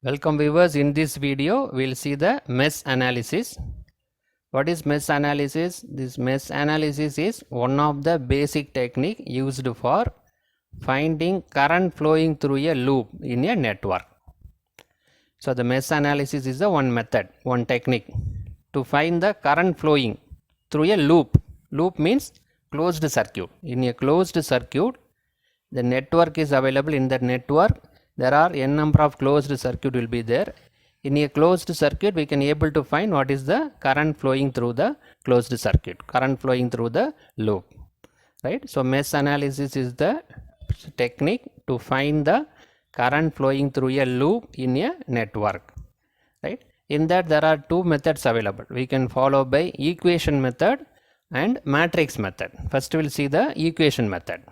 Welcome viewers. In this video we'll see the mesh analysis. What is mesh analysis? This mesh analysis is one of the basic technique used for finding current flowing through a loop in a network. So the mesh analysis is the one method, one technique to find the current flowing through a loop. Loop means closed circuit. In a closed circuit, the network is available. In that network there are n number of closed circuit will be there. In a closed circuit we can able to find what is the current flowing through the closed circuit, current flowing through the loop, right? So mesh analysis is the technique to find the current flowing through a loop in a network, right? In that there are two methods available. We can follow by equation method and matrix method. First we will see the equation method.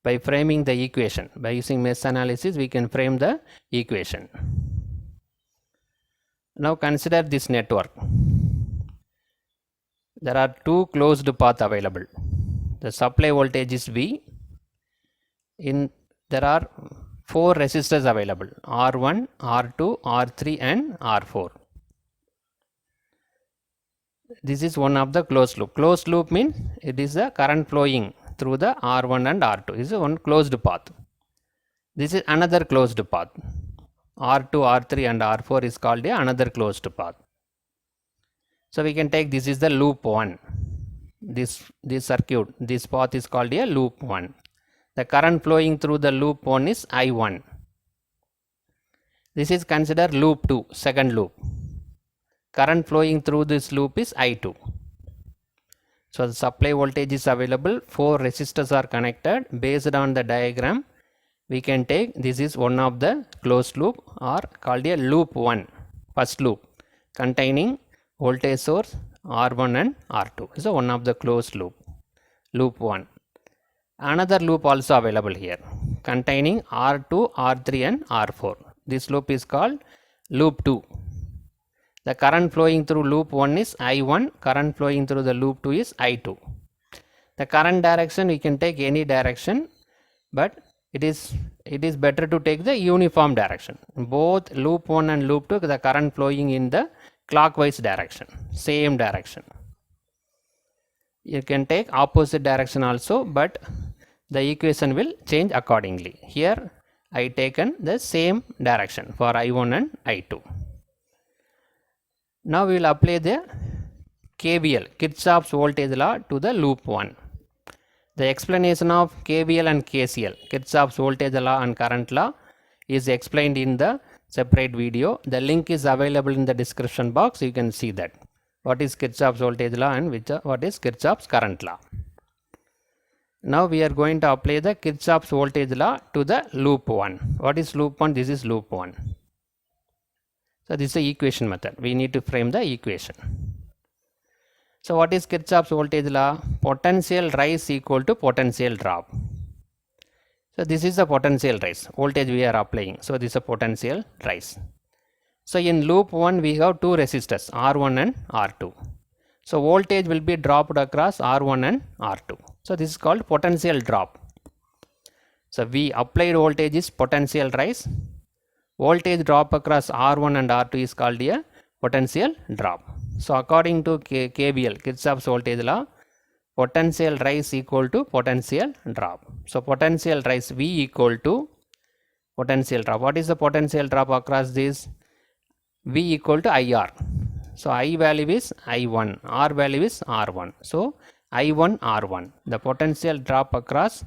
By framing the equation, by using mesh analysis we can frame the equation. Now consider this network. There are two closed paths available. The supply voltage is V. There are four resistors available: R1, R2, R3 and R4. This is one of the closed loop. Closed loop means it is the current flowing through the R1 and R2. This is one closed path. This is another closed path. R2, R3 and R4 is called another closed path. So we can take this is the loop 1. This circuit, this path is called a loop 1. The current flowing through the loop 1 is I1. This is considered loop 2, second loop. Current flowing through this loop is I2. So the supply voltage is available, four resistors are connected. Based on the diagram, we can take this is one of the closed loop or called a loop 1, first loop, containing voltage source R1 and R2. This is one of the closed loop, loop 1. Another loop also available here, containing R2, R3 and R4. This loop is called loop 2. The current flowing through loop 1 is I1, current flowing through the loop 2 is I2. The current direction we can take any direction, but it is better to take the uniform direction. Both loop 1 and loop 2, the current flowing in the clockwise direction, same direction. You can take opposite direction also, but the equation will change accordingly. Here I taken the same direction for I1 and I2. Now we will apply the KVL, Kirchhoff's voltage law, to the loop 1. The explanation of KVL and KCL, Kirchhoff's voltage law and current law, is explained in the separate video. The link is available in the description box. You can see that. What is Kirchhoff's voltage law and what is Kirchhoff's current law. Now we are going to apply the Kirchhoff's voltage law to the loop 1. What is loop 1? This is loop 1. So this is the equation method. We need to frame the equation. So what is Kirchhoff's voltage law? Potential rise equal to potential drop. So this is the potential rise, voltage we are applying. So this is a potential rise. So in loop 1 we have two resistors, R1 and R2. So voltage will be dropped across R1 and R2. So this is called potential drop. So we applied voltage is potential rise. Voltage drop across R1 and R2 is called a potential drop. So according to KVL, Kirchhoff's voltage law, potential rise equal to potential drop. So potential rise V equal to potential drop. What is the potential drop across this? V equal to IR. So I value is I1, R value is R1. So I1 R1. The potential drop across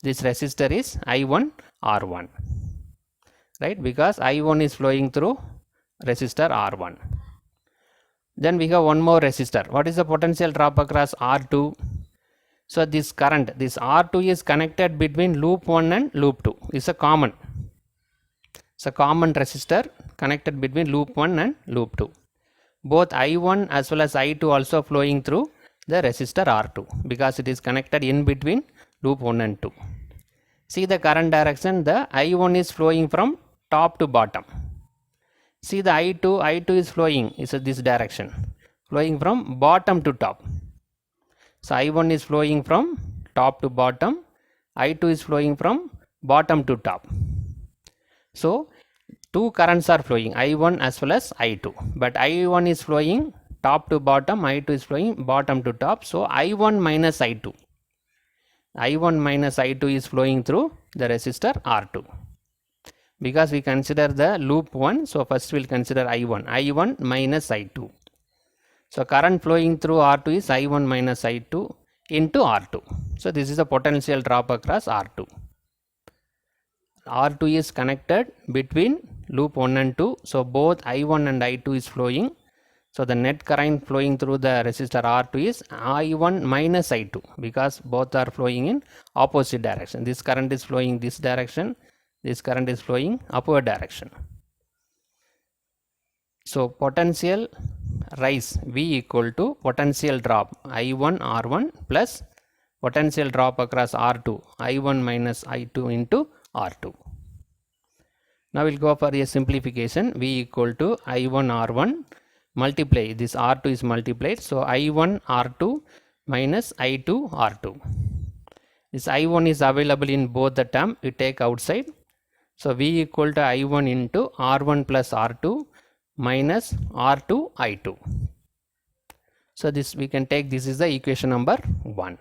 this resistor is I1 R1. Right, because I1 is flowing through resistor R1. Then we have one more resistor. What is the potential drop across R2? So this current, this R2 is connected between loop 1 and loop 2. It's a common. It's a common resistor connected between loop 1 and loop 2. Both I1 as well as I2 also flowing through the resistor R2 because it is connected in between loop 1 and 2. See the current direction, the I1 is flowing from top to bottom. See the I2 is flowing is this direction, flowing from bottom to top. So I1 is flowing from top to bottom, I2 is flowing from bottom to top. So two currents are flowing, I1 as well as I2, but I1 is flowing top to bottom, I2 is flowing bottom to top. So I1 minus I2 is flowing through the resistor R2, because we consider the loop 1. So first we'll consider I1 minus I2. So current flowing through R2 is I1 minus I2 into R2. So this is the potential drop across R2. R2 is connected between loop 1 and 2. So both I1 and I2 is flowing. So the net current flowing through the resistor R2 is I1 minus I2, because both are flowing in opposite direction. This current is flowing this direction, this current is flowing upward direction. So potential rise V equal to potential drop I1 R1 plus potential drop across R2 I1 minus I2 into R2. Now we'll go for a simplification. V equal to I1 R1 multiply, this R2 is multiplied, so I1 R2 minus I2 R2. This I1 is available in both the term, we take outside. So V equal to I1 into R1 plus R2 minus R2 I2. So this we can take, this is the equation number 1,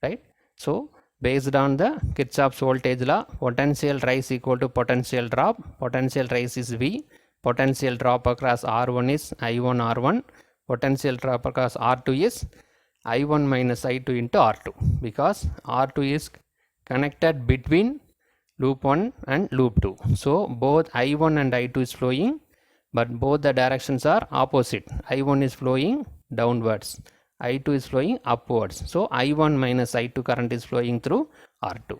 right? So based on the Kirchhoff's voltage law, potential rise equal to potential drop. Potential rise is V, potential drop across R1 is I1 R1, potential drop across R2 is I1 minus I2 into R2, because R2 is connected between loop 1 and loop 2. So both I1 and I2 is flowing, but both the directions are opposite. I1 is flowing downwards, I2 is flowing upwards. So I1 minus I2 current is flowing through R2.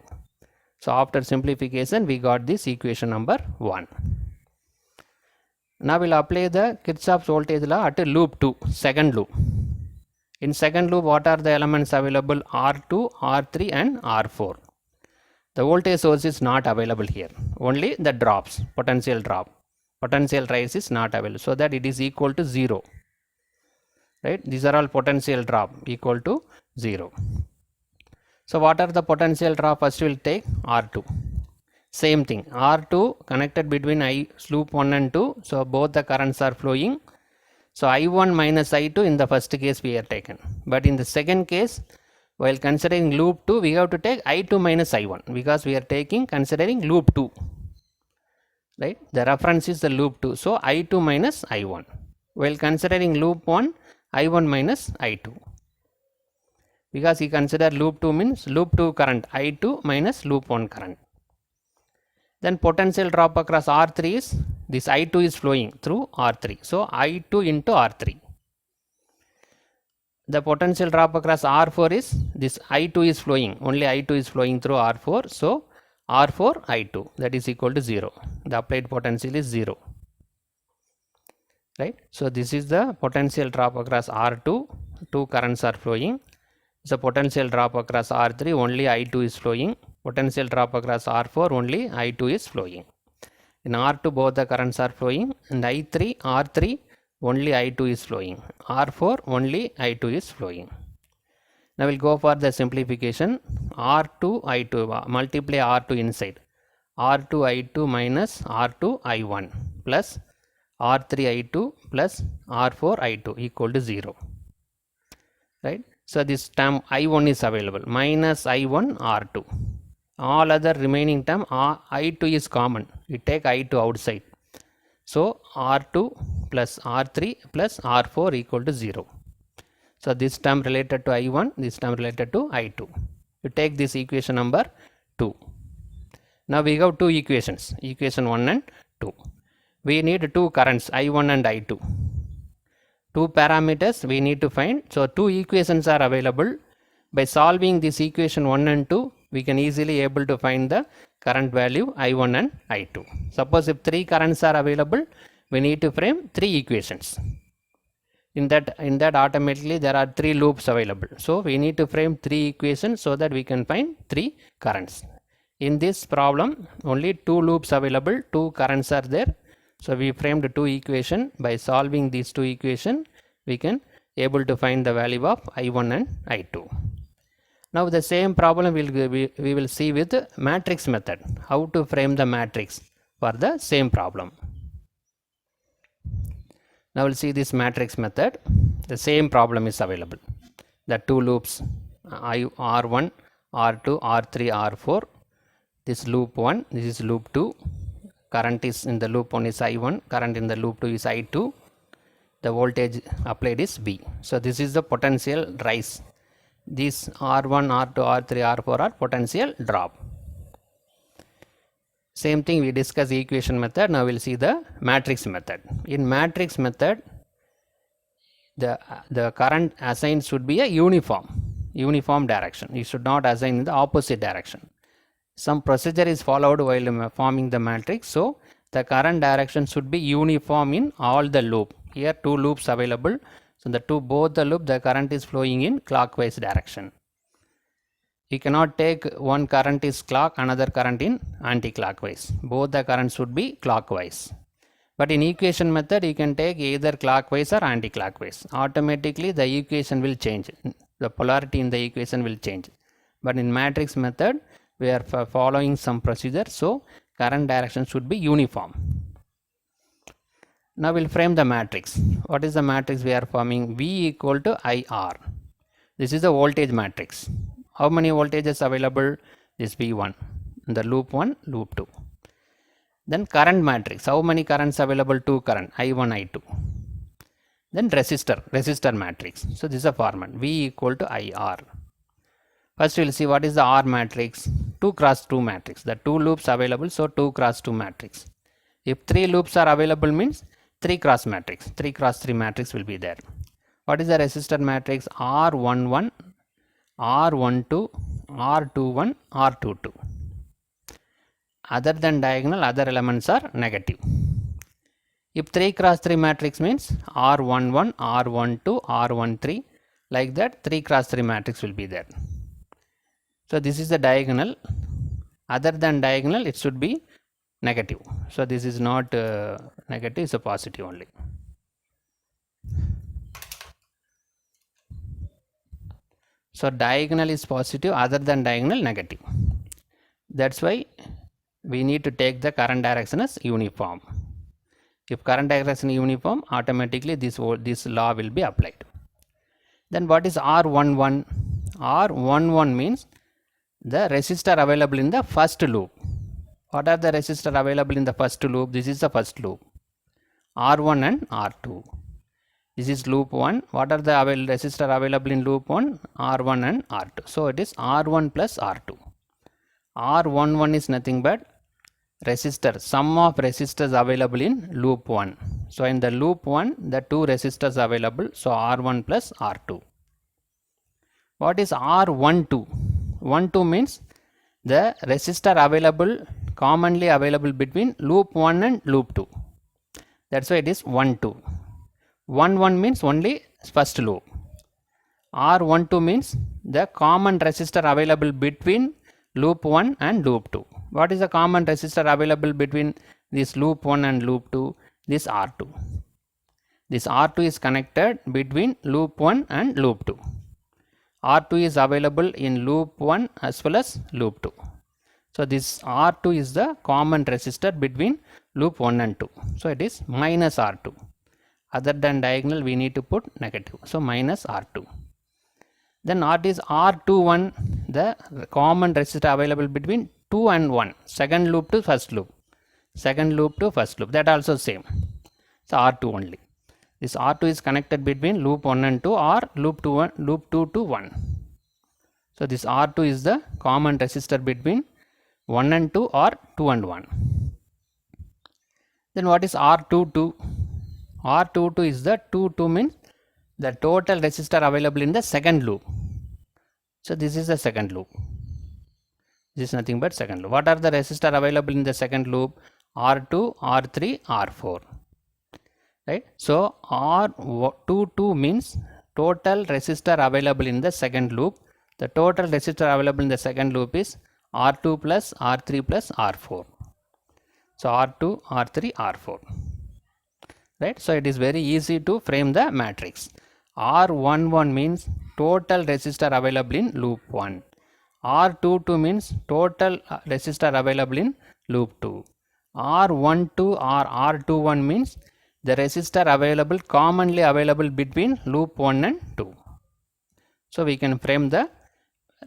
So after simplification we got this equation number 1. Now we'll apply the Kirchhoff's voltage law at loop 2, second loop. In second loop, what are the elements available? R2, R3 and R4. The voltage source is not available here, only the drops, potential drop. Potential rise is not available, so that it is equal to 0. Right? These are all potential drop equal to 0. So what are the potential drop? First we'll take R2. Same thing, R2 connected between loop 1 and 2. So both the currents are flowing. So I1 minus I2 in the first case we are taken. But in the second case, while considering loop 2, we have to take I2 minus I1, because we are considering loop 2. Right? The reference is the loop 2. So I2 minus I1. While considering loop 1, I1 minus I2. Because he consider loop 2 means loop 2 current I2 minus loop 1 current. Then potential drop across R3 is, this I2 is flowing through R3. So I2 into R3. The potential drop across R4 is, this I2 is flowing, only I2 is flowing through R4. So R4 I2, that is equal to 0. The applied potential is 0. Right? So this is the potential drop across R2. Two currents are flowing. So potential drop across R3, only I2 is flowing. Potential drop across R4, only I2 is flowing. In R2 both the currents are flowing, and R3 only I2 is flowing. R4 only I2 is flowing. Now we'll go for the simplification. R2 I2, multiply R2 inside. R2 I2 minus R2 I1 plus R3 I2 plus R4 I2 equal to 0. Right? So this term I1 is available, minus I1 R2. All other remaining term I2 is common. We take I2 outside. So R2 plus R3 plus R4 equal to 0. So this term related to I1, this term related to I2. You take this equation number 2. Now we have two equations, equation 1 and 2. We need two currents, I1 and I2. Two parameters we need to find. So two equations are available. By solving this equation 1 and 2, we can easily able to find the current value I1 and I2. Suppose if three currents are available, we need to frame three equations. In that automatically there are three loops available. So we need to frame three equations so that we can find three currents. In this problem, only two loops available, two currents are there. So we framed two equations. By solving these two equations, we can able to find the value of I1 and I2. Now the same problem we will see with matrix method. How to frame the matrix? for the same problem. Now we'll see this matrix method. The same problem is available. The two loops R1, R2, R3, R4. This loop 1, this is loop 2. Current is in the loop 1 is I1, current in the loop 2 is I2. The voltage applied is V. So this is the potential rise. These R1, R2, R3, R4 are potential drop. Same thing we discussed equation method. Now we'll see the matrix method. In matrix method, the current assigned should be a uniform direction. You should not assign in the opposite direction. Some procedure is followed while forming the matrix. So the current direction should be uniform in all the loop. Here two loops available. So both the loop the current is flowing in clockwise direction. You cannot take one current is clock, another current in anti-clockwise. Both the currents should be clockwise. But in equation method, you can take either clockwise or anti-clockwise. Automatically the equation will change. The polarity in the equation will change. But in matrix method, we are following some procedure. So current direction should be uniform. Now we'll frame the matrix. What is the matrix we are forming? V equal to IR. This is the voltage matrix. How many voltages available? This V1. In the loop 1, loop 2. Then current matrix. How many currents available? Two current, I1, I2. Then resistor matrix. So this is a format. V equal to IR. First we will see what is the R matrix. 2 cross 2 matrix. The two loops available. So 2 cross 2 matrix. If 3 loops are available means 3 cross matrix. 3 cross 3 matrix will be there. What is the resistor matrix? R11, R12, R21, R22. Other than diagonal, other elements are negative. If 3 cross 3 matrix means R11, R12, R13, like that 3 cross 3 matrix will be there. So this is the diagonal. Other than diagonal, it should be negative. So this is not negative, it's a positive only. So diagonal is positive, other than diagonal negative. That's why we need to take the current direction as uniform. If current direction is uniform, automatically this law will be applied. Then what is R11? R11 means the resistor available in the first loop. What are the resistor available in the first loop? This is the first loop. R1 and R2. This is loop 1. What are the resistor available in loop 1? R1 and R2. So it is R1 plus R2. R11 is nothing but resistor, sum of resistors available in loop 1. So in the loop 1, the two resistors available. So R1 plus R2. What is R12? 12 means the resistor available, commonly available between loop 1 and loop 2. That's why it is 12. 11 means only first loop. R12 means the common resistor available between loop 1 and loop 2. What is the common resistor available between this loop 1 and loop 2? This R2. This R2 is connected between loop 1 and loop 2. R2 is available in loop 1 as well as loop 2. So this R2 is the common resistor between loop 1 and 2. So it is minus R2. Other than diagonal we need to put negative. So minus R2. Then what is R21? The common resistor available between 2 and 1. Second loop to first loop. Second loop to first loop. That also same. So R2 only. This R2 is connected between loop 1 and 2 or loop 2 to 1. So this R2 is the common resistor between 1 and 2 or 2 and 1. Then what is R22? R22 is the 2 means the total resistor available in the second loop. So this is the second loop. This is nothing but second loop. What are the resistor available in the second loop? R2, R3, R4. Right? So R22 means total resistor available in the second loop. The total resistor available in the second loop is R2 plus R3 plus R4. So R2, R3, R4. Right? So it is very easy to frame the matrix. R11 means total resistor available in loop 1. R22 means total resistor available in loop 2. R12 or R21 means the resistor available, commonly available between loop 1 and 2. So we can frame the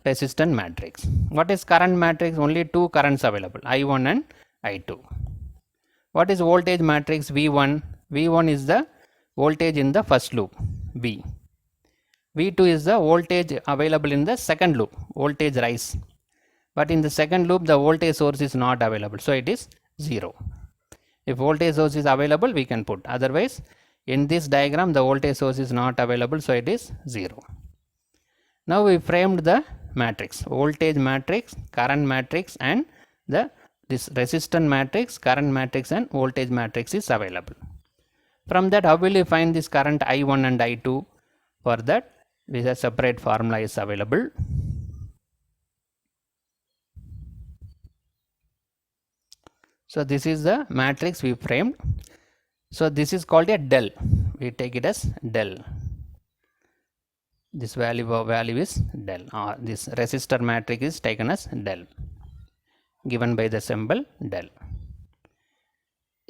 resistance matrix. What is current matrix? Only two currents available, I1 and I2. What is voltage matrix? V1. V1 is the voltage in the first loop, V. V2 is the voltage available in the second loop, voltage rise. But in the second loop, the voltage source is not available, so it is 0. If voltage source is available, we can put. Otherwise, in this diagram, the voltage source is not available, so it is 0. Now we framed the matrix, voltage matrix, current matrix, and this resistance matrix, current matrix, and voltage matrix is available. From that, how will you find this current I1 and I2? For that, a separate formula is available. So this is the matrix we framed. So this is called a del. We take it as del. This value is del. This resistor matrix is taken as del, given by the symbol del.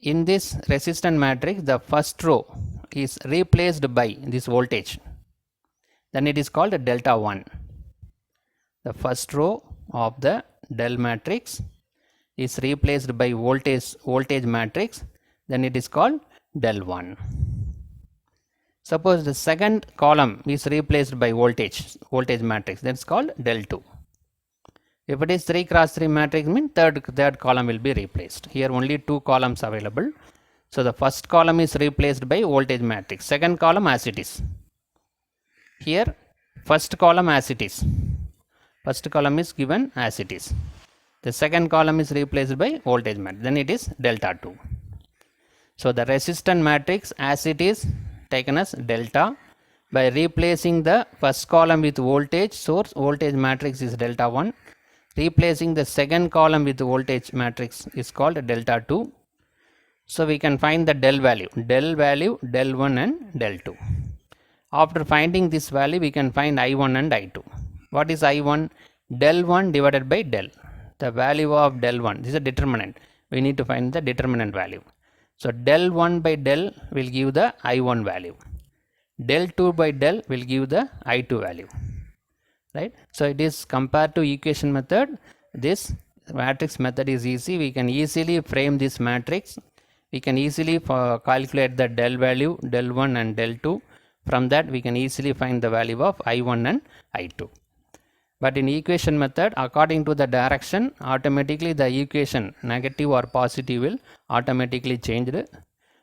In this resistance matrix, the first row is replaced by this voltage. Then it is called delta 1. The first row of the del matrix is replaced by voltage matrix. Then it is called del 1. Suppose the second column is replaced by voltage matrix, that's called del 2. If it is 3 cross 3 matrix, means third column will be replaced. Here only 2 columns available. So the first column is replaced by voltage matrix, second column as it is. Here first column as it is. First column is given as it is. The second column is replaced by voltage matrix, then it is delta 2. So the resistance matrix as it is taken as delta. By replacing the first column with voltage source, voltage matrix is delta 1. Replacing the second column with voltage matrix is called delta 2. So we can find the del value, del 1 and del 2. After finding this value, we can find I1 and I2. What is I1? Del 1 divided by del. The value of del 1, this is a determinant. We need to find the determinant value. So del 1 by del will give the I1 value. Del 2 by del will give the I2 value. Right? So it is compared to equation method. This matrix method is easy. We can easily frame this matrix. We can easily calculate the del value, del 1 and del 2. From that we can easily find the value of I1 and I2. But in equation method, according to the direction, automatically the equation negative or positive will automatically change.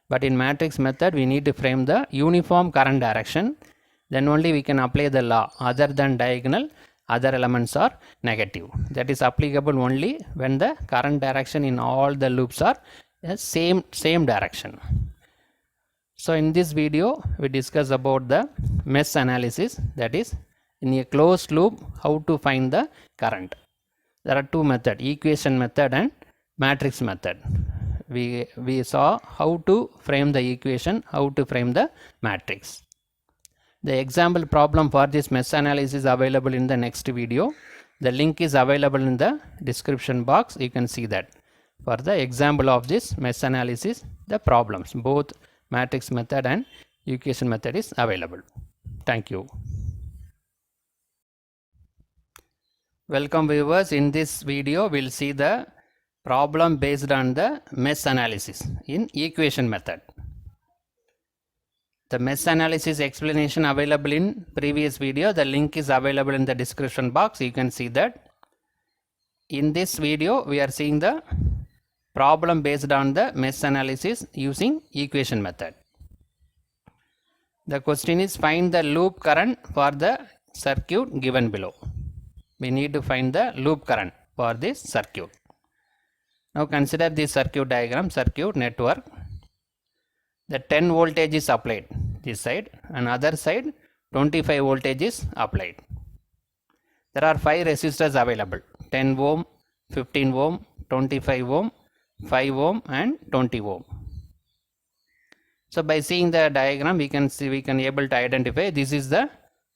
But in matrix method, we need to frame the uniform current direction. Then only we can apply the law. Other than diagonal, other elements are negative. That is applicable only when the current direction in all the loops are same direction. So in this video, we discuss about the mesh analysis, that is in a closed loop, how to find the current. There are two methods, equation method and matrix method. We saw how to frame the equation, how to frame the matrix. The example problem for this mesh analysis is available in the next video. The link is available in the description box. You can see that. For the example of this mesh analysis, the problems, both matrix method and equation method is available. Thank you. Welcome viewers. In this video, we'll see the problem based on the mesh analysis in equation method. The mesh analysis explanation available in previous video. The link is available in the description box. You can see that. In this video, we are seeing the problem based on the mesh analysis using equation method. The question is, find the loop current for the circuit given below. We need to find the loop current for this circuit. Now consider this circuit diagram, circuit network. The 10 voltage is applied this side, and other side 25 voltage is applied. There are 5 resistors available, 10 ohm, 15 ohm, 25 ohm, 5 ohm and 20 ohm. So by seeing the diagram, we can able to identify this is the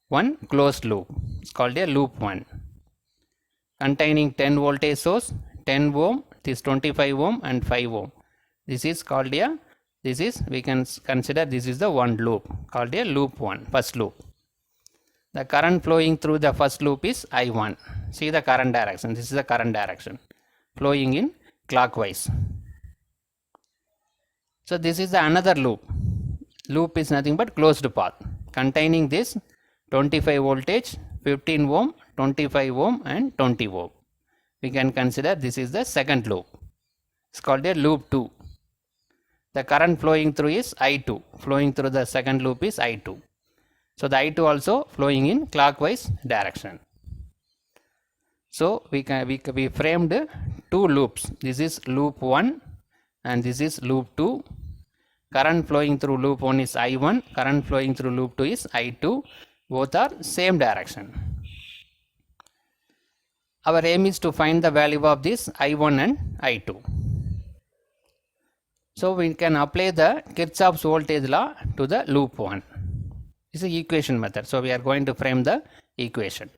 one closed loop. It's called a loop 1, containing 10 voltage source, 10 ohm, this 25 ohm and 5 ohm. This is called a, we can consider this is the one loop called a loop 1, first loop. The current flowing through the first loop is I1. See the current direction. This is the current direction flowing in clockwise. So this is the another loop. Loop is nothing but closed path containing this 25 voltage, 15 ohm, 25 ohm and 20 ohm. We can consider this is the second loop. It's called a loop 2. The current flowing through is I2. Flowing through the second loop is I2. So the I2 also flowing in clockwise direction. So we framed two loops. This is loop 1 and this is loop 2. Current flowing through loop 1 is I1. Current flowing through loop 2 is I2. Both are same direction. Our aim is to find the value of this I1 and I2. So we can apply the Kirchhoff's voltage law to the loop 1. This is equation method. So we are going to frame the equation.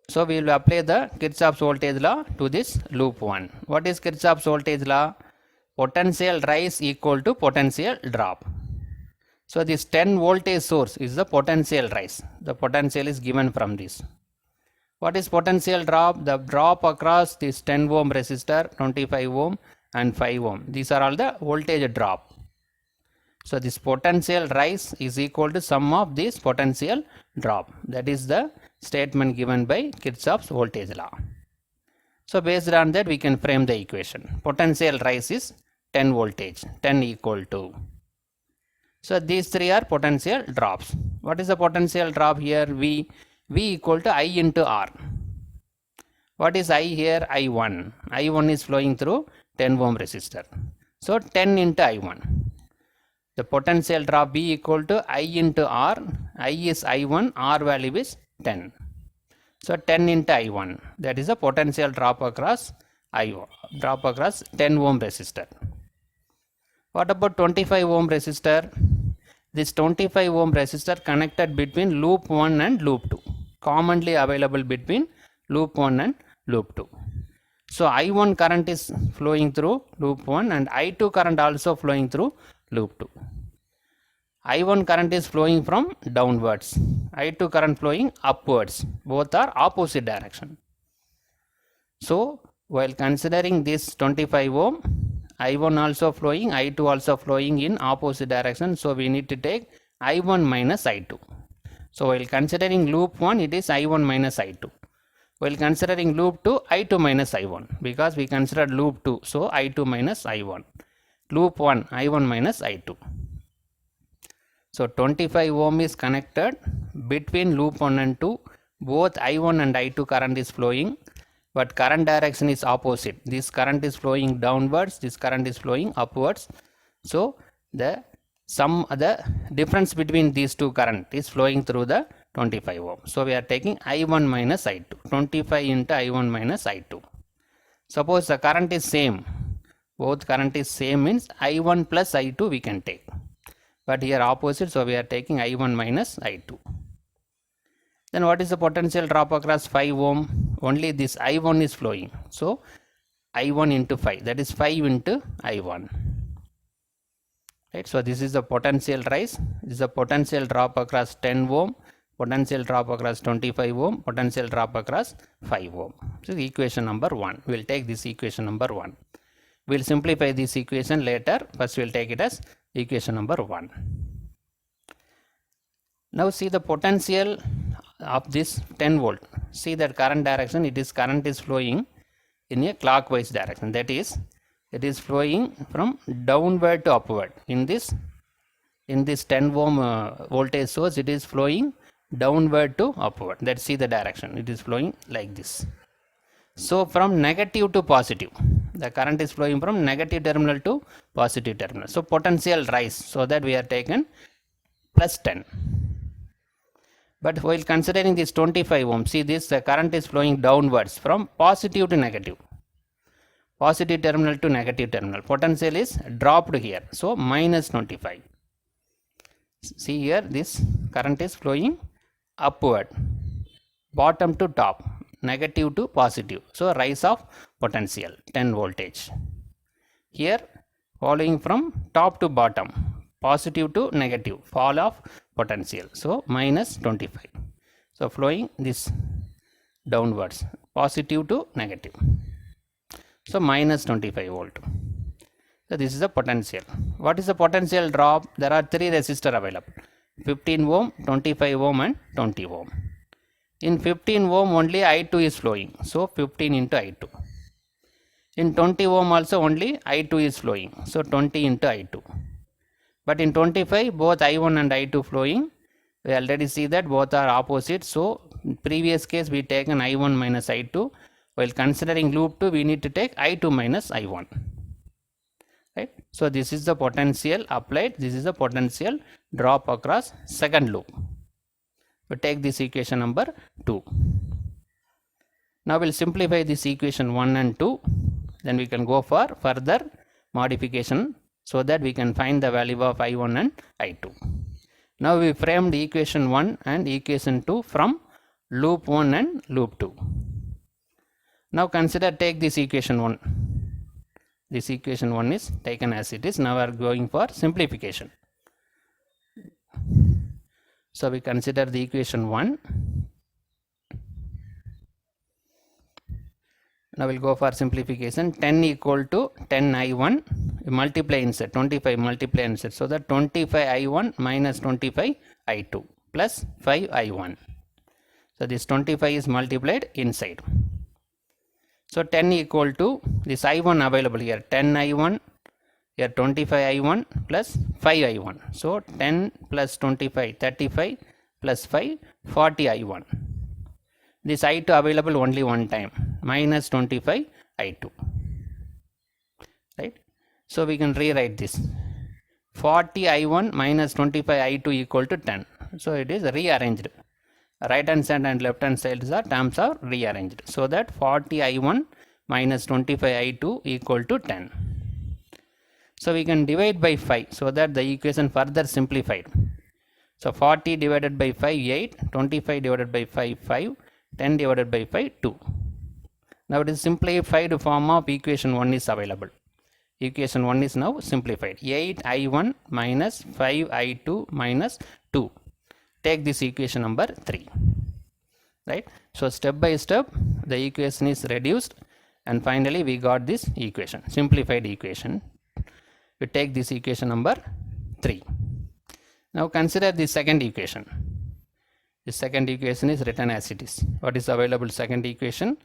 So we will apply the Kirchhoff's voltage law to this loop 1. What is Kirchhoff's voltage law? Potential rise equal to potential drop. So this 10 voltage source is the potential rise. The potential is given from this. What is potential drop? The drop across this 10 ohm resistor, 25 ohm and 5 ohm. These are all the voltage drop. So this potential rise is equal to sum of this potential drop. That is the statement given by Kirchhoff's voltage law. So based on that we can frame the equation. Potential rise is 10 voltage, 10 equal to. So these three are potential drops. What is the potential drop here? V equal to I into R. What is I here? I1. I1 is flowing through 10 ohm resistor. So 10 into I1. The potential drop B equal to I into R. I is I1, R value is 10. So 10 into I1. That is the potential drop across I1. Drop across 10 ohm resistor. What about 25 ohm resistor? This 25 ohm resistor connected between loop 1 and loop 2. Commonly available between loop 1 and loop 2. So I1 current is flowing through loop 1 and I2 current also flowing through loop 2. I1 current is flowing from downwards. I2 current flowing upwards. Both are opposite direction. So while considering this 25 ohm, I1 also flowing, I2 also flowing in opposite direction. So we need to take I1 minus I2. So while considering loop 1, it is I1 minus I2. While considering loop 2, I2 minus I1. Because we considered loop 2. So I2 minus I1. Loop 1, I1 minus I2. So 25 ohm is connected between loop 1 and 2. Both I1 and I2 current is flowing. But current direction is opposite. This current is flowing downwards. This current is flowing upwards. So the difference between these two current is flowing through the 25 ohm. So we are taking I1 minus I2. 25 into I1 minus I2. Suppose the current is same. Both current is same means I1 plus I2 we can take. But here opposite, so we are taking I1 minus I2. Then what is the potential drop across 5 ohm? Only this I1 is flowing. So I1 into 5, that is 5 into I1. Right, so this is the potential rise. This is the potential drop across 10 ohm, potential drop across 25 ohm, potential drop across 5 ohm. So equation number 1. We will take this equation number 1. We will simplify this equation later. First we will take it as equation number 1. Now see the potential of this 10 volt. See that current direction, current is flowing in a clockwise direction. That is, it is flowing from downward to upward. In this 10 ohm voltage source, it is flowing downward to upward. Let's see the direction. It is flowing like this. So from negative to positive, the current is flowing from negative terminal to positive terminal. So potential rise, so that we are taken plus 10. But while considering this 25 ohm, see this, the current is flowing downwards from positive to negative. Positive terminal to negative terminal. Potential is dropped here. So minus 25. See here, this current is flowing upward, bottom to top. negative to positive. So rise of potential 10 voltage. Here following from top to bottom, positive to negative, fall of potential. So minus 25. So flowing this downwards, positive to negative. So minus 25 volt. So this is the potential. What is the potential drop? There are three resistors available: 15 ohm, 25 ohm and 20 ohm. In 15 ohm only I2 is flowing. So 15 into I2. In 20 ohm also only I2 is flowing. So 20 into I2. But in 25 both I1 and I2 flowing. We already see that both are opposite. So in previous case we taken I1 minus I2. While considering loop 2 we need to take I2 minus I1. Right? So this is the potential applied. This is the potential drop across second loop. We take this equation number 2. Now we'll simplify this equation 1 and 2. Then we can go for further modification so that we can find the value of I1 and I2. Now we framed equation 1 and equation 2 from loop 1 and loop 2. Now take this equation 1. This equation 1 is taken as it is. Now we are going for simplification. So we consider the equation 1. Now we'll go for simplification. 10 equal to 10 I1. We multiply inside. 25 multiply inside. So that 25 I1 minus 25 I2 plus 5 I1. So this 25 is multiplied inside. So 10 equal to this I1 available here. 10 I1. Here 25 I1 plus 5 I1. So 10 plus 25 35 plus 5 40 I1. This I2 available only one time, minus 25 I2. Right? So we can rewrite this. 40 I1 minus 25 I2 equal to 10. So it is rearranged. Right hand side and left hand side terms are rearranged. So that 40 I1 minus 25 I2 equal to 10. So we can divide by 5 so that the equation further simplified. So 40 divided by 5 8, 25 divided by 5 5, 10 divided by 5 2. Now it is simplified form of equation 1 is available. Equation 1 is now simplified. 8 I1 minus 5 I2 minus 2. Take this equation number 3. Right? So step by step the equation is reduced and finally we got this equation, simplified equation. We take this equation number 3. Now consider the second equation. The second equation is written as it is. What is available second equation?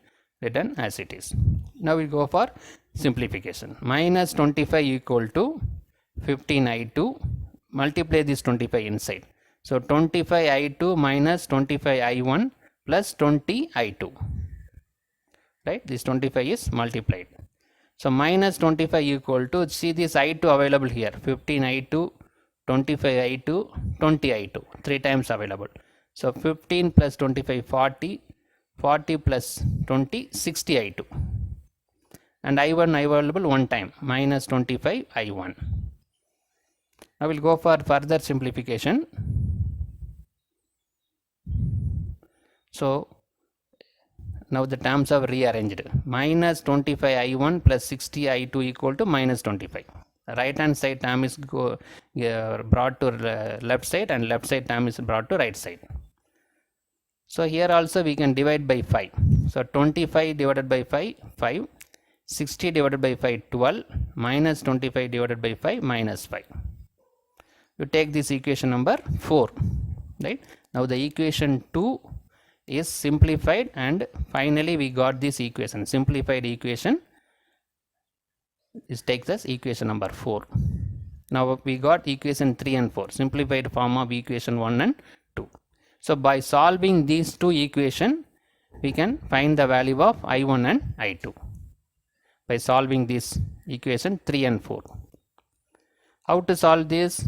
Written as it is. Now we go for simplification. Minus 25 equal to 15 I2. Multiply this 25 inside. So 25 I2 minus 25 I1 plus 20 I2. Right? This 25 is multiplied. So minus 25 equal to, see this I2 available here. 15 I2, 25 I2, 20 I2. 3 times available. So 15 plus 25 40, 40 plus 20 60 I2. And I1 available one time, minus 25 I1. I will go for further simplification. So now the terms are rearranged. Minus 25 I1 plus 60 I2 equal to minus 25. Right hand side term is brought to left side and left side term is brought to right side. So here also we can divide by 5. So 25 divided by 5, 5. 60 divided by 5, 12. Minus 25 divided by 5, minus 5. You take this equation number 4. Right? Now the equation 2 is simplified and finally we got this equation. Simplified equation. This takes us equation number 4. Now we got equation 3 and 4. Simplified form of equation 1 and 2. So by solving these two equations, we can find the value of I1 and I2. By solving this equation 3 and 4. How to solve this?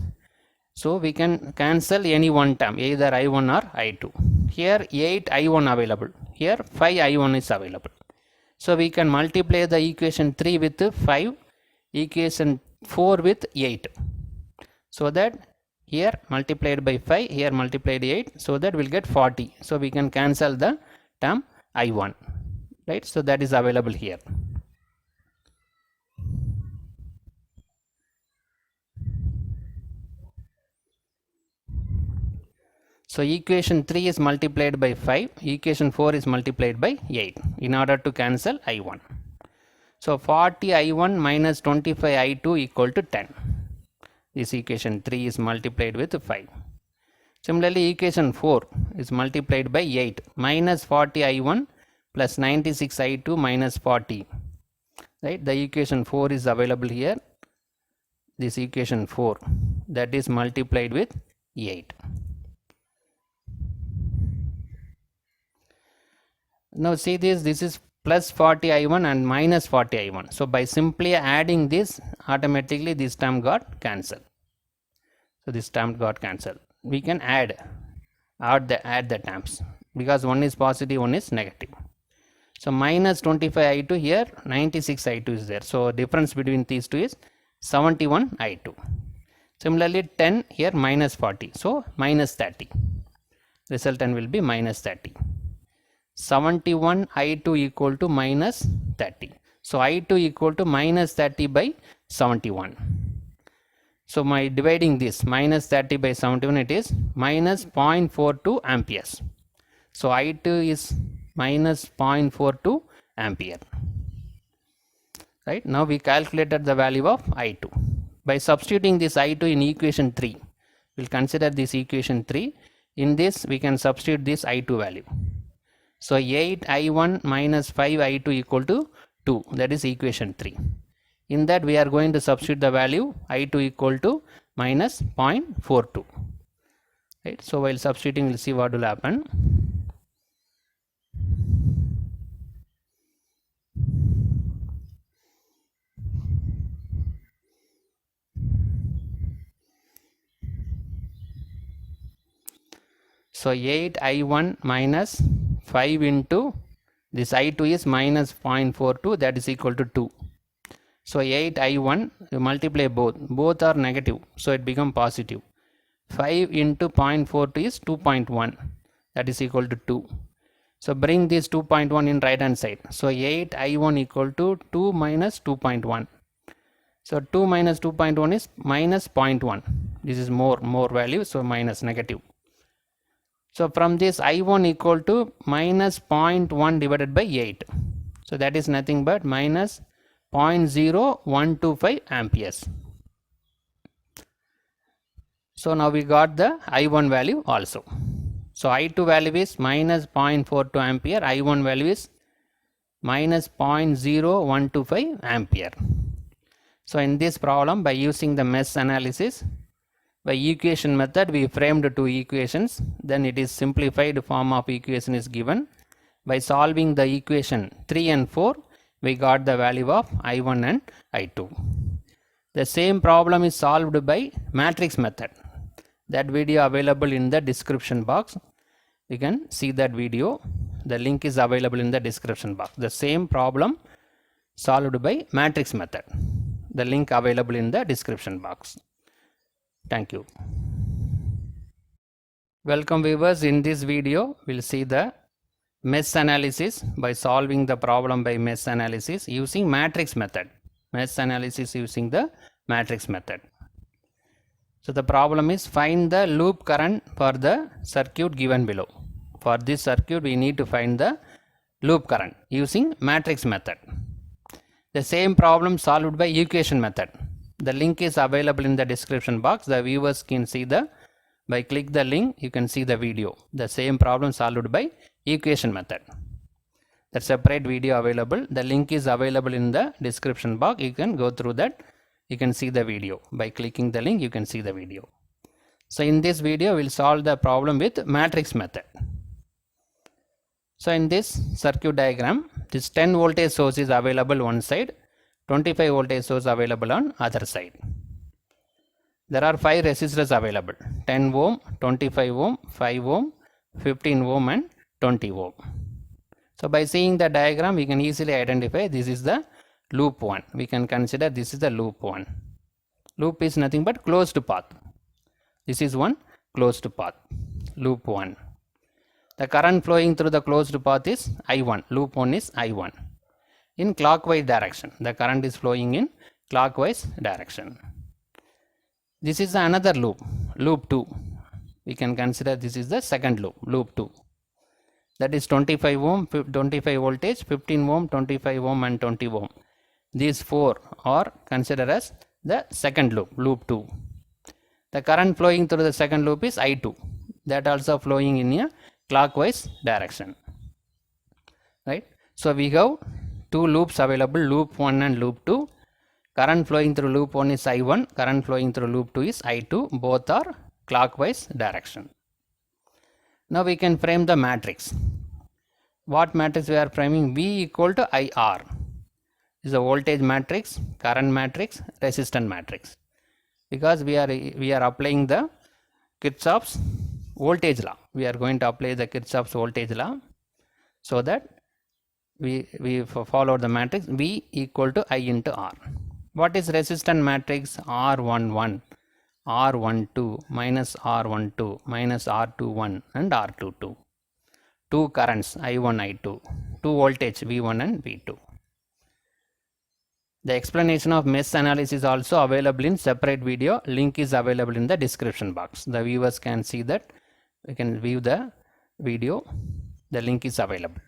So we can cancel any one term, either I1 or I2. Here 8 I1 available. Here 5 I1 is available. So we can multiply the equation 3 with 5, equation 4 with 8. So that here multiplied by 5, here multiplied 8, so that we'll get 40. So we can cancel the term I1, right? So that is available here. So equation 3 is multiplied by 5, equation 4 is multiplied by 8 in order to cancel I1. So 40 I1 minus 25 I2 equal to 10. This equation 3 is multiplied with 5. Similarly, equation 4 is multiplied by 8 minus 40 I1 plus 96 I2 minus 40. Right? The equation 4 is available here. This equation 4, that is multiplied with 8. Now see this is plus 40 I1 and minus 40 I1. So by simply adding this, automatically this term got cancelled. So this term got cancelled. We can add the terms because one is positive, one is negative. So minus 25 I2 here, 96 I2 is there. So difference between these two is 71 I2. Similarly 10 here minus 40. So minus 30. Resultant will be minus 30. 71 I2 equal to minus 30. So I2 equal to minus 30 by 71. So by dividing this minus 30 by 71, it is minus 0.42 amperes. So I2 is minus 0.42 ampere. Right, now we calculated the value of I2. By substituting this I2 in equation 3, we'll consider this equation 3. In this we can substitute this I2 value. So 8 I1 minus 5 I2 equal to 2, that is equation 3. In that we are going to substitute the value I2 equal to minus 0.42. Right, so while substituting, we'll see what will happen. So 8 I1 minus 5 into this I2 is minus 0.42, that is equal to 2. So 8 I1, you multiply both are negative, so it becomes positive. 5 into 0.42 is 2.1, that is equal to 2. So bring this 2.1 in right hand side. So 8 I1 equal to 2 minus 2.1. So 2 minus 2.1 is minus 0.1. This is more value, so minus negative. So from this I1 equal to minus 0.1 divided by 8. So that is nothing but minus 0.0125 amperes. So now we got the I1 value also. So I2 value is minus 0.42 ampere, I1 value is minus 0.0125 ampere. So in this problem, by using the mesh analysis, by equation method, we framed two equations, then it is simplified form of equation is given. By solving the equation 3 and 4, we got the value of I1 and I2. The same problem is solved by matrix method. That video available in the description box. You can see that video. The link is available in the description box. The same problem solved by matrix method. The link available in the description box. Thank you. Welcome viewers. In this video, we'll see the mesh analysis by solving the problem by mesh analysis using matrix method. Mesh analysis using the matrix method. So the problem is find the loop current for the circuit given below. For this circuit, we need to find the loop current using matrix method. The same problem solved by equation method. The link is available in the description box. The viewers can see by click the link, you can see the video. The same problem solved by equation method. The separate video available. The link is available in the description box. You can go through that. You can see the video. By clicking the link, you can see the video. So in this video, we'll solve the problem with matrix method. So in this circuit diagram, this 10 voltage source is available one side, 25 voltage source available on other side. There are 5 resistors available, 10 ohm, 25 ohm, 5 ohm, 15 ohm and 20 ohm. So by seeing the diagram, we can easily identify this is the loop 1. We can consider this is the loop 1. Loop is nothing but closed path. This is one closed path, loop 1. The current flowing through the closed path is I1. Loop 1 is I1. In clockwise direction. The current is flowing in clockwise direction. This is another loop. Loop 2. We can consider this is the second loop. Loop 2. That is 25 ohm, 25 voltage, 15 ohm, 25 ohm and 20 ohm. These four are considered as the second loop. Loop 2. The current flowing through the second loop is I2. That also flowing in a clockwise direction. Right. So we have two loops available, loop 1 and loop 2. Current flowing through loop 1 is I1, current flowing through loop 2 is I2. Both are clockwise direction. Now we can frame the matrix. What matrix we are framing? V equal to IR. This is a voltage matrix, current matrix, resistance matrix. Because we are applying the Kirchhoff's voltage law. We are going to apply the Kirchhoff's voltage law, so that we follow the matrix V equal to I into R. What is resistance matrix? R11, R12, minus R12, minus R21 and R22. Two currents I1, I2, two voltage V1 and V2. The explanation of mesh analysis is also available in separate video. Link is available in the description box. The viewers can see that. We can view the video. The link is available.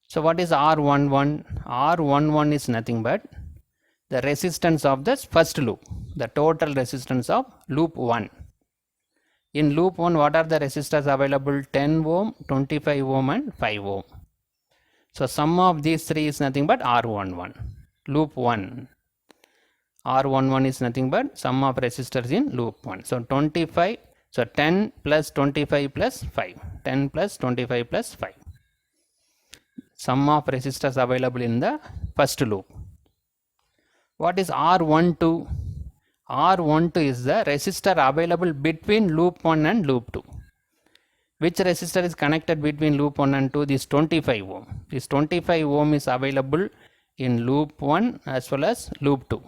So what is R11? R11 is nothing but the resistance of the first loop, the total resistance of loop 1. In loop 1, what are the resistors available? 10 ohm, 25 ohm and 5 ohm. So sum of these three is nothing but R11. Loop 1. R11 is nothing but sum of resistors in loop 1. So 25, so 10 plus 25 plus 5. 10 plus 25 plus 5. Sum of resistors available in the first loop. What is R12? R12 is the resistor available between loop 1 and loop 2. Which resistor is connected between loop 1 and 2? This 25 ohm. This 25 ohm is available in loop 1 as well as loop 2.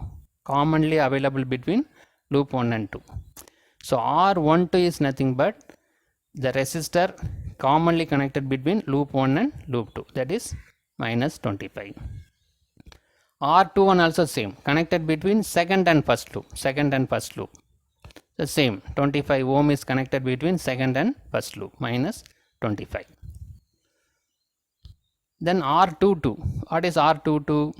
Commonly available between loop 1 and 2. So R12 is nothing but the resistor commonly connected between loop 1 and loop 2. That is minus 25. R21 also same, connected between second and first loop. Second and first loop. The same, 25 ohm is connected between second and first loop, minus 25. Then R22. What is R22?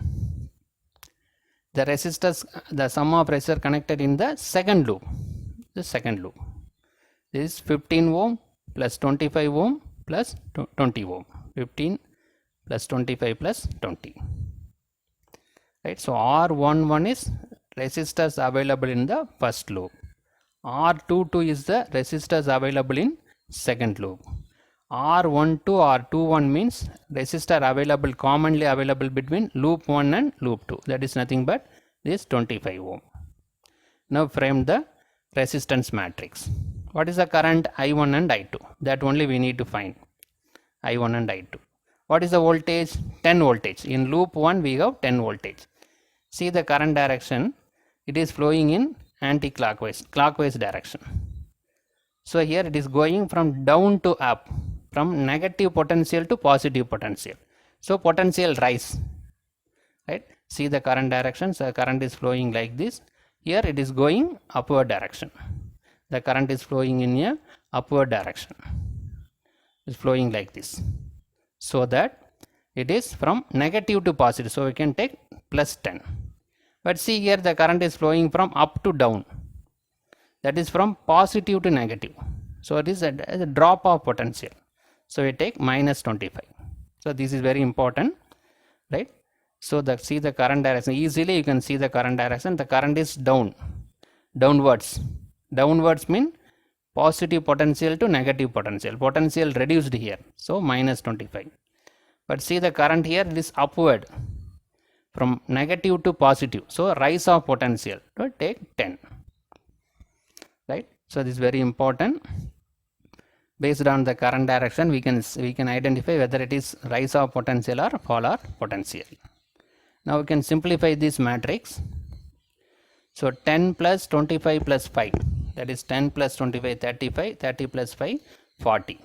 The resistors, the sum of resistors connected in the second loop. The second loop. This is 15 ohm plus 25 ohm plus 20 ohm. 15 plus 25 plus 20. Right. So R11 is resistors available in the first loop. R22 is the resistors available in second loop. R12 or R21 means resistor available, commonly available between loop 1 and loop 2. That is nothing but this 25 ohm. Now frame the resistance matrix. What is the current? I1 and I2. That only we need to find. I1 and I2. What is the voltage? 10 voltage. In loop 1 we have 10 voltage. See the current direction. It is flowing in anti-clockwise, clockwise direction. So here it is going from down to up, from negative potential to positive potential. So potential rise. Right? See the current direction. So current is flowing like this. Here it is going upward direction. The current is flowing in a upward direction. It's flowing like this. So that it is from negative to positive. So we can take plus 10. But see here the current is flowing from up to down. That is from positive to negative. So it is a drop of potential. So we take minus 25. So this is very important. Right? So see the current direction. Easily you can see the current direction. The current is down. Downwards. Downwards mean positive potential to negative potential. Potential reduced here. So minus 25. But see the current here, it is upward. From negative to positive. So rise of potential. So take 10. Right? So this is very important. Based on the current direction, we can identify whether it is rise of potential or fall of potential. Now we can simplify this matrix. So 10 plus 25 plus 5. That is 10 plus 25, 35, 30 plus 5, 40.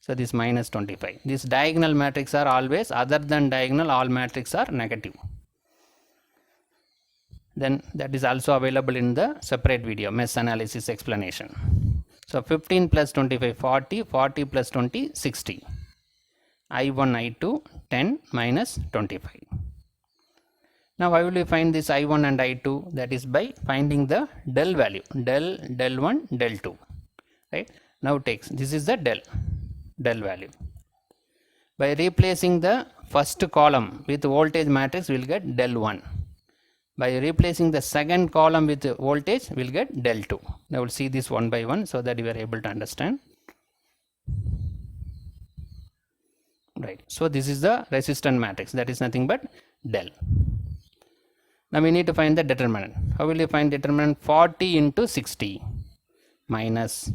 So this minus 25. These diagonal matrix are always, other than diagonal, all matrix are negative. Then that is also available in the separate video, mesh analysis explanation. So 15 plus 25, 40, 40 plus 20, 60. I1, I2, 10 minus 25. Now how will we find this I1 and I2? That is by finding the del value, del, del 1, del 2. Right? Now takes, this is the del value. By replacing the first column with voltage matrix, we will get del 1. By replacing the second column with voltage, we will get del 2. Now we will see this one by one so that you are able to understand. Right. So this is the resistance matrix, that is nothing but del. Now we need to find the determinant. How will you find determinant? 40 into 60 minus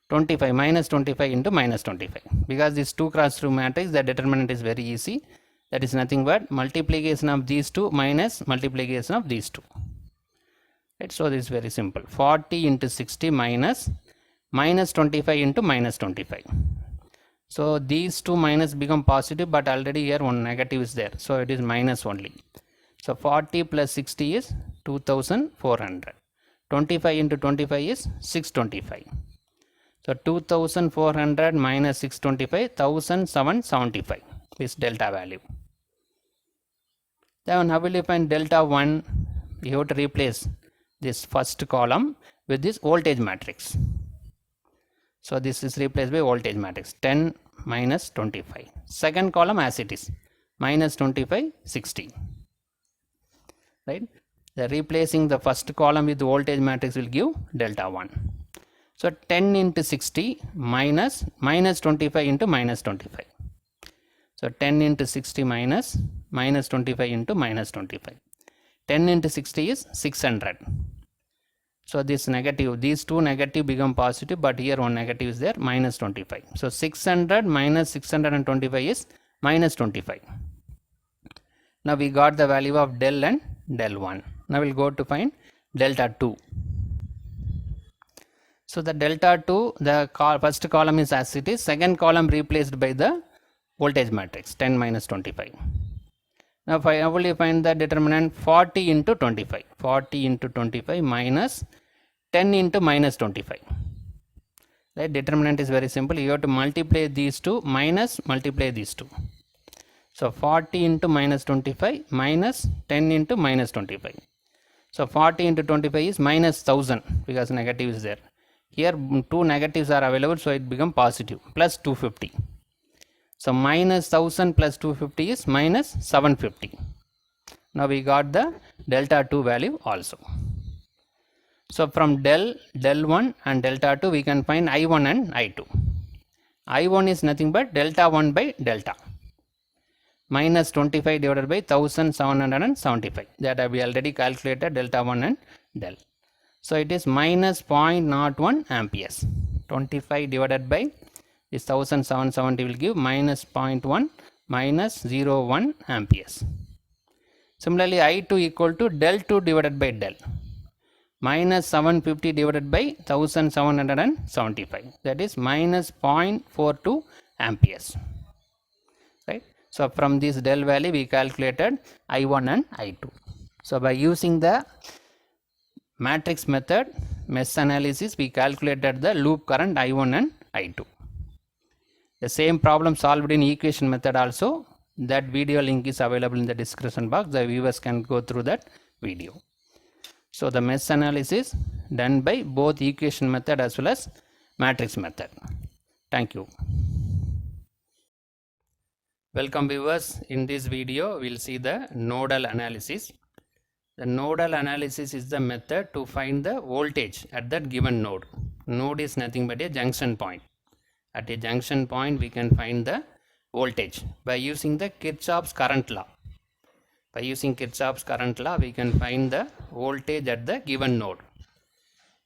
25, minus 25 into minus 25. Because this 2 cross 2 matrix, the determinant is very easy. That is nothing but multiplication of these two minus multiplication of these two. Right. So this is very simple. 40 into 60 minus minus 25 into minus 25. So these two minus become positive, but already here one negative is there. So it is minus only. So 40 plus 60 is 2400. 25 into 25 is 625. So 2400 minus 625, 1775 is delta value. Then how will you find delta 1? We have to replace this first column with this voltage matrix. So this is replaced by voltage matrix, 10 minus 25. Second column as it is, minus 25, 60. Right? The replacing the first column with the voltage matrix will give delta 1. So 10 into 60 minus minus 25 into minus 25. So 10 into 60 minus minus 25 into minus 25. 10 into 60 is 600. So this negative, these two negative become positive, but here one negative is there, minus 25. So 600 minus 625 is minus 25. Now we got the value of del and del 1. Now we'll go to find delta 2. So the delta 2, the first column is as it is, second column replaced by the voltage matrix, 10 minus 25. Now how will you find the determinant? 40 into 25. 40 into 25 minus 10 into minus 25. The determinant is very simple. You have to multiply these two minus multiply these two. So 40 into minus 25 minus 10 into minus 25. So 40 into 25 is minus 1000 because negative is there. Here two negatives are available, so it becomes positive, plus 250. So minus 1000 plus 250 is minus 750. Now we got the delta 2 value also. So from del 1 and delta 2 we can find I1 and I2. I1 is nothing but delta 1 by delta. Minus 25 divided by 1775. That we already calculated delta 1 and del. So it is minus 0.01 amperes. 25 divided by this 1770 will give minus 0.1 minus 0.1 amperes. Similarly, I2 equal to del 2 divided by del. Minus 750 divided by 1775. That is minus 0.42 amperes. Right. So from this del value we calculated I1 and I2. So by using the matrix method, mesh analysis, we calculated the loop current I1 and I2. The same problem solved in equation method also. That video link is available in the description box. The viewers can go through that video. So the mesh analysis done by both equation method as well as matrix method. Thank you. Welcome viewers. In this video we will see the nodal analysis. The nodal analysis is the method to find the voltage at that given node. Node is nothing but a junction point. At a junction point we can find the voltage by using the Kirchhoff's current law. By using Kirchhoff's current law we can find the voltage at the given node.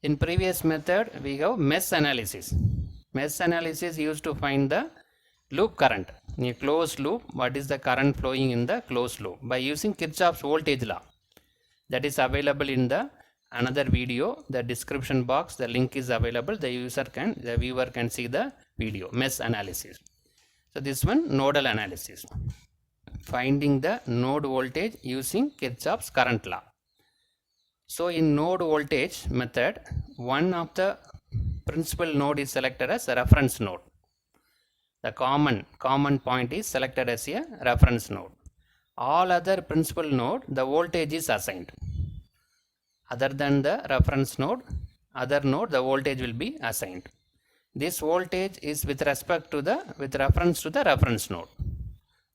In previous method we have mesh analysis. Mesh analysis used to find the loop current. In a closed loop, what is the current flowing in the closed loop? By using Kirchhoff's voltage law. That is available in the another video, the description box, the link is available. The viewer can see the video, mesh analysis. So this one, nodal analysis, finding the node voltage using Kirchhoff's current law. So in node voltage method, one of the principal node is selected as a reference node. The common point is selected as a reference node. All other principal node, the voltage is assigned. Other than the reference node, other node, the voltage will be assigned. This voltage is with reference to the reference node.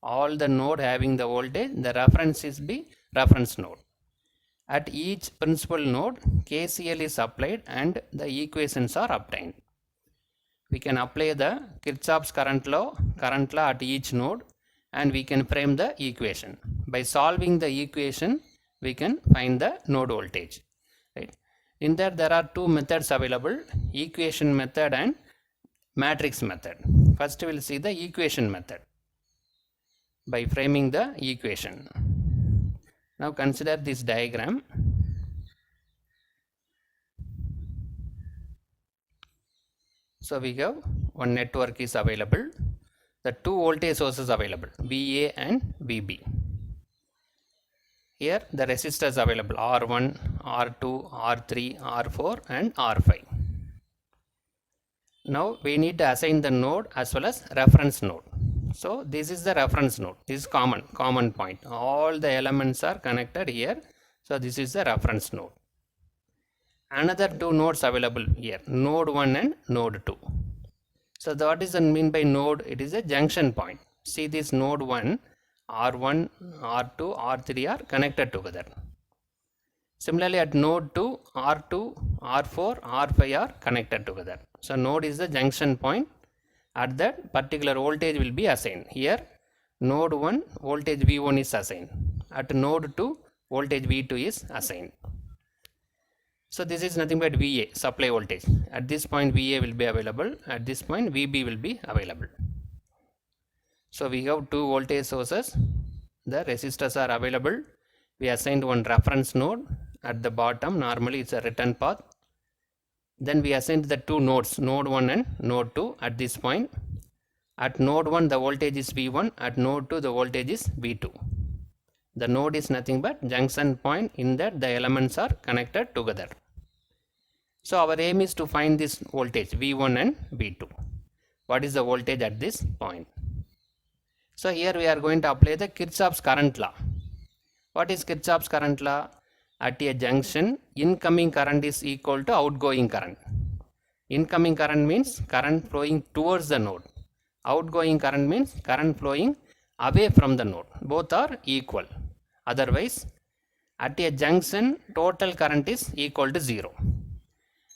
All the node having the voltage, the reference is the reference node. At each principal node, KCL is applied and the equations are obtained. We can apply the Kirchhoff's current law at each node, and we can frame the equation. By solving the equation, we can find the node voltage. Right? In that, there are two methods available: equation method and matrix method. First, we will see the equation method by framing the equation. Now consider this diagram. So we have one network is available. The two voltage sources available, VA and VB. Here the resistors available, R1, R2, R3, R4 and R5. Now we need to assign the node as well as reference node. So this is the reference node. This is common point. All the elements are connected here. So this is the reference node. Another two nodes available here, node 1 and node 2. So what is the mean by node? It is a junction point. See this node 1, R1, R2, R3 are connected together. Similarly at node 2, R2, R4, R5 are connected together. So node is the junction point. At that particular voltage will be assigned. Here node 1 voltage V1 is assigned. At node 2 voltage V2 is assigned. So this is nothing but VA, supply voltage. At this point VA will be available. At this point VB will be available. So we have two voltage sources. The resistors are available. We assigned one reference node at the bottom. Normally it's a return path. Then we assigned the two nodes, node 1 and node 2 at this point. At node 1 the voltage is V1, at node 2 the voltage is V2. The node is nothing but junction point, in that the elements are connected together. So our aim is to find this voltage V1 and V2. What is the voltage at this point? So here we are going to apply the Kirchhoff's current law. What is Kirchhoff's current law? At a junction, incoming current is equal to outgoing current. Incoming current means current flowing towards the node. Outgoing current means current flowing away from the node. Both are equal. Otherwise, at a junction, total current is equal to 0.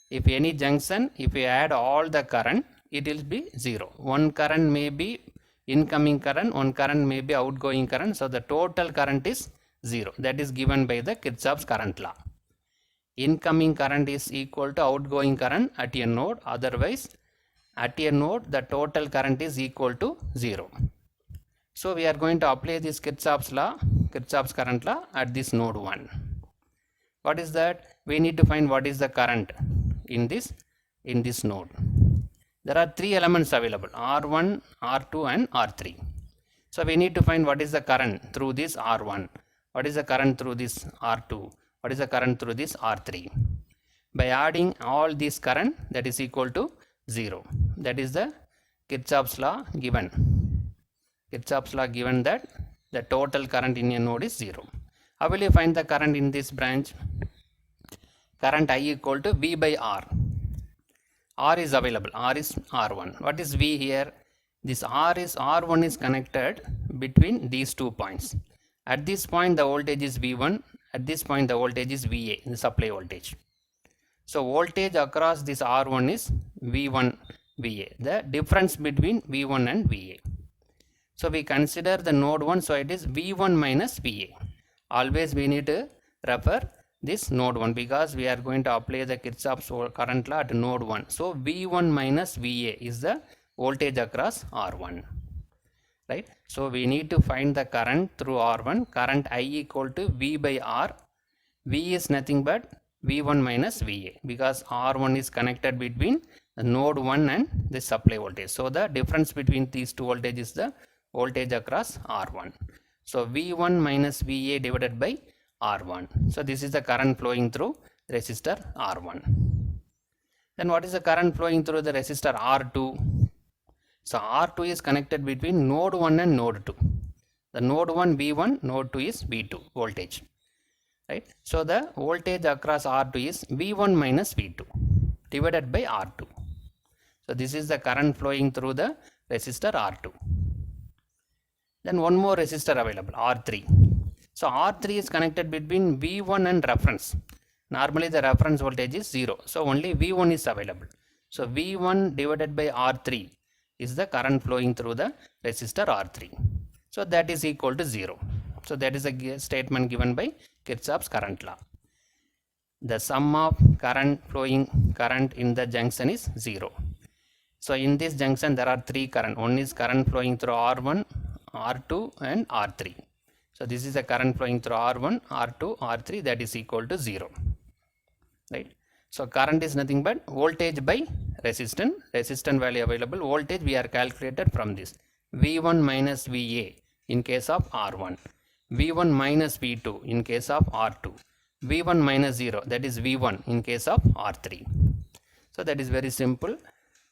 If any junction, if we add all the current, it will be 0. One current may be incoming current, one current may be outgoing current. So the total current is 0. That is given by the Kirchhoff's current law. Incoming current is equal to outgoing current at a node. Otherwise, at a node, the total current is equal to 0. So we are going to apply this Kirchhoff's current law at this node 1. What is that? We need to find what is the current in this node. There are three elements available, R1, R2 and R3. So we need to find what is the current through this R1. What is the current through this R2? What is the current through this R3? By adding all this current, that is equal to 0. That is the Kirchhoff's law given. Kirchhoff's law given that the total current in a node is 0. How will you find the current in this branch? Current I equal to V by R. R is available. R is R1. What is V here? This R1 is connected between these 2 points. At this point the voltage is V1, at this point the voltage is VA, the supply voltage. So voltage across this R1 is V1 VA, the difference between V1 and VA. So we consider the node 1, so it is V1 minus VA. Always we need to refer this node 1 because we are going to apply the Kirchhoff's current law at node 1. So V1 minus VA is the voltage across R1. Right? So we need to find the current through R1. Current I equal to V by R. V is nothing but V1 minus VA, because R1 is connected between the node 1 and the supply voltage. So the difference between these two voltages is the voltage across R1. So V1 minus VA divided by R1. So this is the current flowing through resistor R1. Then what is the current flowing through the resistor R2? So R2 is connected between node 1 and node 2. The node 1 V1, node 2 is V2 voltage. Right? So the voltage across R2 is V1 minus V2 divided by R2. So this is the current flowing through the resistor R2. Then one more resistor available, R3. So R3 is connected between V1 and reference. Normally the reference voltage is 0. So only V1 is available. So V1 divided by R3 is the current flowing through the resistor R3. So that is equal to 0. So that is a statement given by Kirchhoff's current law. The sum of flowing current in the junction is 0. So in this junction there are three current. One is current flowing through R1, R2 and R3. So this is the current flowing through R1, R2, R3, that is equal to 0. Right? So current is nothing but voltage by resistance. Resistance value available. Voltage we are calculated from this. V1 minus VA in case of R1. V1 minus V2 in case of R2. V1 minus 0, that is V1 in case of R3. So that is very simple.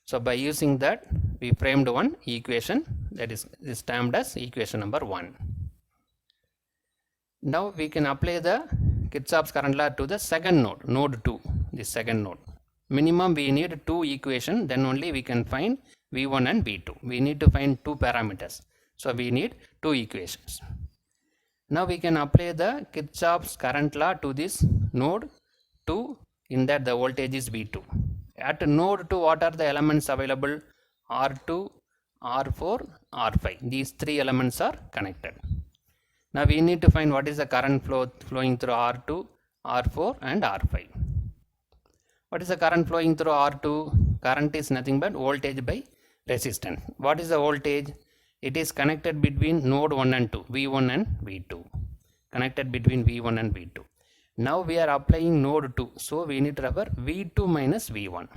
So by using that we framed one equation, that is termed as equation number 1. Now we can apply the Kirchhoff's current law to the second node, node 2, this second node. Minimum we need 2 equations, then only we can find V1 and V2. We need to find 2 parameters. So we need 2 equations. Now we can apply the Kirchhoff's current law to this node 2, in that the voltage is V2. At node 2, what are the elements available? R2, R4, R5. These 3 elements are connected. Now we need to find what is the current flowing through R2, R4 and R5. What is the current flowing through R2? Current is nothing but voltage by resistance. What is the voltage? It is connected between node 1 and 2, V1 and V2. Connected between V1 and V2. Now we are applying node 2. So we need to refer V2 minus V1.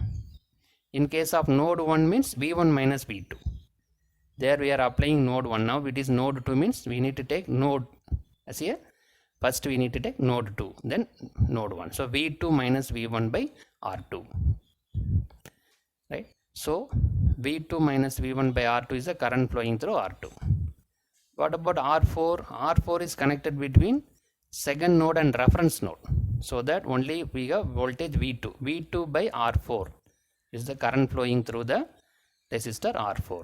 In case of node 1 means V1 minus V2. There we are applying node 1. Now it is node 2 means we need to take node as here. First we need to take node 2, then node 1. So V2 minus V1 by R2. Right? So V2 minus V1 by R2 is the current flowing through R2. What about R4? R4 is connected between second node and reference node. So that only we have voltage V2. V2 by R4 is the current flowing through the resistor R4.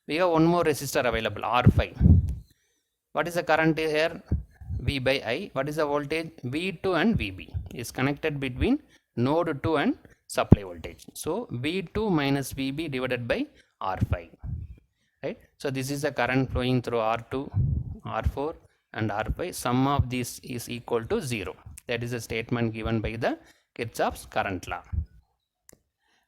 We have one more resistor available, R5. What is the current here? V by I. What is the voltage? V2 and VB is connected between node 2 and supply voltage. So V2 minus VB divided by R5. Right? So this is the current flowing through R2, R4 and R5. Sum of this is equal to 0. That is a statement given by the Kirchhoff's current law.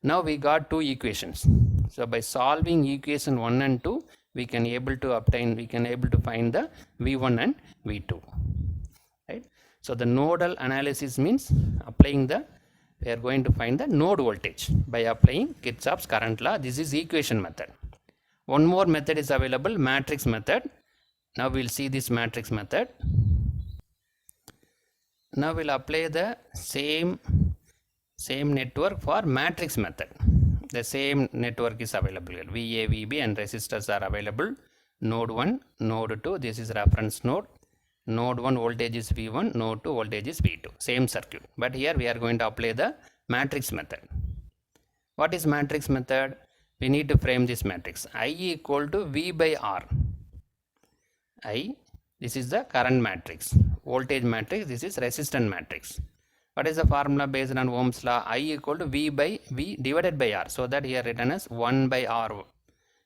Now we got 2 equations. So by solving equation 1 and 2, we can able to find the V1 and V2. Right? So the nodal analysis means we are going to find the node voltage by applying Kirchhoff's current law. This is equation method. One more method is available, matrix method. Now we will see this matrix method. Now we will apply the same network for matrix method. The same network is available here. VA, VB and resistors are available. Node 1, node 2, this is reference node. Node 1 voltage is V1, node 2 voltage is V2. Same circuit. But here we are going to apply the matrix method. What is matrix method? We need to frame this matrix. I equal to V by R. I, this is the current matrix. Voltage matrix, this is resistance matrix. What is the formula based on Ohm's law? I equal to V by V divided by R. So that here written as 1 by R.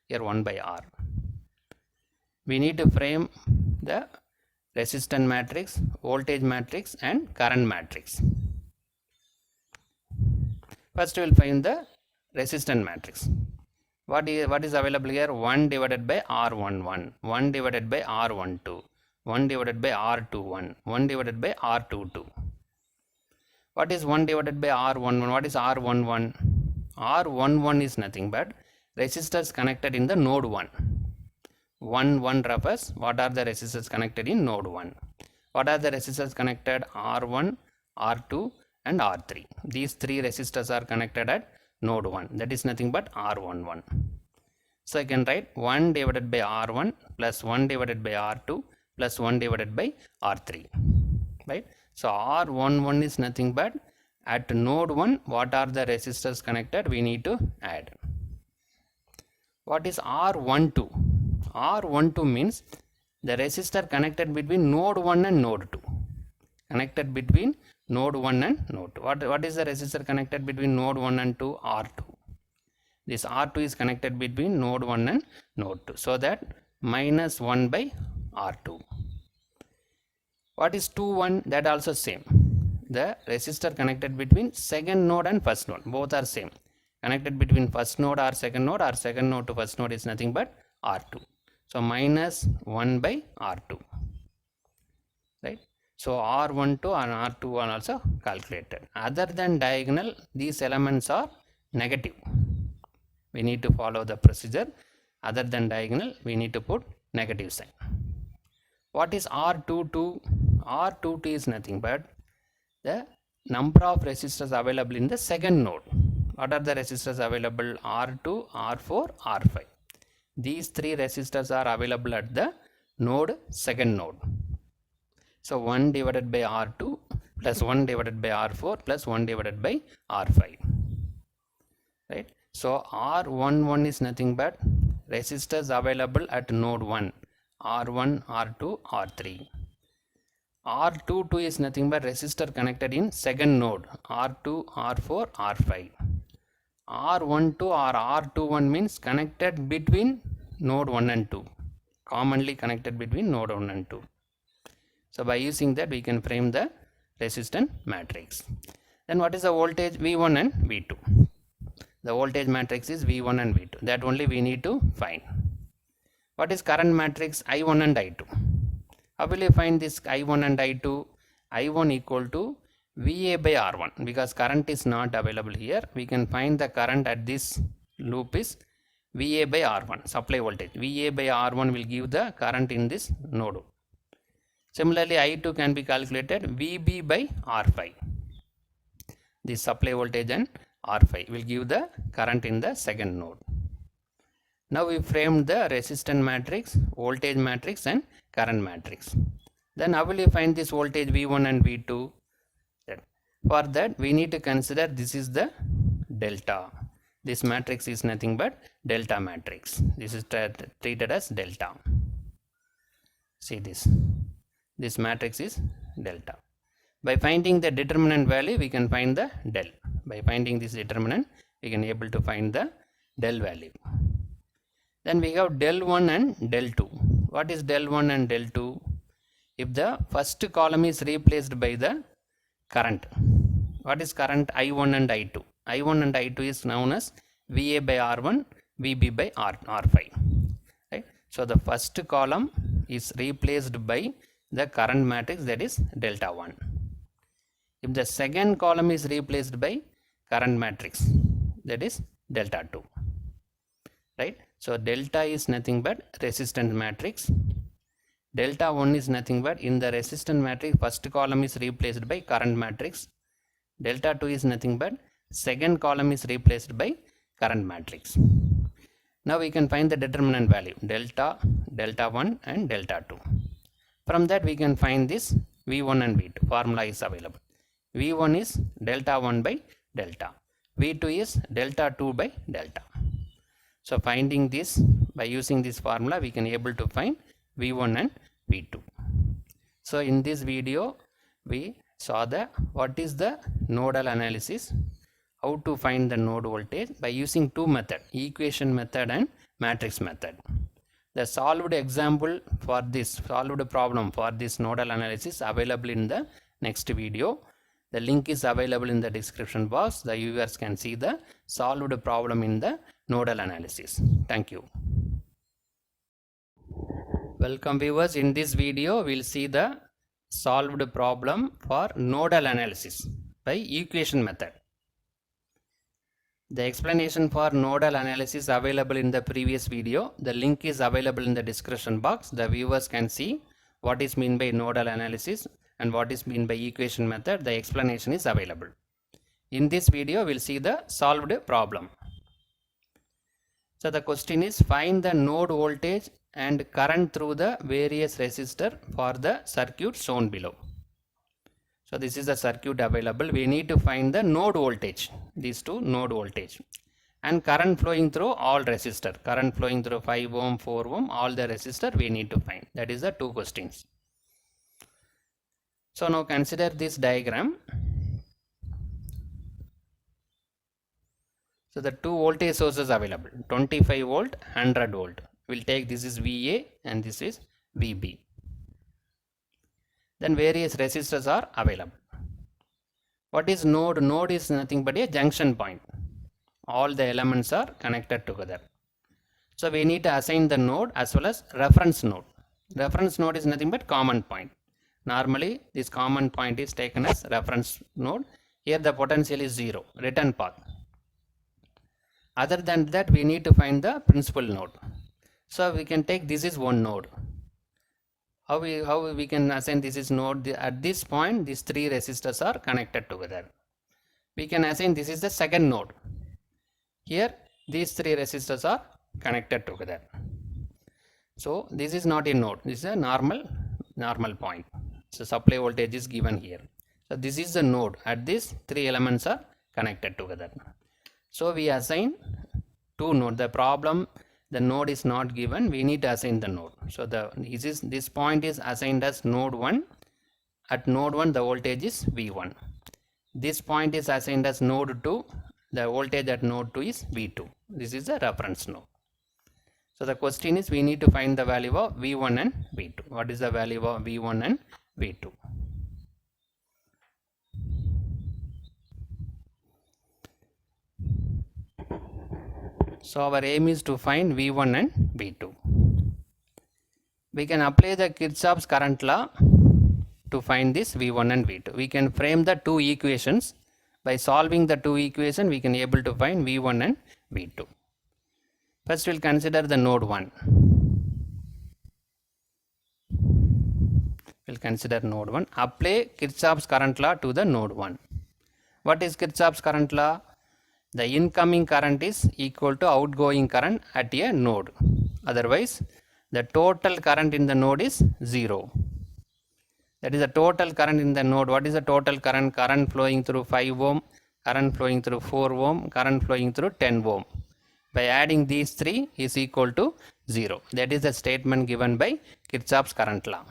Here 1 by R. We need to frame the resistance matrix, voltage matrix and current matrix. First we will find the resistance matrix. What is available here? 1 divided by R11, 1 divided by R12, 1 divided by R21, 1 divided by R22. What is 1 divided by R11? What is R11? R11 is nothing but resistors connected in the node 1. 1 refers what are the resistors connected in node 1. What are the resistors connected? R1, R2 and R3. These three resistors are connected at node 1. That is nothing but R11. So I can write 1 divided by R1 plus 1 divided by R2 plus 1 divided by R3. Right? So R11 is nothing but at node 1 what are the resistors connected we need to add. What is R12? R12 means the resistor connected between node 1 and node 2. Connected between node 1 and node 2. What is the resistor connected between node 1 and 2? R2. This R2 is connected between node 1 and node 2. So that minus 1 by R2. What is 2, 1? That also same. The resistor connected between second node and first node. Both are same. Connected between first node or second node to first node is nothing but R2. So minus 1 by R2. Right? So R12 and R2 are also calculated. Other than diagonal, these elements are negative. We need to follow the procedure. Other than diagonal, we need to put negative sign. What is R22? R22 is nothing but the number of resistors available in the second node. What are the resistors available? R2, R4, R5. These three resistors are available at the node, second node. So 1 divided by R2 plus 1 divided by R4 plus 1 divided by R5. Right? So R11 is nothing but resistors available at node 1. R1, R2, R3. R22 is nothing but resistor connected in second node. R2, R4, R5. R12 or R21 means connected between node 1 and 2. Commonly connected between node 1 and 2. So by using that we can frame the resistance matrix. Then what is the voltage? V1 and V2. The voltage matrix is V1 and V2. That only we need to find. What is current matrix? I1 and I2. How will you find this I1 and I2? I1 equal to VA by R1. Because current is not available here. We can find the current at this loop is VA by R1. Supply voltage. VA by R1 will give the current in this node. Similarly, I2 can be calculated VB by R5. This supply voltage and R5 will give the current in the second node. Now we framed the resistance matrix, voltage matrix and current matrix. Then how will you find this voltage V1 and V2? For that we need to consider this is the delta. This matrix is nothing but delta matrix. This is treated as delta. See this. This matrix is delta. By finding the determinant value, we can find the del. By finding this determinant, we can able to find the del value. Then we have del 1 and del 2. What is del 1 and del 2? If the first column is replaced by the current. What is current? I1 and I2. I1 and I2 is known as VA by R1, VB by R5. Right? So the first column is replaced by the current matrix, that is delta 1. If the second column is replaced by current matrix, that is delta 2. Right? So delta is nothing but resistance matrix. Delta 1 is nothing but in the resistance matrix first column is replaced by current matrix. Delta 2 is nothing but second column is replaced by current matrix. Now we can find the determinant value delta, delta 1 and delta 2. From that we can find this V1 and V2. Formula is available. V1 is delta 1 by delta. V2 is delta 2 by delta. So finding this by using this formula we can able to find V1 and V2. So in this video we saw the what is the nodal analysis, how to find the node voltage by using two methods, equation method and matrix method. The solved example for this solved problem for this nodal analysis available in the next video. The link is available in the description box. The viewers can see the solved problem in the nodal analysis. Thank you. Welcome viewers. In this video, we'll see the solved problem for nodal analysis. by equation method. The explanation for nodal analysis available in the previous video. The link is available in the description box. The viewers can see what is meant by nodal analysis and what is meant by equation method. The explanation is available. In this video, we'll see the solved problem. So the question is, find the node voltage and current through the various resistor for the circuit shown below. So this is the circuit available. We need to find the node voltage, these two node voltage, and current flowing through all resistor. Current flowing through 5 ohm, 4 ohm, all the resistor we need to find. That is the two questions. So now consider this diagram. So the two voltage sources available, 25 volt, 100 volt. We'll take this is VA and this is VB. Then various resistors are available. What is node? Node is nothing but a junction point. All the elements are connected together. So we need to assign the node as well as reference node. Reference node is nothing but common point. Normally this common point is taken as reference node. Here the potential is 0, return path. Other than that, we need to find the principal node. So we can take this is one node. How we can assign this is node? At this point, these three resistors are connected together. We can assign this is the second node. Here, these three resistors are connected together. So this is not a node. This is a normal point. So supply voltage is given here. So this is the node. At this, three elements are connected together. So we assign two nodes. The problem, the node is not given. We need to assign the node. So this point is assigned as node 1. At node 1, the voltage is V1. This point is assigned as node 2. The voltage at node 2 is V2. This is the reference node. So the question is, we need to find the value of V1 and V2. What is the value of V1 and V2? So our aim is to find V1 and V2. We can apply the Kirchhoff's current law to find this V1 and V2. We can frame the two equations. By solving the two equations, we can able to find V1 and V2. First, we'll consider the node 1. We'll consider node 1. Apply Kirchhoff's current law to the node 1. What is Kirchhoff's current law? The incoming current is equal to outgoing current at a node. Otherwise, the total current in the node is 0. That is the total current in the node. What is the total current? Current flowing through 5 ohm, current flowing through 4 ohm, current flowing through 10 ohm. By adding these three is equal to 0. That is the statement given by Kirchhoff's current law.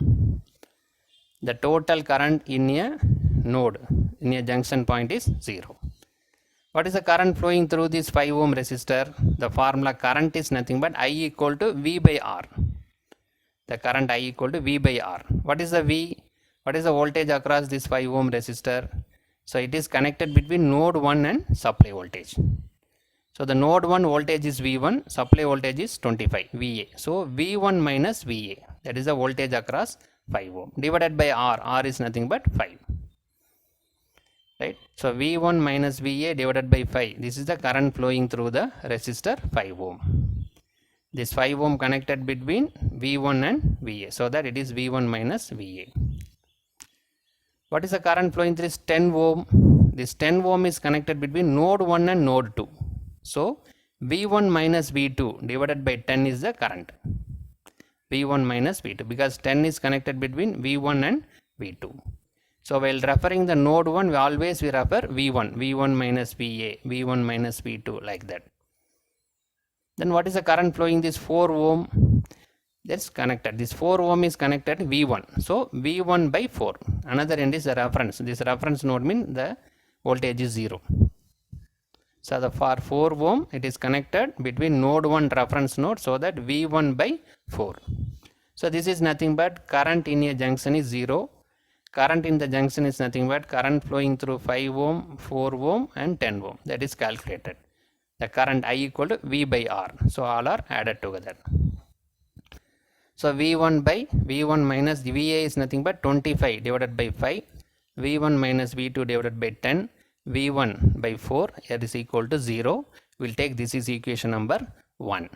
The total current in a node, in a junction point is 0. What is the current flowing through this 5 ohm resistor? The formula current is nothing but I equal to V by R. The current I equal to V by R. What is the V? What is the voltage across this 5 ohm resistor? So it is connected between node 1 and supply voltage. So the node 1 voltage is V1, supply voltage is 25, VA. So V1 minus VA, that is the voltage across 5 ohm, divided by R. R is nothing but 5. Right? So V1 minus VA divided by 5. This is the current flowing through the resistor 5 ohm. This 5 ohm connected between V1 and VA. So that it is V1 minus VA. What is the current flowing through this 10 ohm? This 10 ohm is connected between node 1 and node 2. So V1 minus V2 divided by 10 is the current. V1 minus V2, because 10 is connected between V1 and V2. So while referring the node 1, we always refer V1, V1 minus VA, V1 minus V2, like that. Then what is the current flowing this 4 ohm? That's connected. This 4 ohm is connected V1. So V1 by 4. Another end is the reference. This reference node means the voltage is 0. So for 4 ohm, it is connected between node 1 reference node, so that V1 by 4. So this is nothing but current in a junction is 0. Current in the junction is nothing but current flowing through 5 ohm, 4 ohm and 10 ohm. That is calculated. The current I equal to V by R. So all are added together. So V1 minus VA is nothing but 25 divided by 5. V1 minus V2 divided by 10, V1 by 4, here is equal to 0. We'll take this is equation number 1.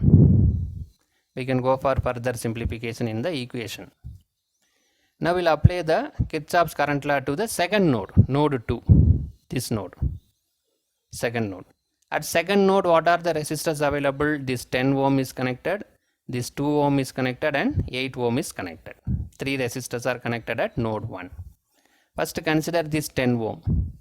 We can go for further simplification in the equation. Now we'll apply the Kirchhoff's current law to the second node, node 2, this node, second node. At second node, what are the resistors available? This 10 ohm is connected, this 2 ohm is connected, and 8 ohm is connected. 3 resistors are connected at node 1. First consider this 10 ohm.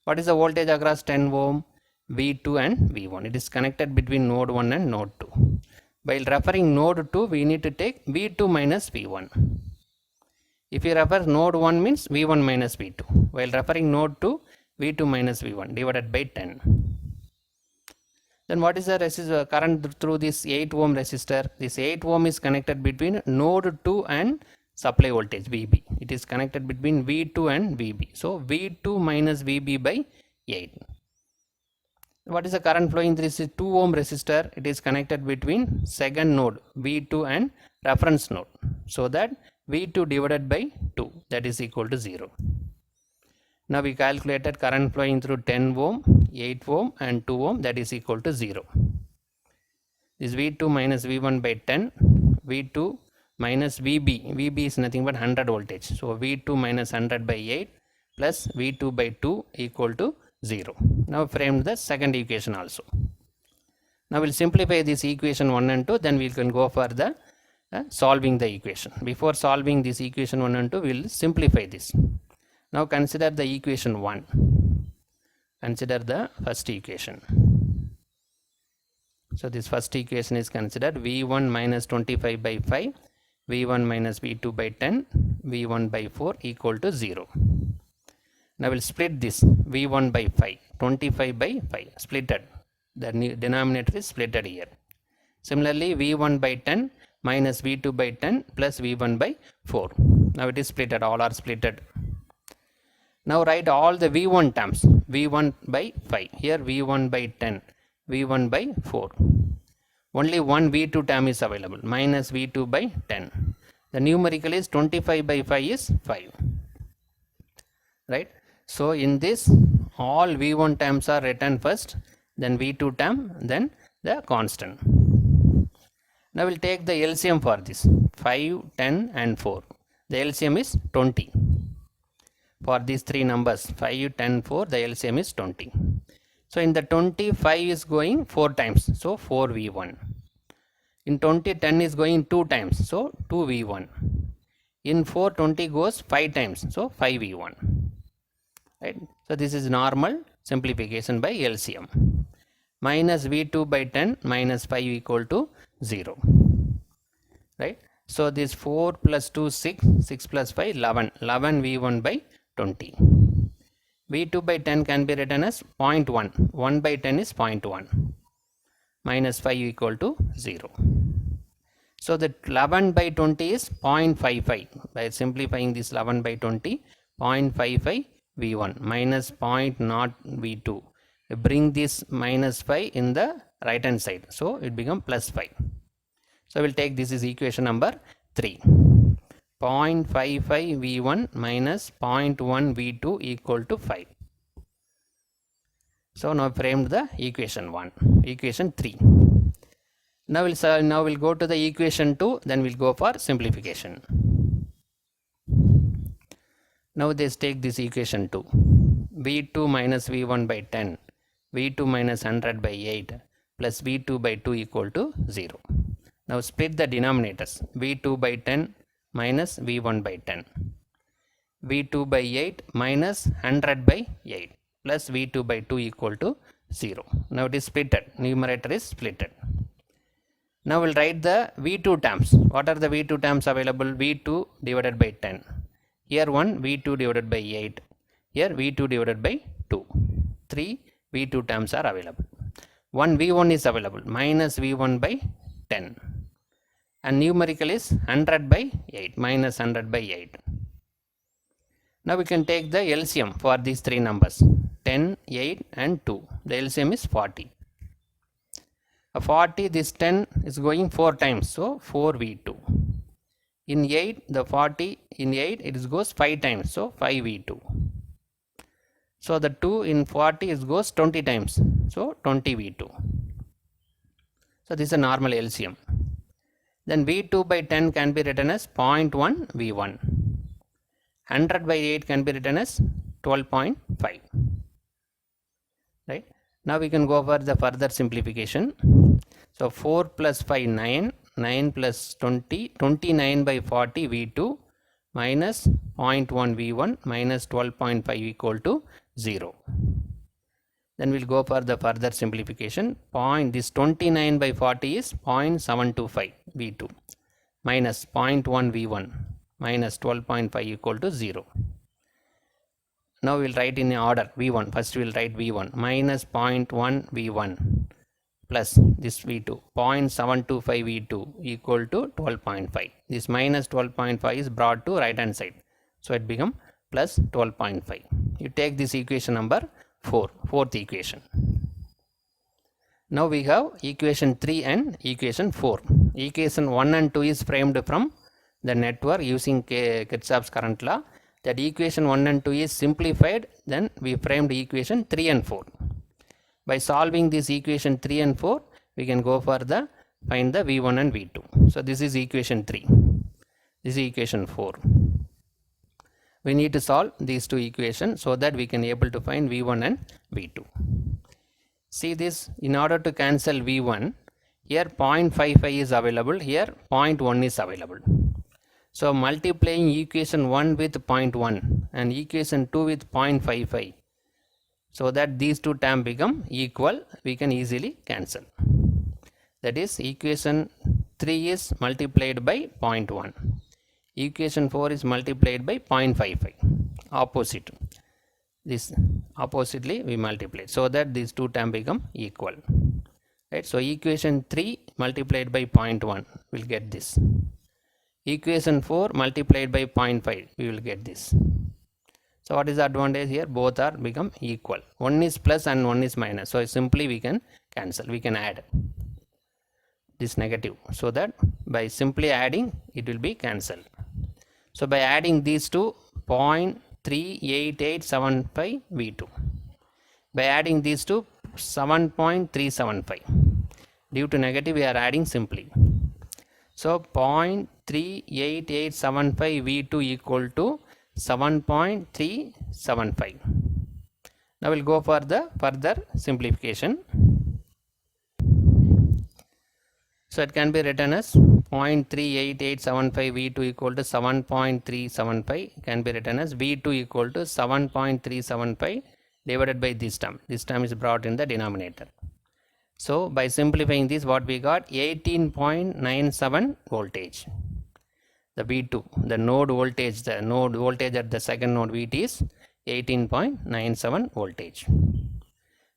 What is the voltage across 10 ohm? V2 and V1. It is connected between node 1 and node 2. While referring node 2, we need to take V2 minus V1. If you refer node 1 means V1 minus V2. While referring node 2, V2 minus V1 divided by 10. Then what is the current through this 8 ohm resistor? This 8 ohm is connected between node 2 and supply voltage VB. It is connected between V2 and VB. So V2 minus VB by 8. What is the current flowing through this 2 ohm resistor? It is connected between second node V2 and reference node. So that V2 divided by 2, that is equal to 0. Now we calculated current flowing through 10 ohm, 8 ohm and 2 ohm, that is equal to 0. This V2 minus V1 by 10, V2 minus VB. VB is nothing but 100 voltage. So V2 minus 100 by 8 plus V2 by 2 equal to 0. Now frame the second equation also. Now we'll simplify this equation 1 and 2, then we can go for the solving the equation. Before solving this equation 1 and 2, we will simplify this. Now consider the equation 1. Consider the first equation. So this first equation is considered V1 minus 25 by 5, V1 minus V2 by 10, V1 by 4 equal to 0. Now we'll split this V1 by 5, 25 by 5, splitted. The denominator is splitted here. Similarly, V1 by 10 minus V2 by 10 plus V1 by 4. Now it is splitted, all are splitted. Now write all the V1 terms, V1 by 5, here V1 by 10, V1 by 4. Only one V2 term is available, minus V2 by 10. The numerical is 25 by 5 is 5. Right? So in this, all V1 terms are written first, then V2 term, then the constant. Now we'll take the LCM for this, 5, 10 and 4. The LCM is 20. For these three numbers, 5, 10, 4, the LCM is 20. So in the 20, 5 is going 4 times, so 4V1. In 20, 10 is going 2 times, so 2V1. In 4, 20 goes 5 times, so 5V1. Right? So this is normal simplification by LCM. Minus V2 by 10 minus 5 equal to 0. Right? So this 4 plus 2, 6, 6 plus 5, 11. 11 V1 by 20. V2 by 10 can be written as 0.1. 1 by 10 is 0.1. Minus 5 equal to 0. So the 11 by 20 is 0.55. By simplifying this 11 by 20, 0.55 V1 minus 0.0 V2. Bring this minus 5 in the right hand side. So it becomes plus 5. So we'll take this is equation number 3. 0.55 V1 minus 0.1 V2 equal to 5. So now framed the equation 1, equation 3. Now we'll go to the equation 2, then we'll go for simplification. Now let's take this equation 2. V2 minus V1 by 10, V2 minus 100 by 8 plus V2 by 2 equal to 0. Now split the denominators, V2 by 10 minus V1 by 10, V2 by 8 minus 100 by 8 plus V2 by 2 equal to 0. Now it is splitted, numerator is splitted. Now we'll write the V2 terms. What are the V2 terms available? V2 divided by 10. Here one V2 divided by 8. Here V2 divided by 2. 3 V2 terms are available. One V1 is available, minus V1 by 10. And numerical is 100 by 8, minus 100 by 8. Now we can take the LCM for these three numbers, 10, 8 and 2. The LCM is 40. 40, this 10 is going 4 times, so 4V2. In 8, the 40, in 8 it goes 5 times, so 5V2. So the 2 in 40 is goes 20 times. So 20 V2. So this is a normal LCM. Then V2 by 10 can be written as 0.1 V1. 100 by 8 can be written as 12.5. Right. Now we can go for the further simplification. So 4 plus 5 9, 9 plus 20, 29 by 40 V2 minus 0.1 V1 minus 12.5 equal to 0. Then we'll go for the further simplification. This 29 by 40 is 0.725 V2 minus 0.1 V1 minus 12.5 equal to 0. Now we'll write in order V1. First we'll write V1 minus 0.1 V1 plus this V2 0.725 V2 equal to 12.5. This minus 12.5 is brought to right hand side. So it becomes plus 12.5. You take this equation number 4, fourth equation. Now we have equation 3 and equation 4. Equation 1 and 2 is framed from the network using Kirchhoff's current law. That equation 1 and 2 is simplified, then we framed equation 3 and 4. By solving this equation 3 and 4, we can go for the find the V1 and V2. So this is equation 3. This is equation 4. We need to solve these two equations so that we can able to find V1 and V2. See this, in order to cancel V1, here 0.55 is available, here 0.1 is available. So multiplying equation 1 with 0.1 and equation 2 with 0.55, so that these two terms become equal, we can easily cancel. That is, equation 3 is multiplied by 0.1. Equation 4 is multiplied by 0.55. Opposite. This oppositely we multiply, so that these two terms become equal. Right? So equation 3 multiplied by 0.1 will get this. Equation 4 multiplied by 0.5 we will get this. So what is the advantage here? Both are become equal. One is plus and one is minus. So simply we can cancel. We can add this negative, so that by simply adding it will be cancelled. So by adding these two, 0.38875 V2. By adding these two, 7.375. Due to negative we are adding simply. So 0.38875 V2 equal to 7.375. Now we'll go for the further simplification. So it can be written as 0.38875 V2 equal to 7.375. Can be written as V2 equal to 7.375 divided by this term. This term is brought in the denominator. So by simplifying this, what we got? 18.97 voltage. The V2, the node voltage at the second node VT is 18.97 voltage.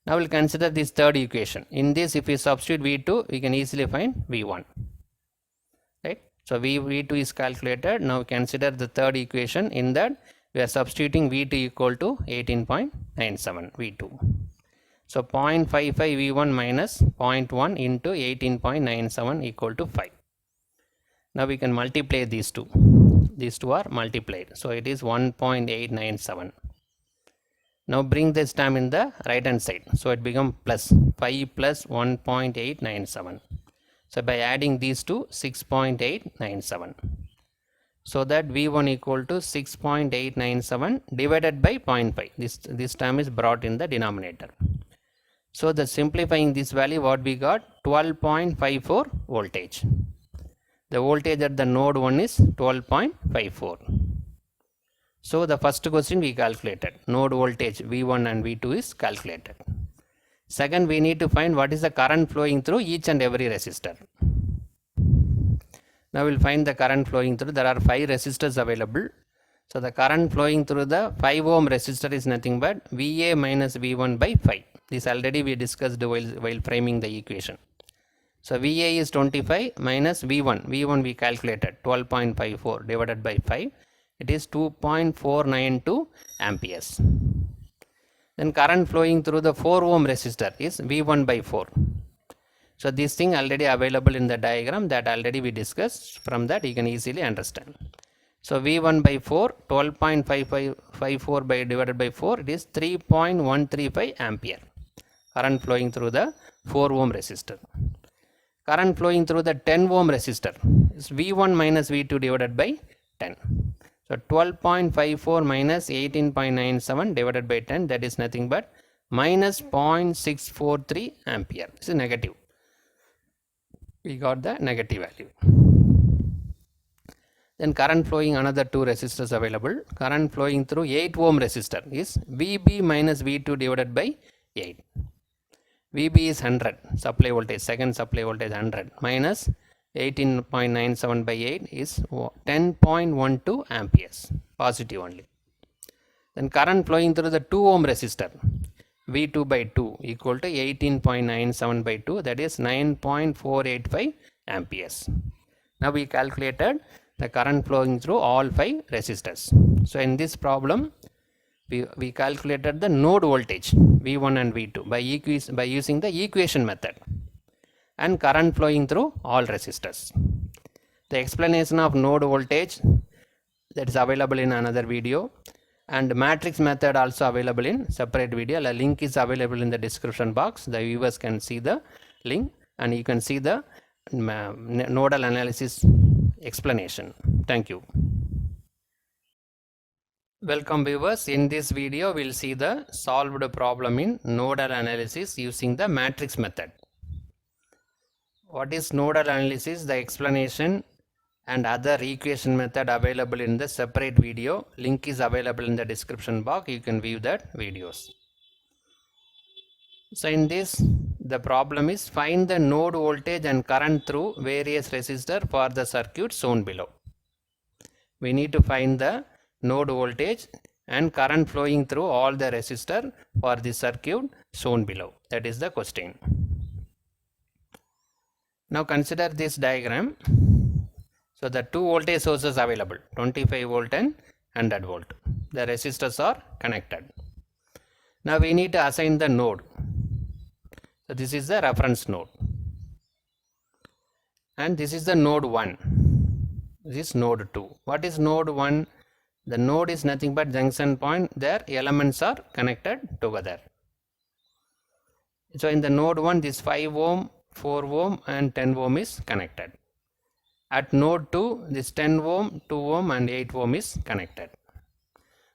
Now we'll consider this third equation. In this, if we substitute V2, we can easily find V1. Right? So V2 is calculated. Now consider the third equation. In that, we are substituting V2 equal to 18.97 V2. So 0.55 V1 minus 0.1 into 18.97 equal to 5. Now we can multiply these two. These two are multiplied. So it is 1.897. Now bring this term in the right hand side. So it becomes plus 5 plus 1.897. So by adding these two, 6.897. So that V1 equal to 6.897 divided by 0.5. This term is brought in the denominator. So the simplifying this value, what we got? 12.54 voltage. The voltage at the node 1 is 12.54. So the first question we calculated. Node voltage V1 and V2 is calculated. Second, we need to find what is the current flowing through each and every resistor. Now we'll find the current flowing through. There are 5 resistors available. So the current flowing through the 5 ohm resistor is nothing but VA minus V1 by 5. This already we discussed while framing the equation. So VA is 25 minus V1. V1 we calculated 12.54 divided by 5. It is 2.492 amperes. Then current flowing through the 4 ohm resistor is V1 by 4. So this thing already available in the diagram, that already we discussed. From that you can easily understand. So V1 by 4, 12.5554 by divided by 4, it is 3.135 ampere. Current flowing through the 4 ohm resistor. Current flowing through the 10 ohm resistor is V1 minus V2 divided by 10. So 12.54 minus 18.97 divided by 10, that is nothing but minus 0.643 ampere. This is negative. We got the negative value. Then current flowing another 2 resistors available. Current flowing through 8 ohm resistor is VB minus V2 divided by 8. VB is 100, supply voltage, second supply voltage 100, minus 18.97 by 8 is 10.12 amperes, positive only. Then current flowing through the 2 ohm resistor, V2 by 2 equal to 18.97 by 2, that is 9.485 amperes. Now we calculated the current flowing through all 5 resistors. So in this problem, we calculated the node voltage V1 and V2 by using the equation method, and current flowing through all resistors. The explanation of node voltage, that is available in another video, and matrix method also available in separate video. The link is available in the description box. The viewers can see the link and you can see the nodal analysis explanation. Thank you. Welcome viewers. In this video we'll see the solved problem in nodal analysis using the matrix method. What is nodal analysis? The explanation and other equation method available in the separate video. Link is available in the description box. You can view that videos. So in this, the problem is find the node voltage and current through various resistors for the circuit shown below. We need to find the node voltage and current flowing through all the resistors for the circuit shown below. That is the question. Now consider this diagram. So the 2 voltage sources available, 25 volt and 100 volt. The resistors are connected. Now we need to assign the node. So this is the reference node. And this is the node 1. This is node 2. What is node 1? The node is nothing but junction point. Their elements are connected together. So in the node 1, this 5 ohm, 4 ohm and 10 ohm is connected. At node 2, this 10 ohm, 2 ohm and 8 ohm is connected.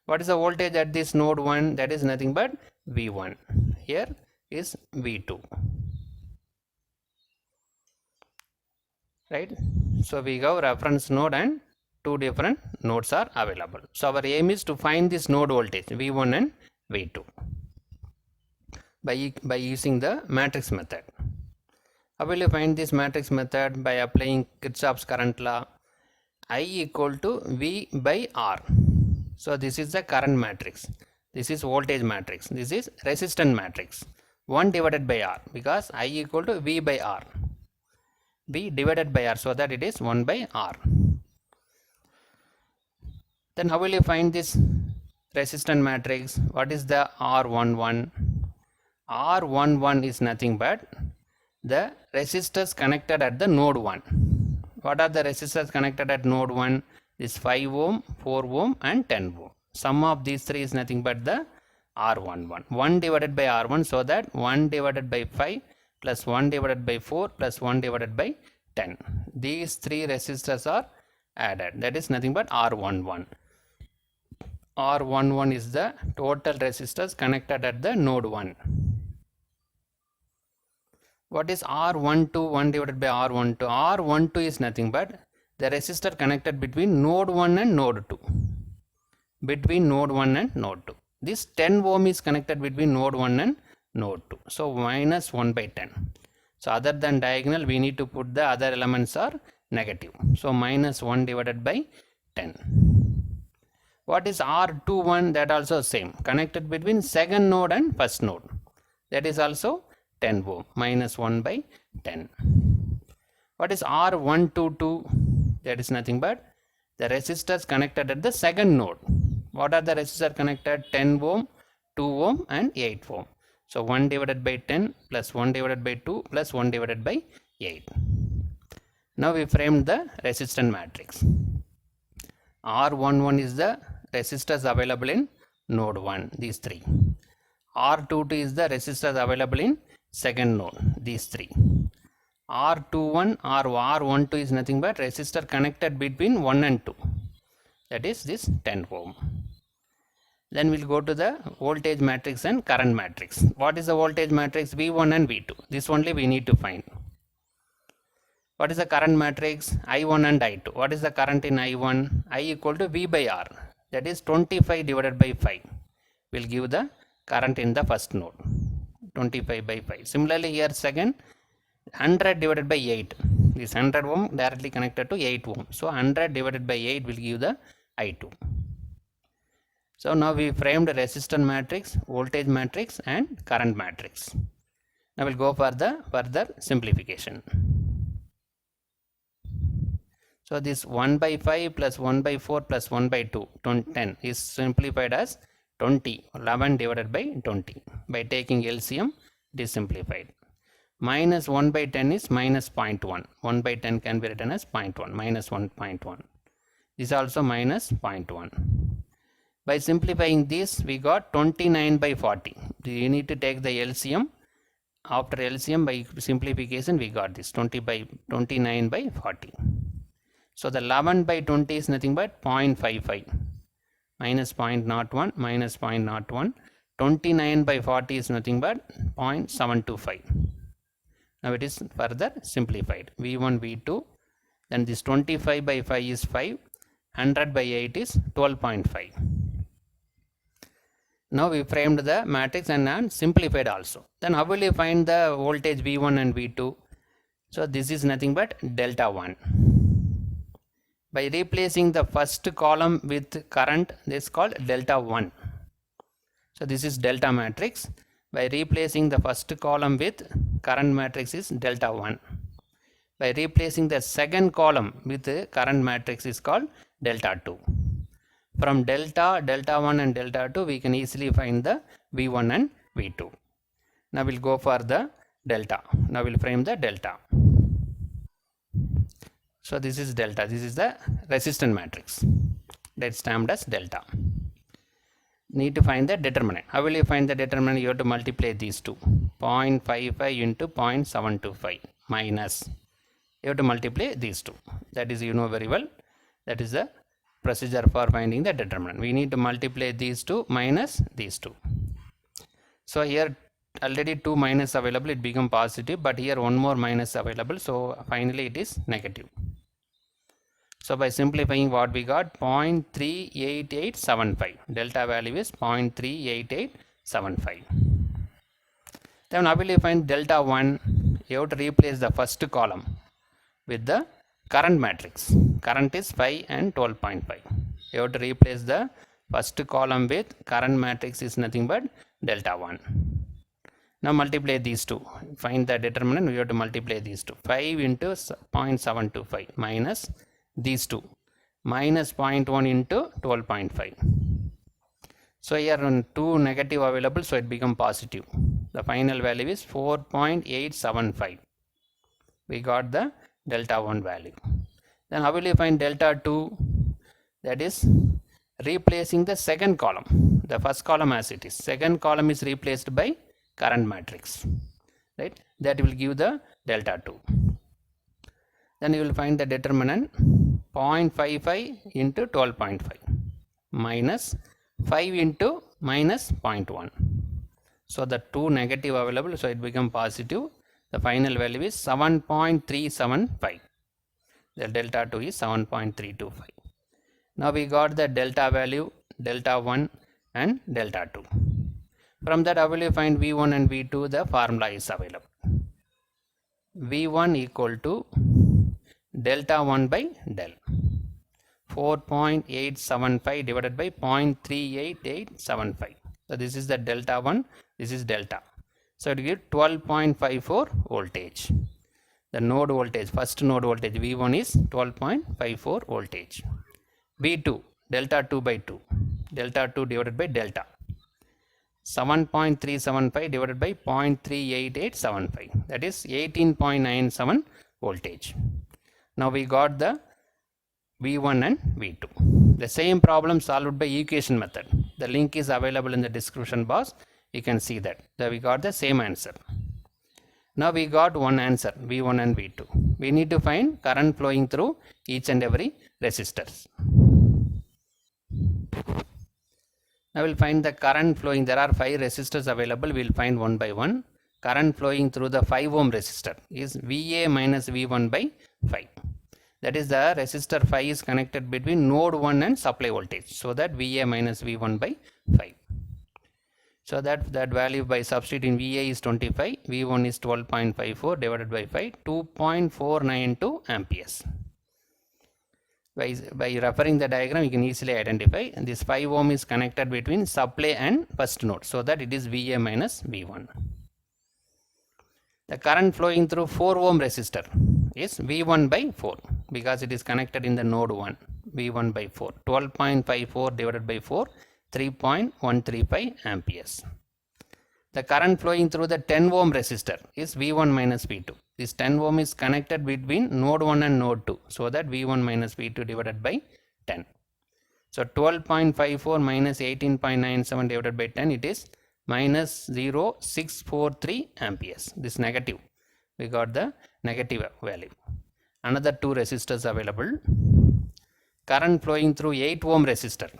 What is the voltage at this node 1? That is nothing but V1. Here is V2. Right? So we have reference node and 2 different nodes are available. So our aim is to find this node voltage V1 and V2 by using the matrix method. How will you find this matrix method? By applying Kirchhoff's current law. I equal to V by R. So this is the current matrix. This is voltage matrix. This is resistance matrix. 1 divided by R, because I equal to V by R. V divided by R, so that it is 1 by R. Then how will you find this resistance matrix? What is the R11? R11 is nothing but the resistors connected at the node 1. What are the resistors connected at node 1? This 5 ohm, 4 ohm and 10 ohm. Sum of these 3 is nothing but the R11. 1 divided by R1, so that 1 divided by 5 plus 1 divided by 4 plus 1 divided by 10. These 3 resistors are added. That is nothing but R11. R11 is the total resistors connected at the node 1. What is R12? 1 divided by R12. R12 is nothing but the resistor connected between node 1 and node 2. Between node 1 and node 2. This 10 ohm is connected between node 1 and node 2. So minus 1 by 10. So other than diagonal, we need to put the other elements are negative. So minus 1 divided by 10. What is R21? That also same. Connected between second node and first node. That is also 10 ohm. Minus 1 by 10. What is R122? That is nothing but the resistors connected at the second node. What are the resistors connected? 10 ohm, 2 ohm and 8 ohm. So 1 divided by 10 plus 1 divided by 2 plus 1 divided by 8. Now we framed the resistance matrix. R11 is the resistors available in node 1, these 3. R22 is the resistors available in second node, these 3. R21 or R12 is nothing but resistor connected between 1 and 2, that is this 10 ohm. Then we'll go to the voltage matrix and current matrix. What is the voltage matrix? V1 and V2. This only we need to find. What is the current matrix? I1 and I2. What is the current in I1? I equal to V by R. That is 25 divided by 5. Will give the current in the first node. 25 by 5. Similarly here second, 100 divided by 8. This 100 ohm directly connected to 8 ohm. So 100 divided by 8 will give the I2. So now we framed resistor matrix, voltage matrix and current matrix. Now we'll go for the further simplification. So this 1 by 5 plus 1 by 4 plus 1 by 2, 10 is simplified as 20, 11 divided by 20. By taking LCM, it is simplified. Minus 1 by 10 is minus 0.1. 1 by 10 can be written as 0.1, minus 1.1. This also minus 0.1. By simplifying this, we got 29 by 40. You need to take the LCM. After LCM, by simplification, we got this 29 by 40. So the 11 by 20 is nothing but 0.55. Minus 0.01, minus 0.01. 29 by 40 is nothing but 0.725. Now it is further simplified. V1, V2. Then this 25 by 5 is 5. 100 by 8 is 12.5. Now we framed the matrix and simplified also. Then how will you find the voltage V1 and V2? So this is nothing but delta 1. By replacing the first column with current, this is called delta 1. So this is delta matrix. By replacing the first column with current matrix is delta 1. By replacing the second column with current matrix is called delta 2. From delta 1 and delta 2, we can easily find the V1 and V2. Now we'll go for the delta. Now we'll frame the delta. So this is delta. This is the resistance matrix. That's stamped as delta. Need to find the determinant. How will you find the determinant? You have to multiply these two. 0.55 into 0.725 minus. You have to multiply these two. That is, you know very well. That is the procedure for finding the determinant. We need to multiply these two minus these two. So here already 2 minus available, it become positive, but here one more minus available, so finally it is negative. So by simplifying, what we got? 0.38875. Delta value is 0.38875. Then how will you find delta 1? You have to replace the first column with the current matrix. Current is 5 and 12.5. You have to replace the first column with current matrix is nothing but delta 1. Now multiply these two. Find the determinant. We have to multiply these two. 5 into 0.725 minus these two. Minus 0.1 into 12.5. So here 2 negative available, so it become positive. The final value is 4.875. We got the delta 1 value. Then how will you find delta 2? That is replacing the second column. The first column as it is. Second column is replaced by current matrix. Right? That will give the delta 2. Then you will find the determinant 0.55 into 12.5 minus 5 into minus 0.1. So the 2 negative available, so it become positive. The final value is 7.375. The delta 2 is 7.325. Now we got the delta value, delta 1 and delta 2. From that, how will you find V1 and V2? The formula is available. V1 equal to delta 1 by del. 4.875 divided by 0.38875. So this is the delta 1, this is delta. So it gives 12.54 voltage. The node voltage, first node voltage V1 is 12.54 voltage. V2, delta 2 by 2. Delta 2 divided by delta. 7.375 divided by 0.38875. That is 18.97 voltage. Now we got the V1 and V2. The same problem solved by equation method. The link is available in the description box. You can see that. We got the same answer. Now we got one answer, V1 and V2. We need to find current flowing through each and every resistors. Now we'll find the current flowing. There are 5 resistors available. We'll find one by one. Current flowing through the 5 ohm resistor is VA minus V1 by 5. That is, the resistor 5 is connected between node 1 and supply voltage. So that VA minus V1 by 5. So that value by substituting VA is 25, V1 is 12.54 divided by 5, 2.492 amperes. By referring the diagram, you can easily identify this 5 ohm is connected between supply and first node. So that it is VA minus V1. The current flowing through 4 ohm resistor is V1 by 4 because it is connected in the node 1. V1 by 4. 12.54 divided by 4. 3.135 amperes. The current flowing through the 10 ohm resistor is V1 minus V2. This 10 ohm is connected between node 1 and node 2. So that V1 minus V2 divided by 10. So 12.54 minus 18.97 divided by 10, it is minus 0.643 amperes. This negative. We got the negative value. Another 2 resistors available. Current flowing through 8 ohm resistor.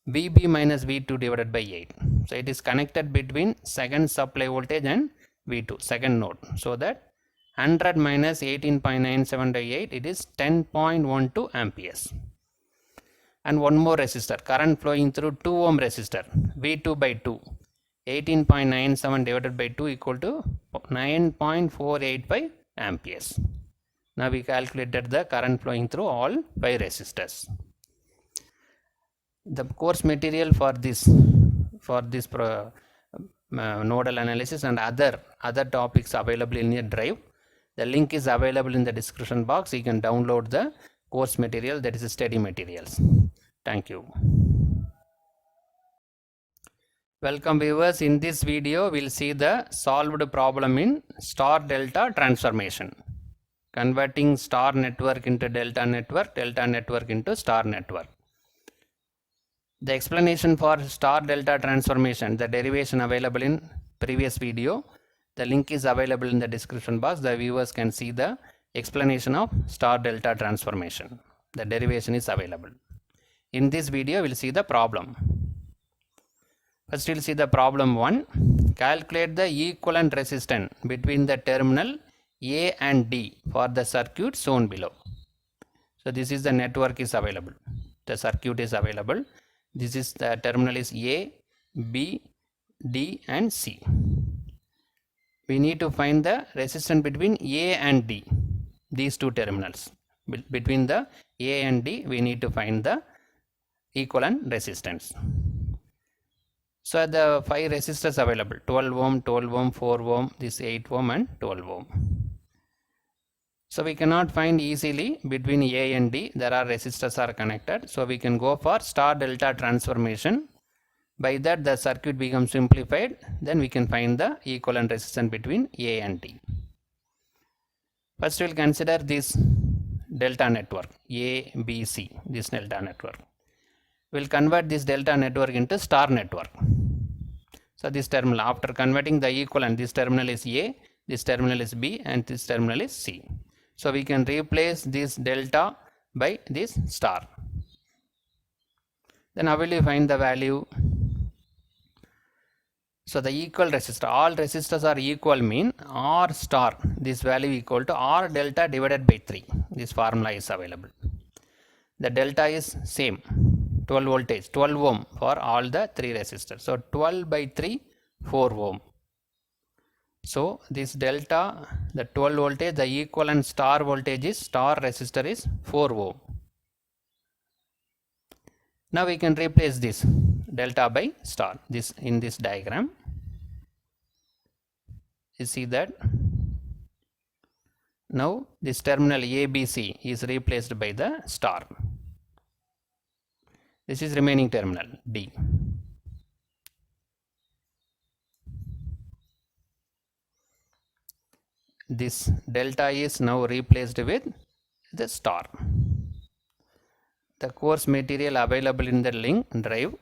VB minus V2 divided by 8. So it is connected between second supply voltage and V2, second node. So that 100 minus 18.97 by 8, it is 10.12 amperes. And one more resistor, current flowing through 2 ohm resistor, V2 by 2. 18.97 divided by 2 equal to 9.485 amperes. Now we calculated the current flowing through all 5 resistors. The course material for this nodal analysis and other topics available in your drive. The link is available in the description box. You can download the course material, that is study materials. Thank you. Welcome viewers. In this video, we'll see the solved problem in star delta transformation. Converting star network into delta network into star network. The explanation for star delta transformation, the derivation available in previous video. The link is available in the description box. The viewers can see the explanation of star delta transformation. The derivation is available. In this video, we'll see the problem. First, we'll see the problem 1. Calculate the equivalent resistance between the terminal A and D for the circuit shown below. So this is the network is available. The circuit is available. This is the terminal is A, B, D and C. We need to find the resistance between A and D. These two terminals. Between the A and D, we need to find the equivalent resistance. So the 5 resistors available, 12 ohm, 12 ohm, 4 ohm, this 8 ohm and 12 ohm. So we cannot find easily between A and D. There are resistors are connected. So we can go for star delta transformation. By that the circuit becomes simplified. Then we can find the equivalent resistance between A and D. First we will consider this delta network A, B, C. This delta network. We will convert this delta network into star network. So this terminal, after converting the equivalent, this terminal is A, this terminal is B and this terminal is C. So we can replace this delta by this star. Then how will you find the value? So the equal resistor, all resistors are equal mean R star, this value equal to R delta divided by 3. This formula is available. The delta is same, 12 voltage, 12 ohm for all the 3 resistors. So 12 by 3, 4 ohm. So this delta, the 12 voltage, the equivalent star voltage is, star resistor is 4 ohm. Now we can replace this delta by star, this in this diagram. You see that? Now this terminal ABC is replaced by the star. This is remaining terminal D. This delta is now replaced with the star. the course material available in the link drive.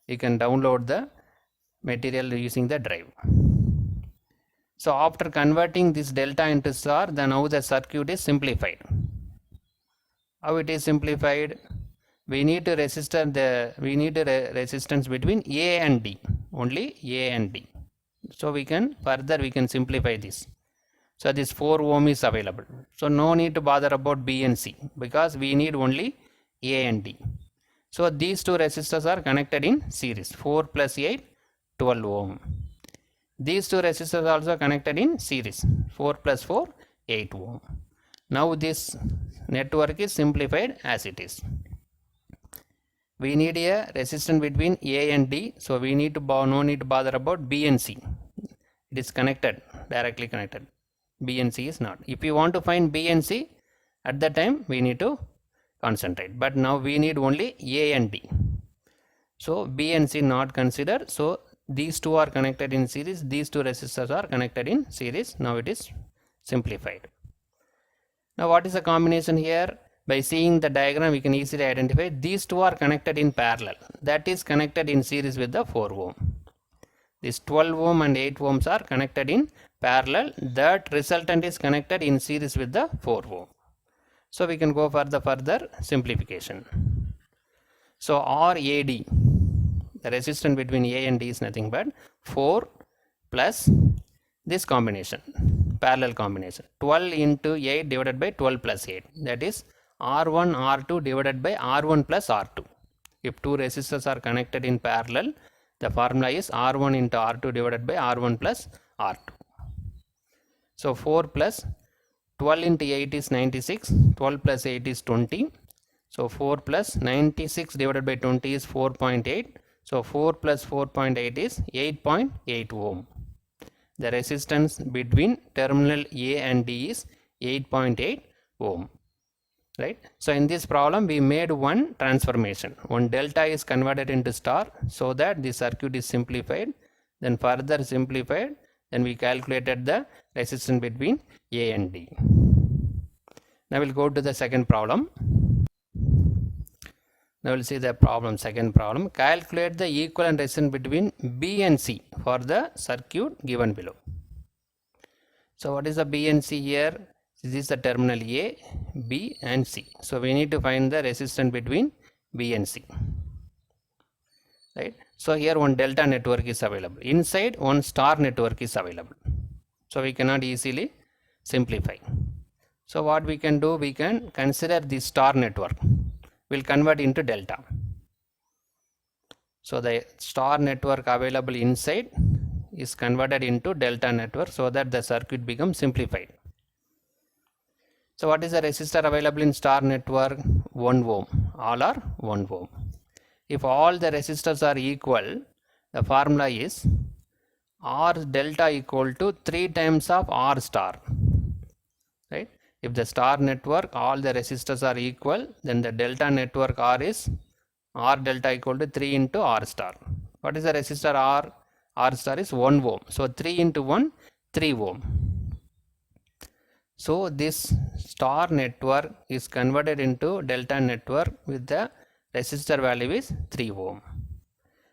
You can download the material using the drive. So after converting this delta into star, then now the circuit is simplified. How it is simplified? We need to resistance between A and D, only A and D. So we can simplify this. So this 4 ohm is available. So no need to bother about B and C because we need only A and D. So these two resistors are connected in series, 4 plus 8, 12 ohm. These two resistors are also connected in series, 4 plus 4, 8 ohm. Now this network is simplified as it is. We need a resistance between A and D, so we need to no need to bother about B and C. It is connected, directly connected. B and C is not. If you want to find B and C, at that time we need to concentrate. But now we need only A and D. So B and C not considered. So these two are connected in series. These two resistors are connected in series. Now it is simplified. Now what is the combination here? By seeing the diagram, we can easily identify these two are connected in parallel. That is connected in series with the 4 ohm. This 12 ohm and 8 ohms are connected in parallel. That resultant is connected in series with the 4 ohm. So we can go for the further simplification. So RAD, the resistance between A and D is nothing but 4 plus this combination, parallel combination, 12 into 8 divided by 12 plus 8. That is R1 R2 divided by R1 plus R2. If two resistors are connected in parallel, the formula is R1 into R2 divided by R1 plus R2. So 4 plus 12 into 8 is 96, 12 plus 8 is 20. So 4 plus 96 divided by 20 is 4.8. So 4 plus 4.8 is 8.8 ohm. The resistance between terminal A and D is 8.8 ohm. Right? So in this problem we made one transformation. One delta is converted into star so that the circuit is simplified. Then further simplified, then we calculated the resistance between A and D. Now we'll go to the second problem. Now we'll see the second problem. Calculate the equivalent resistance between B and C for the circuit given below. So what is the B and C here? This is the terminal A, B and C. So we need to find the resistance between B and C. Right? So here one delta network is available. Inside one star network is available. So we cannot easily simplify. So what we can do, we can consider the star network. We'll convert into delta. So the star network available inside is converted into delta network so that the circuit becomes simplified. So what is the resistor available in star network? 1 ohm. All are 1 ohm. If all the resistors are equal, the formula is R delta equal to 3 times of R star. Right? If the star network, all the resistors are equal, then the delta network R is R delta equal to 3 into R star. What is the resistor R? R star is 1 ohm. So 3 into 1, 3 ohm. So this star network is converted into delta network with the resistor value is 3 ohm.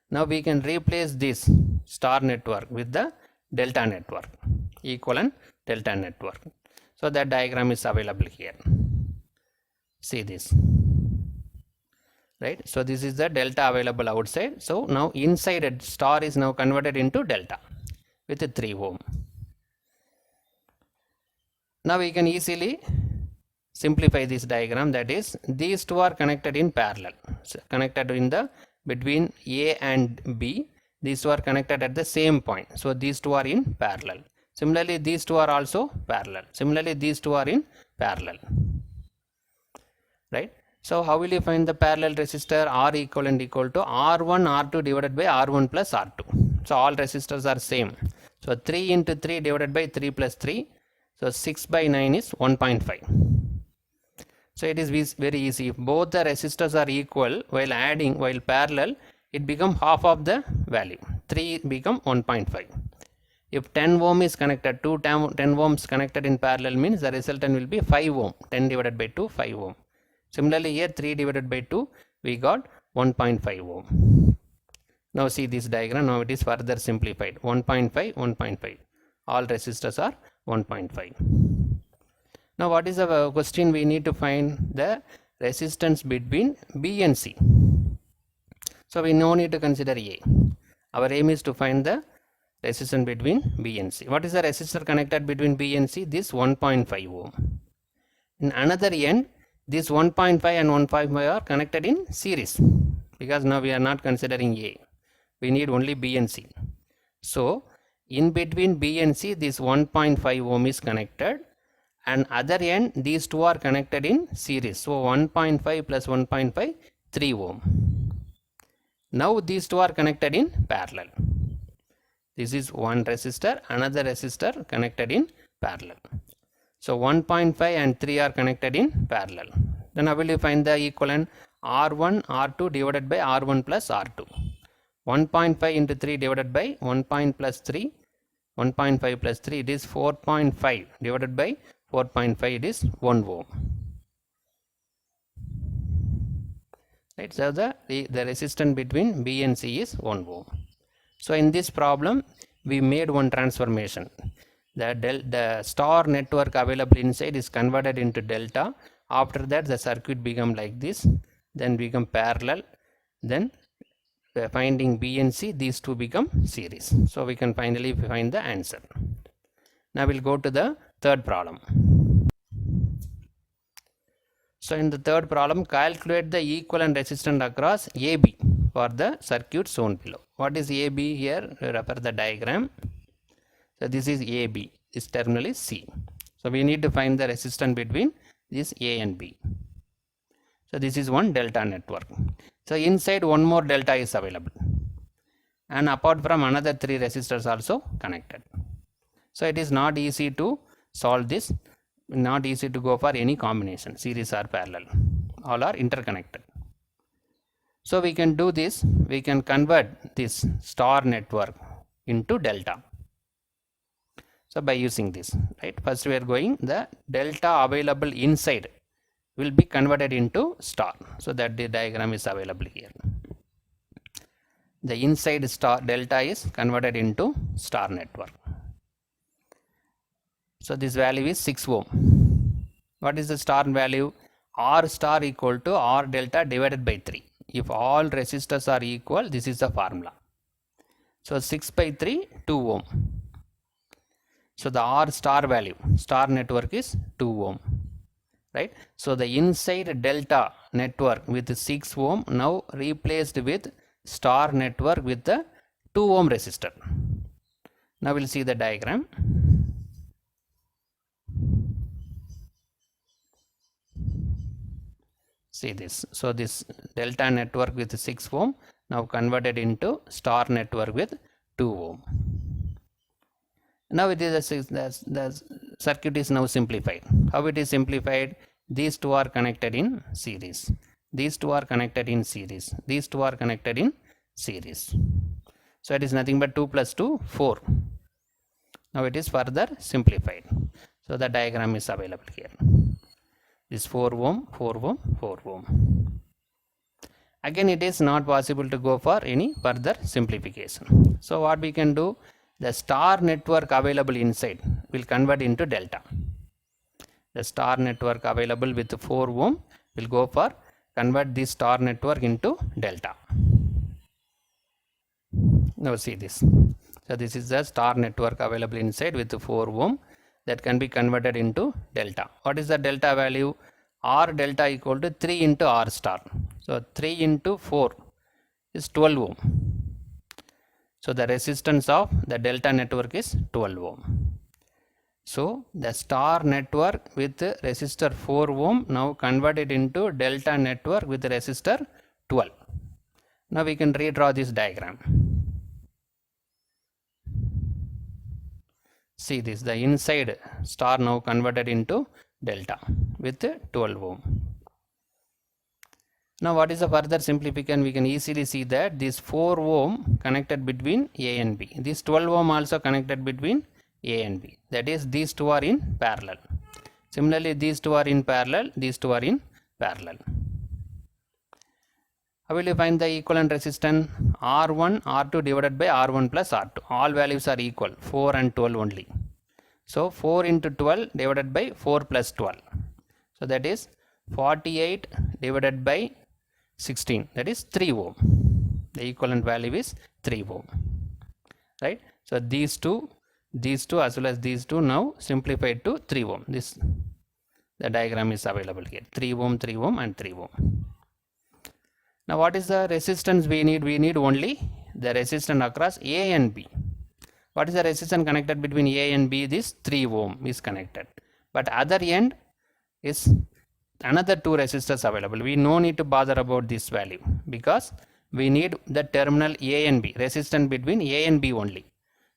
Now we can replace this star network with the delta network, equivalent delta network. So that diagram is available here. See this. Right? So this is the delta available outside. So now inside a star is now converted into delta with a 3 ohm. Now we can easily simplify this diagram. That is, these two are connected in parallel. So connected in the between A and B. These two are connected at the same point. So these two are in parallel. Similarly, these two are also parallel. Similarly, these two are in parallel. Right? So how will you find the parallel resistor? R equivalent equal to R1 R2 divided by R1 plus R2. So all resistors are same. So 3 into 3 divided by 3 plus 3. So 6 by 9 is 1.5. So it is very easy. If both the resistors are equal, while adding, while parallel, it becomes half of the value. 3 become 1.5. If 10 ohm is connected, 10 ohms connected in parallel means the resultant will be 5 ohm. 10 divided by 2, 5 ohm. Similarly here 3 divided by 2 we got 1.5 ohm. Now see this diagram, now it is further simplified. 1.5, 1.5. All resistors are 1.5. Now what is the question? We need to find the resistance between B and C. So we no need to consider A. Our aim is to find the resistance between B and C. What is the resistor connected between B and C? This 1.5 ohm. In another end, this 1.5 and 1.5 are connected in series, because now we are not considering A. We need only B and C. So in between B and C, this 1.5 ohm is connected, and other end these two are connected in series. So 1.5 plus 1.5, 3 ohm. Now these two are connected in parallel. This is one resistor, another resistor connected in parallel. So 1.5 and 3 are connected in parallel. Then how will you find the equivalent? R1 R2 divided by R1 plus R2. 1.5 into 3 divided by 1 plus 3, 1.5 plus 3, it is 4.5 divided by 4.5, it is 1 ohm. Right, so the resistance between B and C is 1 ohm. So in this problem we made one transformation. The star network available inside is converted into delta. After that the circuit become like this, then become parallel, then finding B and C, these two become series. So we can finally find the answer. Now we'll go to the third problem. So in the third problem, calculate the equivalent resistance across AB for the circuit shown below. What is AB here? Refer the diagram. So this is AB. This terminal is C. So we need to find the resistance between this A and B. So this is one delta network. So inside one more delta is available, and apart from another 3 resistors also connected. So it is not easy to solve this, not easy to go for any combination, series or parallel, all are interconnected. So we can do this, we can convert this star network into delta. So by using this, right, first we are going, the delta available inside will be converted into star. So that the diagram is available here. The inside star delta is converted into star network. So this value is 6 ohm. What is the star value? R star equal to R delta divided by 3. If all resistors are equal, this is the formula. So 6 by 3, 2 ohm. So the R star value, star network is 2 ohm. Right? So the inside delta network with 6 ohm now replaced with star network with the 2 ohm resistor. Now we'll see the diagram. See this. So this delta network with 6 ohm now converted into star network with 2 ohm. Now it is the circuit is now simplified. How it is simplified? These two are connected in series. These two are connected in series. These two are connected in series. So it is nothing but 2 plus 2, 4. Now it is further simplified. So the diagram is available here. This 4 ohm, 4 ohm, 4 ohm. Again it is not possible to go for any further simplification. So what we can do? The star network available inside will convert into delta. The star network available with 4 ohm will go for convert this star network into delta. Now see this. So this is the star network available inside with 4 ohm that can be converted into delta. What is the delta value? R delta equal to 3 into R star. So 3 into 4 is 12 ohm. So the resistance of the delta network is 12 ohm. So the star network with resistor 4 ohm now converted into delta network with resistor 12. Now we can redraw this diagram. See this, the inside star now converted into delta with 12 ohm. Now what is the further simplification? We can easily see that this 4 ohm connected between A and B. This 12 ohm also connected between A and B. That is, these two are in parallel. Similarly, these two are in parallel, these two are in parallel. How will you find the equivalent resistance? R1, R2 divided by R1 plus R2. All values are equal, 4 and 12 only. So 4 into 12 divided by 4 plus 12. So that is 48 divided by 16. That is 3 ohm. The equivalent value is 3 ohm. Right? So these two as well as these two now simplified to 3 ohm. The diagram is available here. 3 ohm, 3 ohm and 3 ohm. Now what is the resistance we need? We need only the resistance across A and B. What is the resistance connected between A and B? This 3 ohm is connected. But other end is another 2 resistors available. We no need to bother about this value because we need the terminal A and B, resistance between A and B only.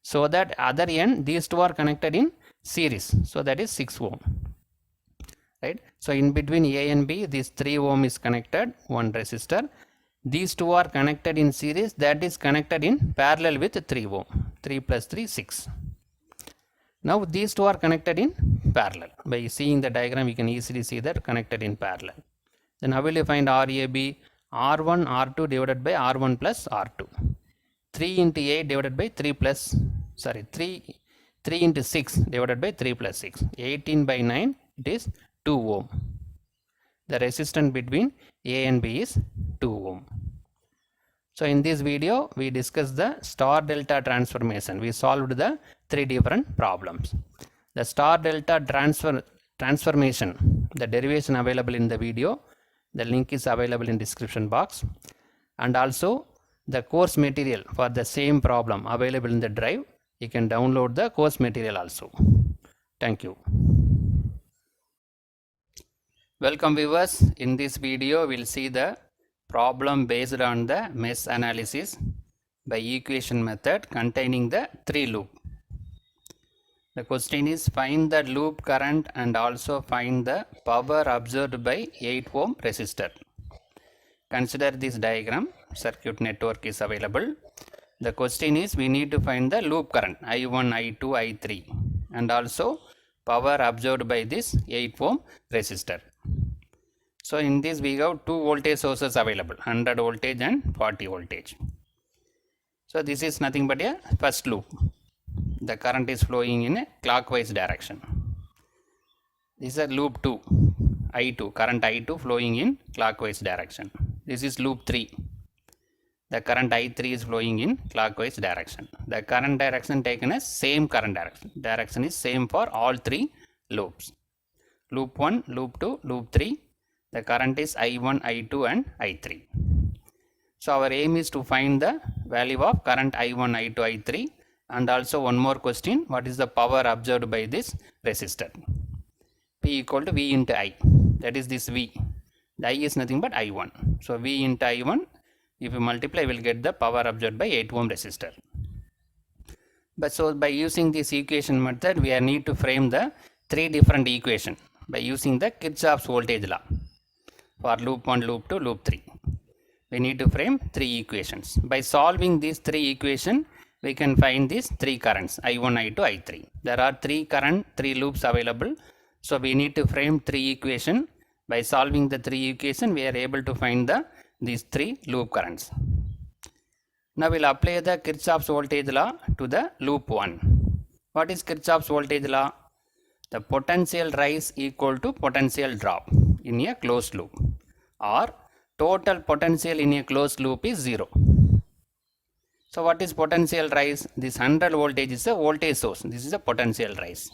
So that other end, these two are connected in series. So that is 6 ohm. Right? So in between A and B, this 3 ohm is connected, one resistor. These two are connected in series, that is connected in parallel with 3 ohm. 3 plus 3, 6. Now these two are connected in parallel. By seeing the diagram, we can easily see that connected in parallel. Then how will you find RAB? R1, R2 divided by R1 plus R2. 3 into 8 divided by 3 into 6 divided by 3 plus 6. 18 by 9, it is 2 ohm. The resistance between A and B is 2 ohm. So in this video, we discussed the star delta transformation. We solved the 3 different problems. The star delta transformation, the derivation available in the video. The link is available in description box. And also the course material for the same problem available in the drive. You can download the course material also. Thank you. Welcome viewers. In this video, we'll see the problem based on the mesh analysis by equation method containing the 3 loop. The question is find the loop current and also find the power absorbed by 8 ohm resistor. Consider this diagram. Circuit network is available. The question is we need to find the loop current I1, I2, I3 and also power absorbed by this 8 ohm resistor. So in this we have 2 voltage sources available, 100 voltage and 40 voltage. So this is nothing but a first loop. The current is flowing in a clockwise direction. This is a loop 2, I2, current I2 flowing in clockwise direction. This is loop 3. The current I3 is flowing in clockwise direction. The current direction taken as same current direction. Direction is same for all 3 loops. Loop 1, loop 2, loop 3. The current is I1, I2 and I3. So our aim is to find the value of current I1, I2, I3 and also one more question, what is the power absorbed by this resistor? P equal to V into I, that is this V. The I is nothing but I1. So V into I1, if you multiply, will get the power absorbed by 8 ohm resistor. But so by using this equation method, we need to frame the 3 different equations by using the Kirchhoff's voltage law for loop 1, loop 2, loop 3. We need to frame 3 equations. By solving these 3 equations, we can find these 3 currents I1, I2, I3. There are 3 loops available. So we need to frame 3 equations. By solving the 3 equations, we are able to find these 3 loop currents. Now we'll apply the Kirchhoff's voltage law to the loop 1. What is Kirchhoff's voltage law? The potential rise equal to potential drop in a closed loop, or total potential in a closed loop is 0. So what is potential rise? This 100 voltage is a voltage source. This is a potential rise.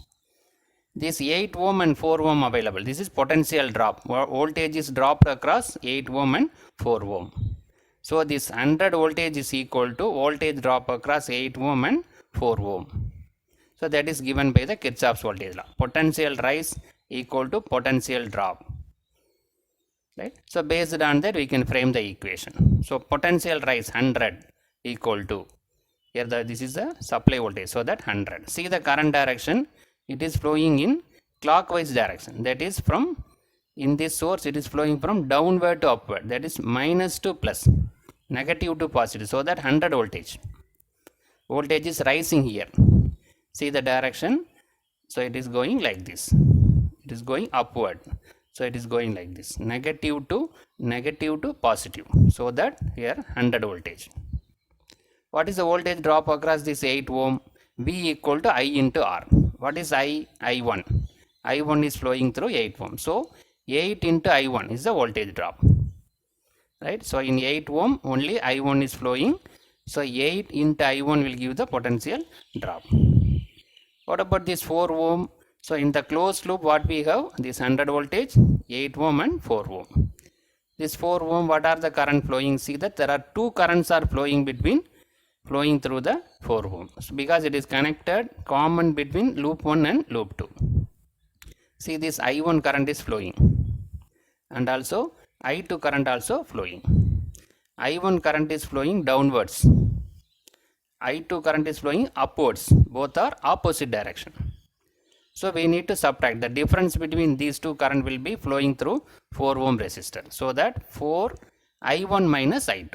This 8 ohm and 4 ohm available. This is potential drop. Voltage is dropped across 8 ohm and 4 ohm. So this 100 voltage is equal to voltage drop across 8 ohm and 4 ohm. So that is given by the Kirchhoff's voltage law. Potential rise equal to potential drop. Right? So based on that, we can frame the equation. So potential rise 100 equal to, here this is the supply voltage, so that 100. See the current direction, it is flowing in clockwise direction. That is from, in this source, it is flowing from downward to upward. That is minus to plus, negative to positive. So that 100 voltage. Voltage is rising here. See the direction. So it is going like this. It is going upward. So it is going like this, negative to positive, so that here 100 voltage. What is the voltage drop across this 8 ohm? V equal to I into R. What is I? I1. I1 is flowing through 8 ohm. So 8 into I1 is the voltage drop. Right? So in 8 ohm only I1 is flowing. So 8 into I1 will give the potential drop. What about this 4 ohm? So in the closed loop what we have? This 100 voltage, 8 ohm and 4 ohm. This 4 ohm, what are the current flowing? See that there are two currents are flowing through the 4 ohm. So because it is connected common between loop 1 and loop 2. See this I1 current is flowing and also I2 current also flowing. I1 current is flowing downwards. I2 current is flowing upwards. Both are opposite direction. So we need to subtract. The difference between these two current will be flowing through 4 ohm resistor. So that 4 I1 minus I2.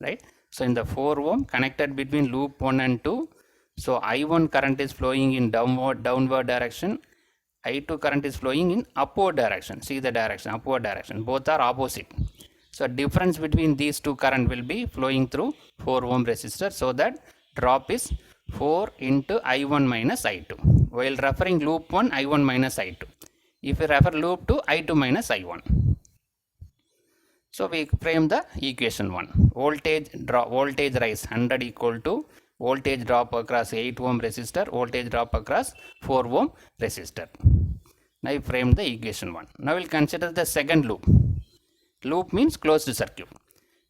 Right? So in the 4 ohm connected between loop 1 and 2. So I1 current is flowing in downward direction. I2 current is flowing in upward direction. See the direction, upward direction. Both are opposite. So difference between these two current will be flowing through 4 ohm resistor. So that drop is 4 into I1 minus I2. While referring loop 1, I1 minus I2. If you refer loop 2, I2 minus I1. So we frame the equation 1. Voltage rise 100 equal to voltage drop across 8 ohm resistor, voltage drop across 4 ohm resistor. Now we frame the equation 1. Now we will consider the second loop. Loop means closed circuit.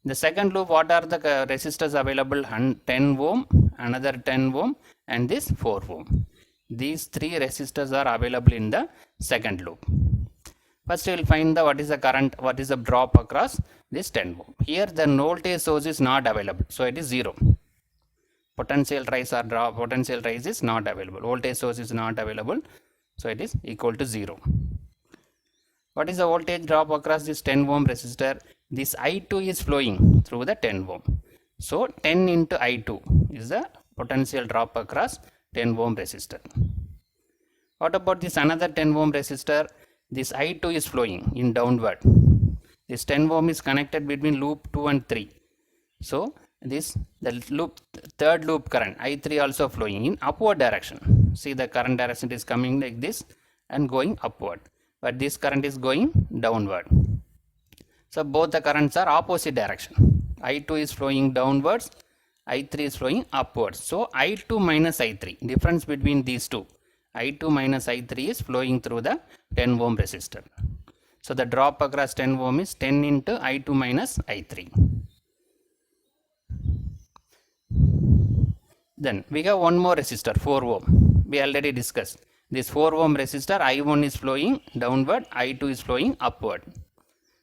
The second loop, what are the resistors available? 10 ohm, another 10 ohm and this 4 ohm. These three resistors are available in the second loop. First we will find the what is the current, what is the drop across this 10 ohm. Here the voltage source is not available, so it is 0. Potential rise or drop, potential rise is not available. Voltage source is not available, so it is equal to 0. What is the voltage drop across this 10 ohm resistor? This I2 is flowing through the 10 ohm. So 10 into I2 is the potential drop across 10 ohm resistor. What about this another 10 ohm resistor? This I2 is flowing in downward. This 10 ohm is connected between loop 2 and 3. So this the third loop current I3 also flowing in upward direction. See the current direction is coming like this and going upward. But this current is going downward. So both the currents are opposite direction. I2 is flowing downwards, I3 is flowing upwards. So I2 minus I3, difference between these two. I2 minus I3 is flowing through the 10 ohm resistor. So the drop across 10 ohm is 10 into I2 minus I3. Then we have one more resistor, 4 ohm. We already discussed. This 4 ohm resistor, I1 is flowing downward, I2 is flowing upward.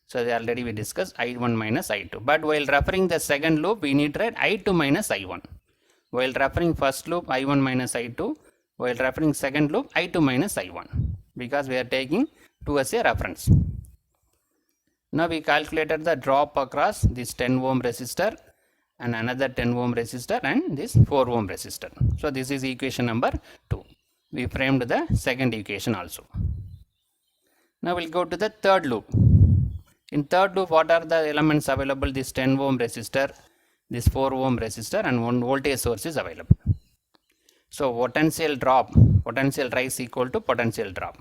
So already we discussed I1 minus I2. But while referring the second loop, we need to write I2 minus I1. While referring first loop, I1 minus I2. While referring second loop, I2 minus I1. Because we are taking 2 as a reference. Now we calculated the drop across this 10 ohm resistor and another 10 ohm resistor and this 4 ohm resistor. So this is equation number 2. We framed the second equation also. Now we'll go to the third loop. In third loop, what are the elements available? This 10 ohm resistor, this 4 ohm resistor and one voltage source is available. So potential rise equal to potential drop.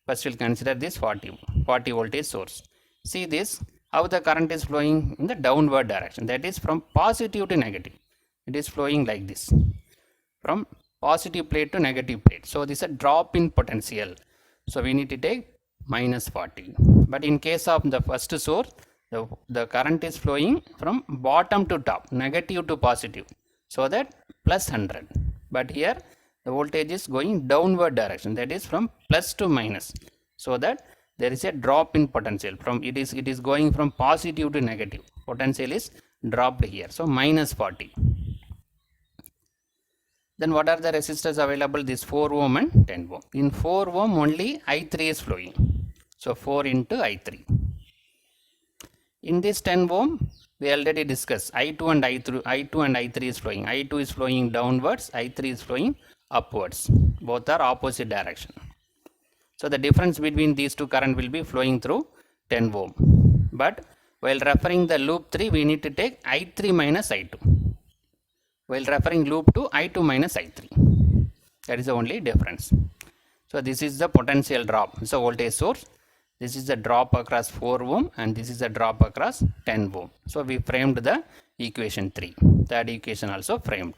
First we'll consider this 40 voltage source. See this, how the current is flowing in the downward direction. That is from positive to negative. It is flowing like this. From positive plate to negative plate. So this is a drop in potential. So we need to take minus 40. But in case of the first source, the current is flowing from bottom to top, negative to positive. So that plus 100. But here the voltage is going downward direction. That is from plus to minus. So that there is a drop in potential. From it is going from positive to negative. Potential is dropped here. So minus 40. Then what are the resistors available? This 4 ohm and 10 ohm. In 4 ohm only I3 is flowing. So 4 into I3. In this 10 ohm, we already discussed I2 and I3 is flowing. I2 is flowing downwards, I3 is flowing upwards. Both are opposite direction. So the difference between these two current will be flowing through 10 ohm. But while referring the loop 3, we need to take I3 minus I2. While referring loop 2, I2 minus I3. That is the only difference. So this is the potential drop. It's a voltage source. This is the drop across 4 ohm and this is the drop across 10 ohm. So we framed the equation 3. That equation also framed.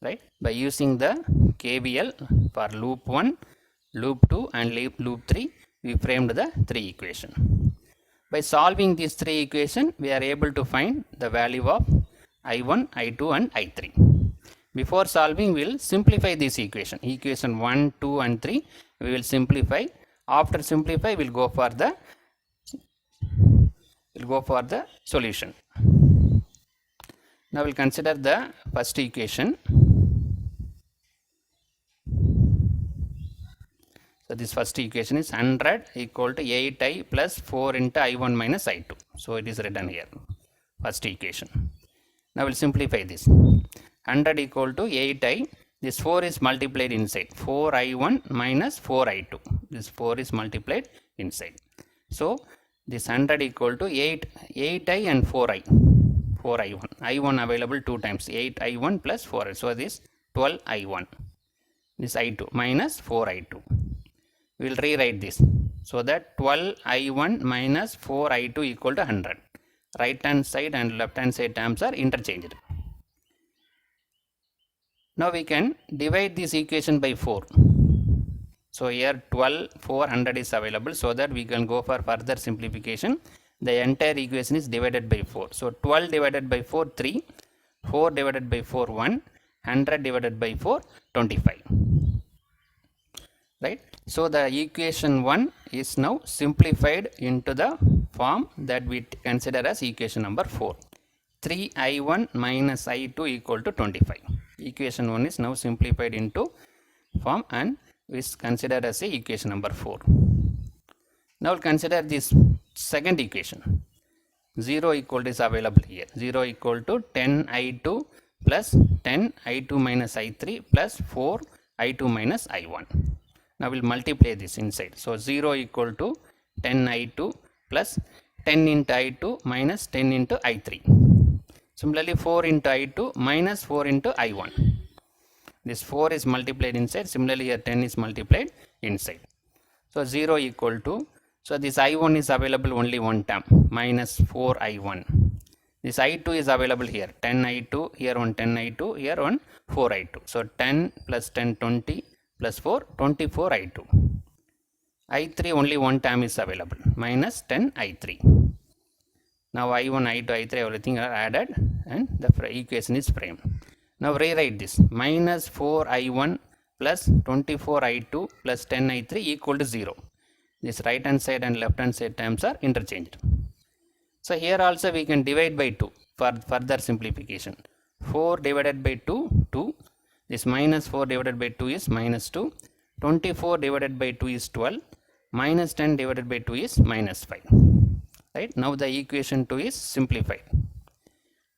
Right? By using the KVL for loop 1, loop 2 and loop 3, we framed the 3 equation. By solving these 3 equations, we are able to find the value of I1, I2 and I3. Before solving, we will simplify this equation. Equation 1, 2 and 3, we will simplify. After simplify, we will go for the solution. Now we will consider the first equation. So this first equation is 100 equal to 8I plus 4 into I1 minus I2. So it is written here. First equation. Now we'll simplify this. 100 equal to 8I. This 4 is multiplied inside. 4I1 minus 4I2. This 4 is multiplied inside. So this 100 equal to 8I and 4I. 4I1. I1 available 2 times. 8I1 plus 4I. So this 12I1. This I2 minus 4I2. We will rewrite this. So that 12I1 minus 4I2 equal to 100. Right hand side and left hand side terms are interchanged. Now we can divide this equation by 4. So here 12, 400 is available, so that we can go for further simplification. The entire equation is divided by 4. So 12 divided by 4, 3. 4 divided by 4, 1. 100 divided by 4, 25. Right? So the equation 1 is now simplified into the form that we consider as equation number 4. 3I1 minus I2 equal to 25. Equation 1 is now simplified into form and is considered as a equation number 4. Now we'll consider this second equation. 0 equal to is available here. 0 equal to 10I2 plus 10I2 minus I3 plus 4I2 minus I1. Now we'll multiply this inside. So 0 equal to 10I2 plus 10 into I2 minus 10 into I3. Similarly 4 into I2 minus 4 into I1. This 4 is multiplied inside. Similarly here 10 is multiplied inside. So 0 equal to, so this I1 is available only one term, minus 4I1. This I2 is available here, 10I2, here one 10I2, here one 4I2. So 10 plus 10, 20 plus 4, 24I2. I3 only one term is available, minus 10I3. Now I1, I2, I3 everything are added and the equation is framed. Now rewrite this, minus 4I1 plus 24I2 plus 10I3 equal to 0. This right hand side and left hand side terms are interchanged. So here also we can divide by 2 for further simplification. 4 divided by 2, 2. This minus 4 divided by 2 is minus 2. 24 divided by 2 is 12. Minus 10 divided by 2 is minus 5. Right? Now the equation 2 is simplified.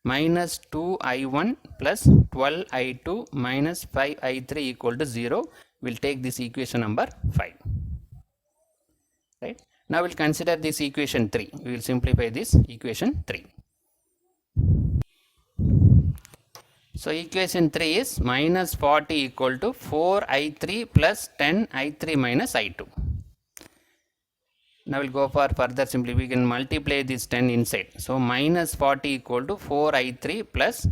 Minus 2I1 plus 12I2 minus 5I3 equal to 0. We'll take this equation number 5. Right? Now we'll consider this equation 3. We will simplify this equation 3. So equation 3 is minus 40 equal to 4I3 plus 10I3 minus I2. Now we'll go for further simplify. We can multiply this 10 inside. So minus 40 equal to 4I3 plus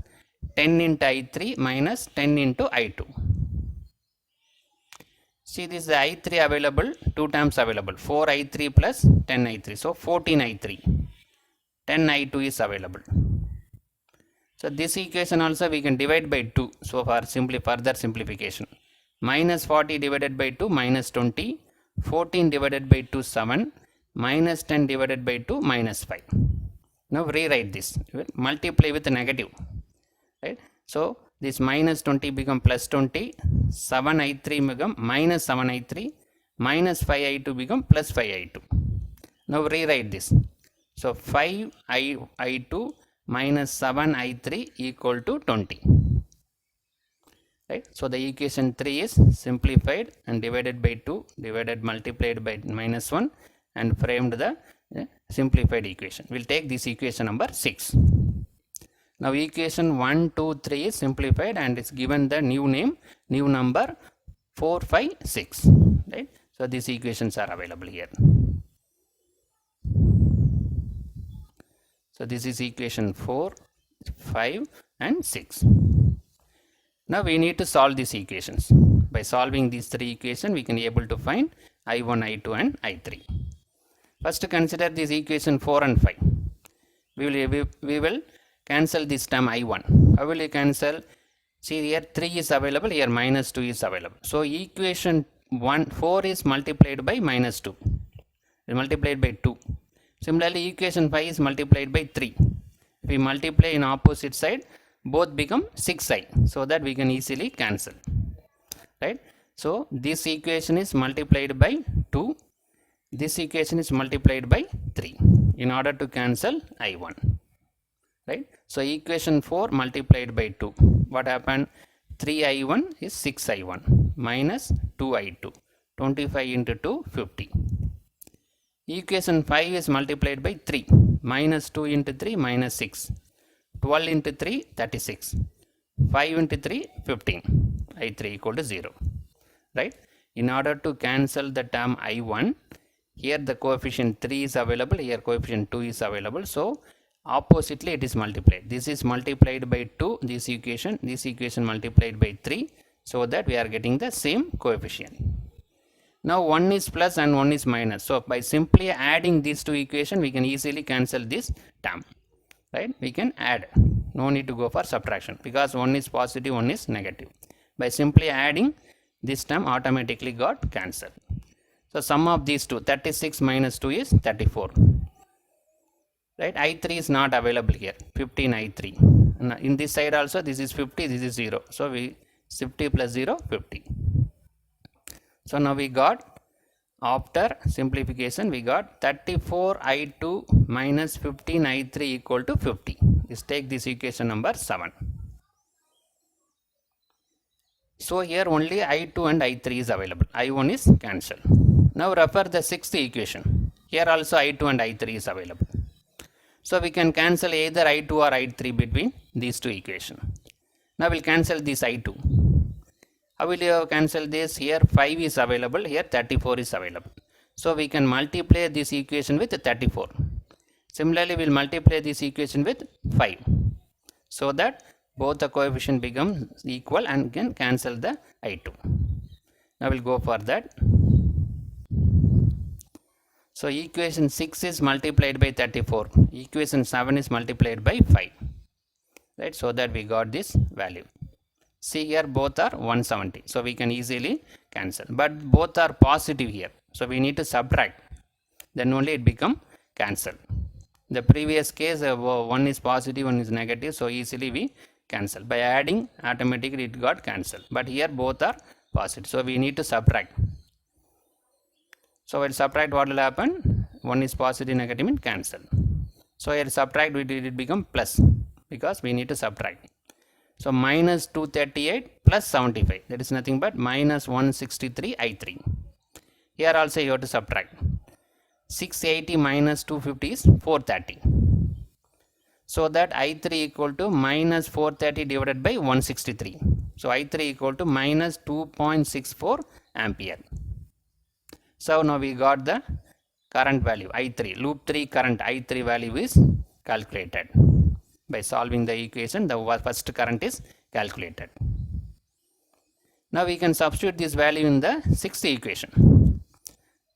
10 into I3 minus 10 into I2. See, this is the I3 available, 2 terms available, 4I3 plus 10I3. So 14I3. 10I2 is available. So this equation also we can divide by 2. So for further simplification. Minus 40 divided by 2, minus 20. 14 divided by 2, 7. Minus 10 divided by 2, minus 5. Now rewrite this. Multiply with negative. Right? So this minus 20 become plus 20. 7I3 become minus 7I3. Minus 5I2 become plus 5I2. Now rewrite this. So 5I2 minus 7I3 equal to 20. right? So the equation 3 is simplified and divided by 2, multiplied by -1 and framed the simplified equation. We'll take this equation number 6. Now equation 1, 2, 3 is simplified and it's given the new name, new number 4, 5, 6, right? So these equations are available here. So this is equation 4, 5 and 6. Now we need to solve these equations. By solving these three equations, we can be able to find I1, I2 and I3. First consider this equation 4 and 5. We will cancel this term I1. How will you cancel? See here 3 is available, here -2 is available. So equation 4 is multiplied by -2. Multiplied by 2. Similarly equation 5 is multiplied by 3. If we multiply in opposite side, both become 6i, so that we can easily cancel, right? So this equation is multiplied by 2, this equation is multiplied by 3 in order to cancel I1, right? So equation 4 multiplied by 2, what happened? 3i1 is 6i1 minus 2i2, 25 into 2, 50. Equation 5 is multiplied by 3, minus 2 into 3, minus 6. 12 into 3, 36. 5 into 3, 15. I3 equal to 0. Right? In order to cancel the term I1, here the coefficient 3 is available, here coefficient 2 is available. So, oppositely it is multiplied. This is multiplied by 2, this equation multiplied by 3. So that we are getting the same coefficient. Now, one is plus and one is minus. So, by simply adding these two equations, we can easily cancel this term. Right? We can add, no need to go for subtraction because one is positive, one is negative. By simply adding, this term automatically got cancelled. So sum of these two, 36 minus 2 is 34. Right? I3 is not available here, 15 I3. And in this side also, this is 50, this is 0. So 50 plus 0, 50. So now we got, after simplification, we got 34 I2 minus 15 I3 equal to 50. Let's take this equation number 7. So here only I2 and I3 is available. I1 is cancelled. Now refer the sixth equation. Here also I2 and I3 is available. So we can cancel either I2 or I3 between these two equations. Now we'll cancel this I2. How will you cancel this? Here 5 is available, here 34 is available. So we can multiply this equation with 34. Similarly, we will multiply this equation with 5. So that both the coefficient become equal and can cancel the I2. Now we'll go for that. So equation 6 is multiplied by 34. Equation 7 is multiplied by 5. Right? So that we got this value. See here both are 170. So we can easily cancel. But both are positive here. So we need to subtract. Then only it become cancel. The previous case one is positive, one is negative. So easily we cancel. By adding automatically it got cancelled. But here both are positive. So we need to subtract. So we'll subtract, what will happen? One is positive, negative means cancel. So here subtract, it become plus because we need to subtract. So minus 238 plus 75, that is nothing but minus 163 I3. Here also you have to subtract. 680 minus 250 is 430. So that I3 equal to minus 430 divided by 163. So I3 equal to minus 2.64 ampere. So now we got the current value I3, loop 3 current I3 value is calculated. By solving the equation, the first current is calculated. Now we can substitute this value in the sixth equation.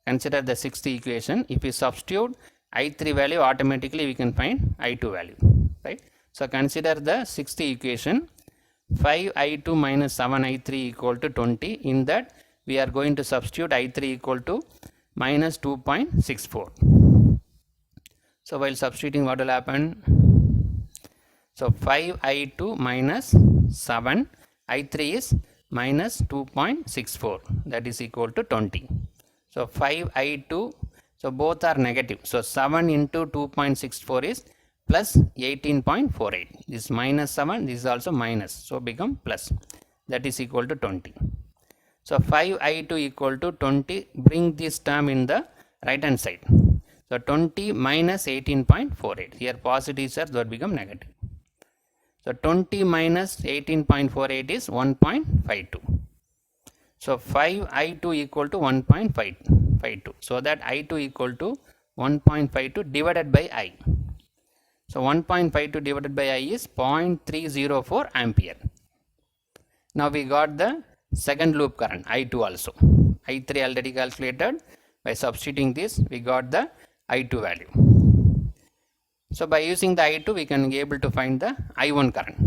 Consider the sixth equation. If we substitute I3 value, automatically we can find I2 value. Right? So consider the sixth equation. 5I2 minus 7I3 equal to 20. In that we are going to substitute I3 equal to minus 2.64. So while substituting, what will happen? So 5I2 minus 7, I3 is minus 2.64, that is equal to 20. So 5I2, so both are negative. So 7 into 2.64 is plus 18.48. This is minus 7, this is also minus. So become plus. that is equal to 20. So 5i2 equal to 20, bring this term in the right hand side. So 20 minus 18.48, here positives are that become negative. So 20 minus 18.48 is 1.52. So 5i2 equal to 1.52. So that i2 equal to 1.52 divided by I. So 1.52 divided by I is 0.304 ampere. Now we got the second loop current I2 also. I3 already calculated. By substituting this, we got the I2 value. So by using the I2, we can be able to find the I1 current.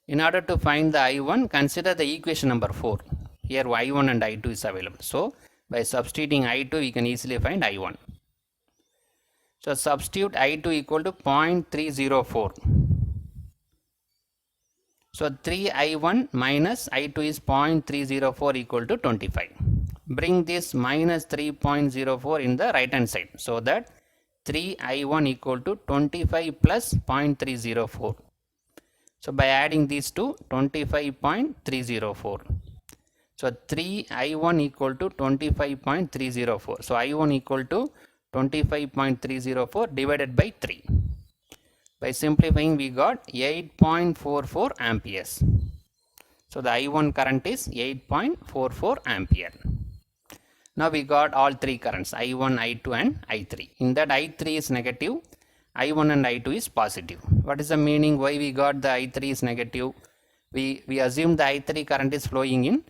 In order to find the I1, consider the equation number 4. Here I1 and I2 is available. So by substituting I2, we can easily find I1. So substitute I2 equal to 0.304. So 3I1 minus I2 is 0.304 equal to 25. Bring this minus 3.04 in the right hand side. So that 3I1 equal to 25 plus 0.304. So by adding these two, 25.304. So 3I1 equal to 25.304. So I1 equal to 25.304 divided by 3. By simplifying, we got 8.44 amperes. So the I1 current is 8.44 ampere. Now we got all three currents, I1, I2 and I3. In that I3 is negative, I1 and I2 is positive. What is the meaning why we got the I3 is negative? We assume the I3 current is flowing in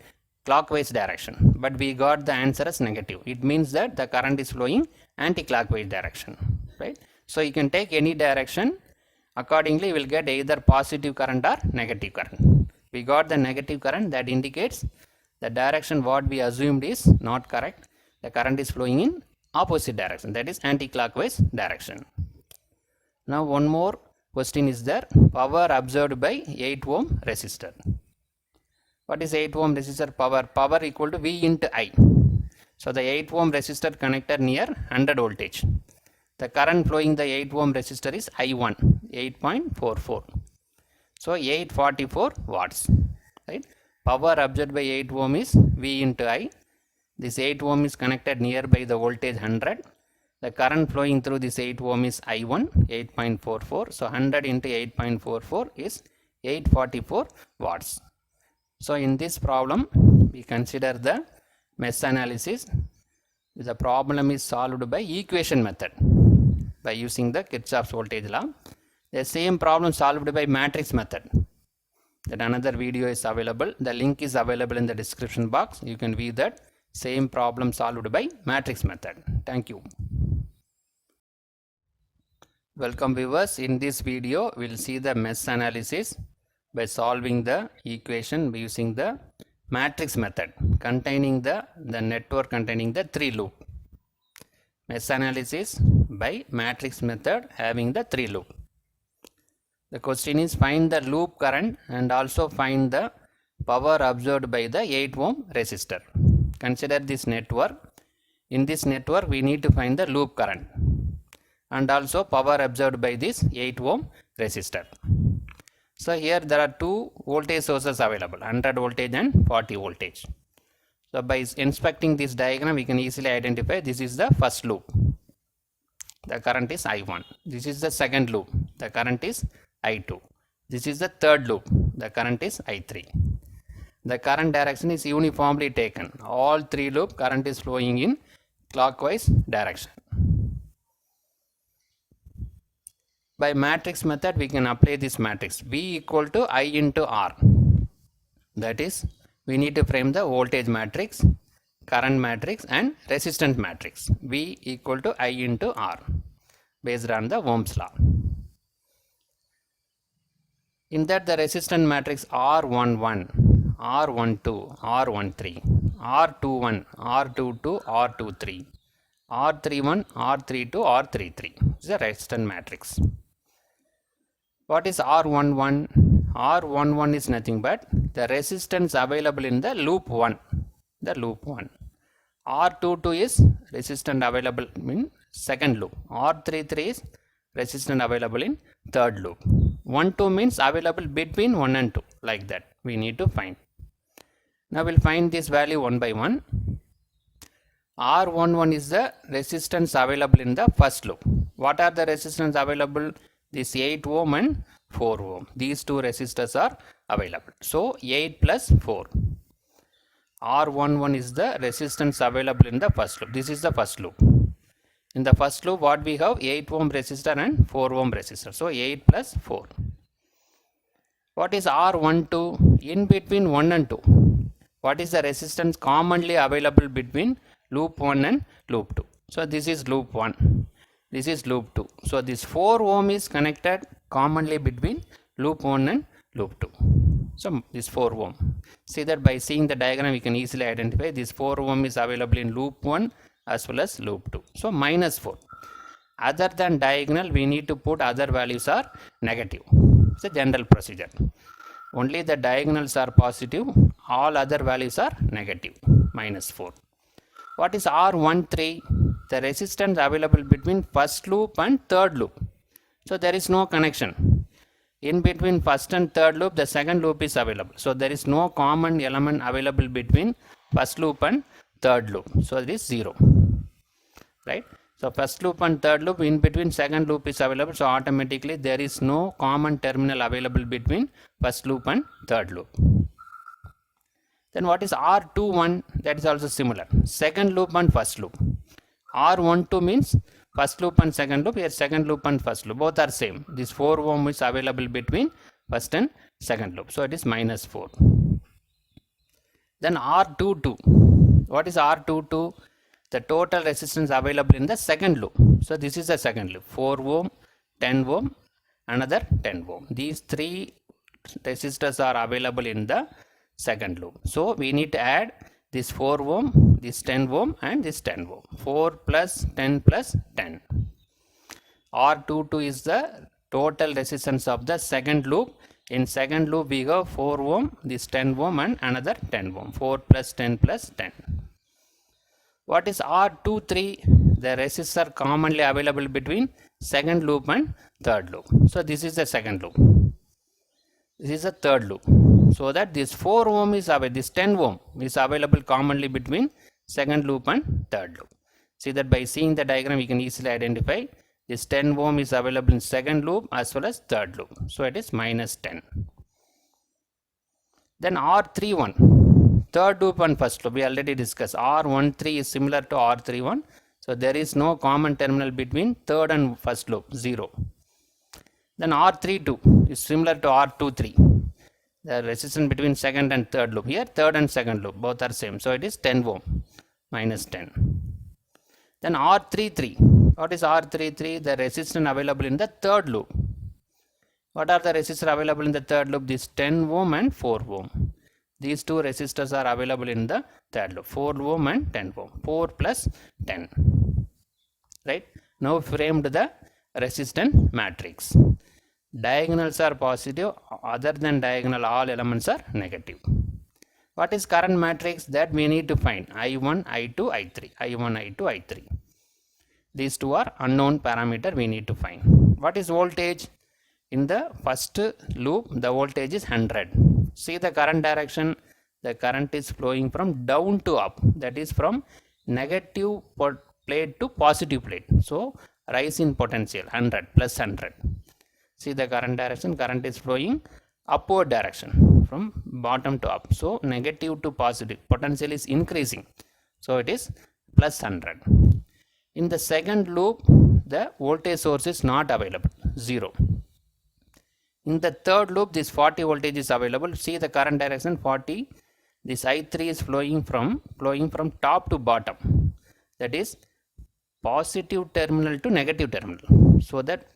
clockwise direction, but we got the answer as negative. It means that the current is flowing anti-clockwise direction, right? So you can take any direction. Accordingly, you will get either positive current or negative current. We got the negative current, that indicates the direction what we assumed is not correct. The current is flowing in opposite direction, that is anti-clockwise direction. Now one more question is there. Power absorbed by 8 ohm resistor. What is 8 ohm resistor power? Power equal to V into I. So the 8 ohm resistor connected near 100 voltage. The current flowing the 8 ohm resistor is I1, 8.44. So 844 watts, right? Power absorbed by 8 ohm is V into I. This 8 ohm is connected nearby the voltage 100. The current flowing through this 8 ohm is I1, 8.44. So 100 into 8.44 is 844 watts. So in this problem, we consider the mesh analysis. The problem is solved by equation method by using the Kirchhoff's voltage law. The same problem solved by matrix method. That another video is available. The link is available in the description box. You can view that same problem solved by matrix method. Thank you. Welcome viewers. In this video, we'll see the mesh analysis by solving the equation by using the matrix method containing the network containing the 3 loop. Mesh analysis by matrix method having the 3 loop. The question is find the loop current and also find the power absorbed by the 8 ohm resistor. Consider this network. In this network, we need to find the loop current and also power absorbed by this 8 ohm resistor. So here there are two voltage sources available, 100 voltage and 40 voltage. So by inspecting this diagram, we can easily identify this is the first loop. The current is I1. This is the second loop. The current is I2. This is the third loop. The current is I3. The current direction is uniformly taken. All 3 loop current is flowing in clockwise direction. By matrix method, we can apply this matrix. V equal to I into R. That is, we need to frame the voltage matrix, current matrix and resistance matrix. V equal to I into R based on the Ohm's law. In that, the resistance matrix R11, R12, R13, R21, R22, R23, R31, R32, R33 is the resistance matrix. What is R11? R11 is nothing but the resistance available in the loop 1. The loop 1. R22 is resistance available in second loop. R33 is resistance available in third loop. 1, 2 means available between 1 and 2. Like that we need to find. Now we'll find this value one by one. R11 is the resistance available in the first loop. What are the resistance available? This 8 ohm and 4 ohm. These two resistors are available. So 8 plus 4. R11 is the resistance available in the first loop. This is the first loop. In the first loop, what we have? 8 ohm resistor and 4 ohm resistor. So 8 plus 4. What is R12? In between 1 and 2. What is the resistance commonly available between loop 1 and loop 2? So this is loop 1. This is loop 2. So this 4 ohm is connected commonly between loop 1 and loop 2. So this 4 ohm. See that by seeing the diagram we can easily identify this 4 ohm is available in loop 1 as well as loop 2. So minus 4. Other than diagonal we need to put other values are negative. It's a general procedure. Only the diagonals are positive, all other values are negative, minus 4. What is R13? The resistance available between first loop and third loop. So there is no connection. In between first and third loop, the second loop is available. So there is no common element available between first loop and third loop. So it is 0. Right? So first loop and third loop, in between second loop is available. So automatically there is no common terminal available between first loop and third loop. Then what is R21? That is also similar. Second loop and first loop. R12 means first loop and second loop. Here second loop and first loop. Both are same. This 4 ohm is available between first and second loop. So it is minus 4. Then R22. What is R22? The total resistance available in the second loop. So this is the second loop. 4 ohm, 10 ohm, another 10 ohm. These three resistors are available in the second loop. So we need to add this 4 ohm, this 10 ohm and this 10 ohm. 4 plus 10 plus 10. R22 is the total resistance of the second loop. In second loop we have 4 ohm, this 10 ohm and another 10 ohm. 4 plus 10 plus 10. What is R23? The resistor commonly available between second loop and third loop. So this is the second loop. This is the third loop. So that this 4 ohm is available, this 10 ohm is available commonly between second loop and third loop. See that by seeing the diagram we can easily identify this 10 ohm is available in second loop as well as third loop. So it is minus 10. Then R31. Third loop and first loop we already discussed. R13 is similar to R31. So there is no common terminal between third and first loop, 0. Then R32 is similar to R23. The resistance between second and third loop. Here third and second loop both are same. So it is 10 ohm minus 10. Then R33. What is R33? The resistance available in the third loop. What are the resistors available in the third loop? This 10 ohm and 4 ohm. These two resistors are available in the third loop. 4 ohm and 10 ohm. 4 plus 10. Right? Now framed the resistance matrix. Diagonals are positive. Other than diagonal, all elements are negative. What is current matrix? That we need to find. I1, I2, I3. I1, I2, I3. These two are unknown parameter we need to find. What is voltage? In the first loop, the voltage is 100. See the current direction. The current is flowing from down to up. That is from negative plate to positive plate. So rise in potential 100 plus 100. See the current direction. Current is flowing upward direction from bottom to up. So negative to positive. Potential is increasing. So it is plus 100. In the second loop, the voltage source is not available. 0. In the third loop, this 40 voltage is available. See the current direction 40. This I3 is flowing from top to bottom. That is positive terminal to negative terminal. So that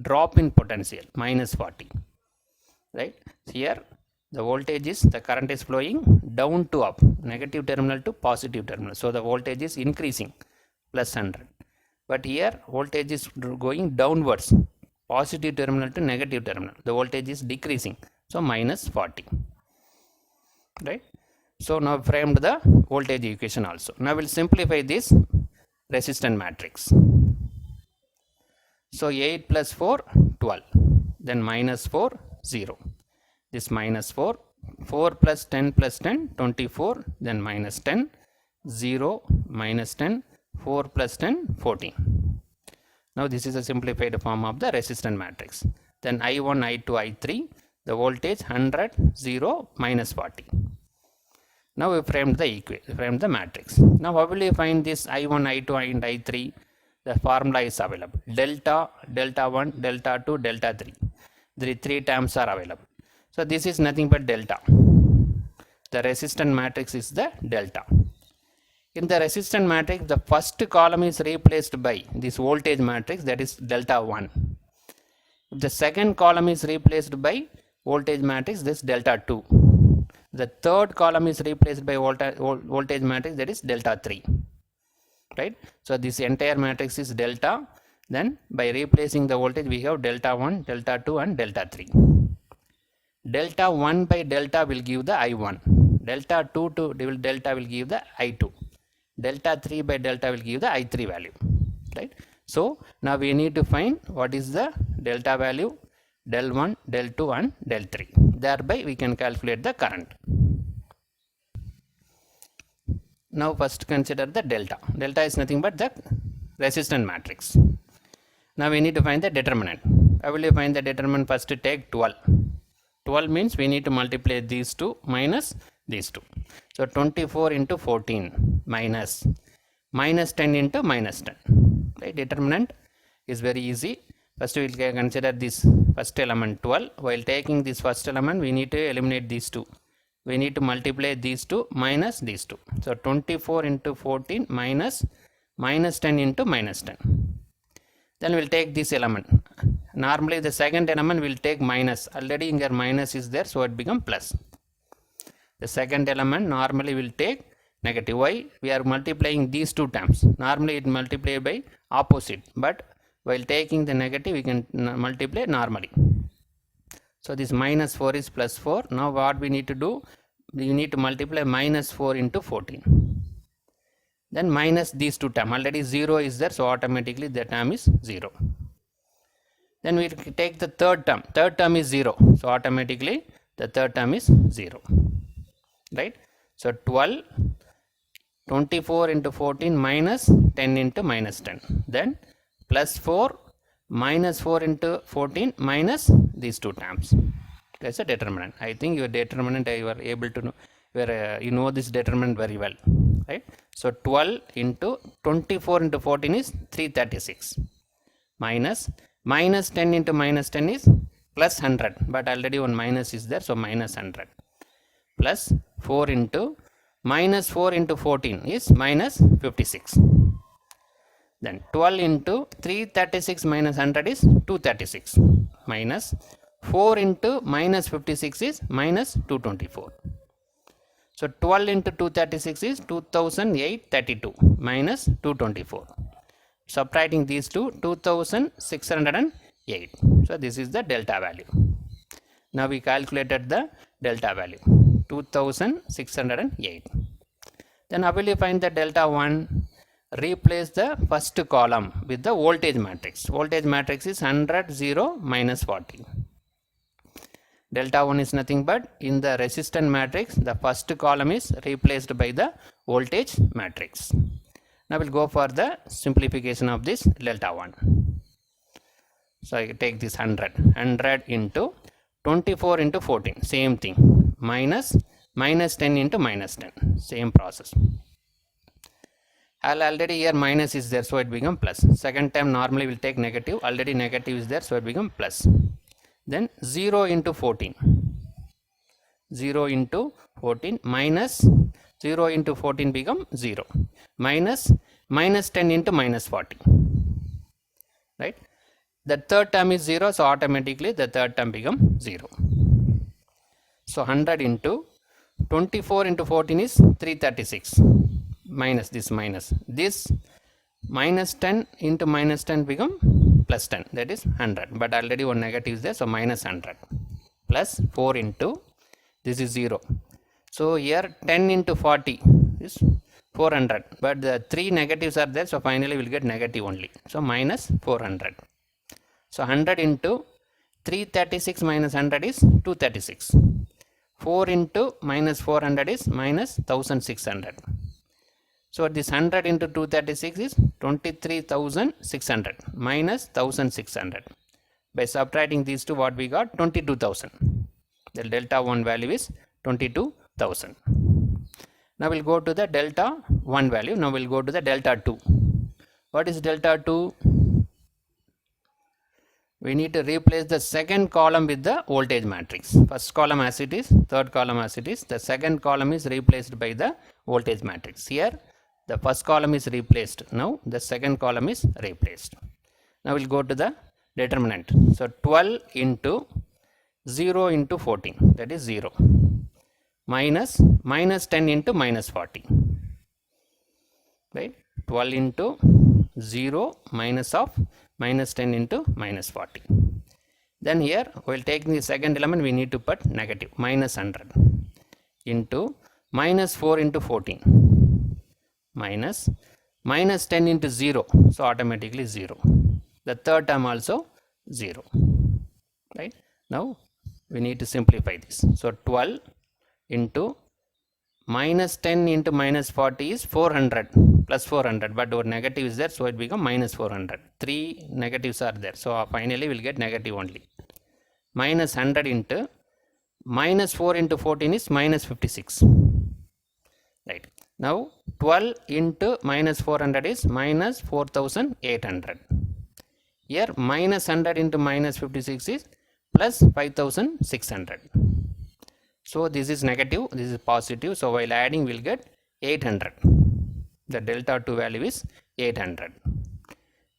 drop in potential minus 40. Right? Here the voltage is, the current is flowing down to up. Negative terminal to positive terminal. So the voltage is increasing plus 100. But here voltage is going downwards. Positive terminal to negative terminal. The voltage is decreasing. So minus 40. Right? So now framed the voltage equation also. Now we'll simplify this resistance matrix. So 8 plus 4, 12. then minus 4, 0. This minus 4, 4 plus 10 plus 10, 24, then minus 10, 0, minus 10, 4 plus 10, 14. Now this is a simplified form of the resistance matrix. Then I1, I2, I3, the voltage 100, 0, minus 40. Now we framed the matrix. Now how will you find this I1, I2 and I3? The formula is available. Delta, delta 1, delta 2, delta 3. The three terms are available. So this is nothing but delta. The resistance matrix is the delta. In the resistance matrix, the first column is replaced by this voltage matrix, that is delta 1. If the second column is replaced by voltage matrix, this delta 2. The third column is replaced by voltage matrix, that is delta 3. Right? So this entire matrix is delta. Then by replacing the voltage, we have delta 1, delta 2 and delta 3. Delta 1 by delta will give the I1. Delta 2 to delta will give the I2. Delta 3 by delta will give the I3 value. Right? So now we need to find what is the delta value, del 1, del 2 and del 3. Thereby we can calculate the current. Now first consider the delta. Delta is nothing but the resistance matrix. Now we need to find the determinant. How will you find the determinant? First take 12. 12 means we need to multiply these two minus these two. So 24 into 14 minus 10 into minus 10. Right? Determinant is very easy. First we will consider this first element 12. While taking this first element, we need to eliminate these two. We need to multiply these two minus these two. So 24 into 14 minus 10 into minus 10. Then we will take this element. Normally the second element will take minus. Already in here minus is there, so it becomes plus. The second element normally will take negative. Why? We are multiplying these two terms. Normally it multiply by opposite, but while taking the negative, we can multiply normally. So this minus 4 is plus 4. Now what we need to do? We need to multiply minus 4 into 14. Then minus these two terms. Already 0 is there, so automatically the term is 0. Then we take the third term. Third term is 0. So automatically the third term is 0. Right? So 12, 24 into 14 minus 10 into minus 10. Then plus 4 minus 4 into 14 minus these two terms. That's a determinant. I think your determinant you are able to know. You know this determinant very well. Right? So 12 into 24 into 14 is 336. Minus 10 into minus 10 is plus 100. But already one minus is there, so minus 100. Plus 4 into minus 4 into 14 is minus 56. Then 12 into 336 minus 100 is 236. Minus 4 into minus 56 is minus 224. So 12 into 236 is 2832 minus 224. Subtracting these two, 2608. So this is the delta value. Now we calculated the delta value, 2608. Then how will you find the delta 1? Replace the first column with the voltage matrix. Voltage matrix is 100, 0, minus 40. Delta 1 is nothing but in the resistance matrix, the first column is replaced by the voltage matrix. Now we'll go for the simplification of this delta 1. So I take this 100 into 24 into 14, same thing, minus 10 into minus 10, same process. Already here minus is there, so it becomes plus. Second time normally we'll take negative, already negative is there, so it becomes plus. Then 0 into 14. 0 into 14 minus 0 into 14 become 0. Minus 10 into minus 40. Right? The third term is 0, so automatically the third term becomes 0. So 100 into 24 into 14 is 336. Minus this minus. This minus 10 into minus 10 become plus 10, that is 100. But already one negative is there, so minus 100. Plus 4 into, this is 0. So here 10 into 40 is 400. But the 3 negatives are there, so finally we'll get negative only. So minus 400. So 100 into 336 minus 100 is 236. 4 into minus 400 is minus 1600. So this 100 into 236 is 23,600 minus 1600. By subtracting these two, what we got? 22,000. The delta 1 value is 22,000. Now we'll go to the delta 1 value. Now we'll go to the delta 2. What is delta 2? We need to replace the second column with the voltage matrix. First column as it is, third column as it is. The second column is replaced by the voltage matrix. Here the first column is replaced. Now the second column is replaced. Now we'll go to the determinant. So 12 into 0 into 14, that is 0, minus 10 into minus 40, right? 12 into 0 minus of minus 10 into minus 40. Then here while taking the second element we need to put negative, minus 100 into minus 4 into 14, minus 10 into 0, so automatically 0. The third term also 0, right? Now we need to simplify this. So 12 into minus 10 into minus 40 is 400 plus 400, but our negative is there, so it becomes minus 400. 3 negatives are there, so finally we'll get negative only. Minus 100 into minus 4 into 14 is minus 56, right? Now 12 into minus 400 is minus 4800. Here minus 100 into minus 56 is plus 5600. So this is negative, this is positive, so while adding we'll get 800. The delta 2 value is 800.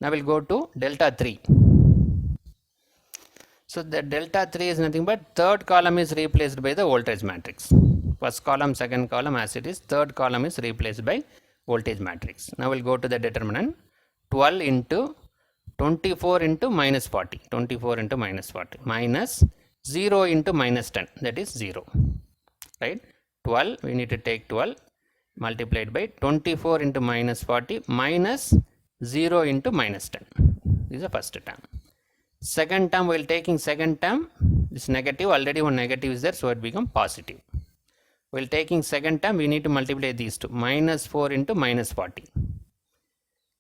Now we'll go to delta 3. So the delta 3 is nothing but third column is replaced by the voltage matrix. First column, second column as it is, third column is replaced by voltage matrix. Now we'll go to the determinant. 12 into 24 into minus 40, 24 into minus 40, minus 0 into minus 10, that is 0, right? 12, we need to take 12 multiplied by 24 into minus 40 minus 0 into minus 10. This is the first term. Second term, while taking second term, this negative, already one negative is there, so it becomes positive. While taking second term, we need to multiply these two, minus 4 into minus 40,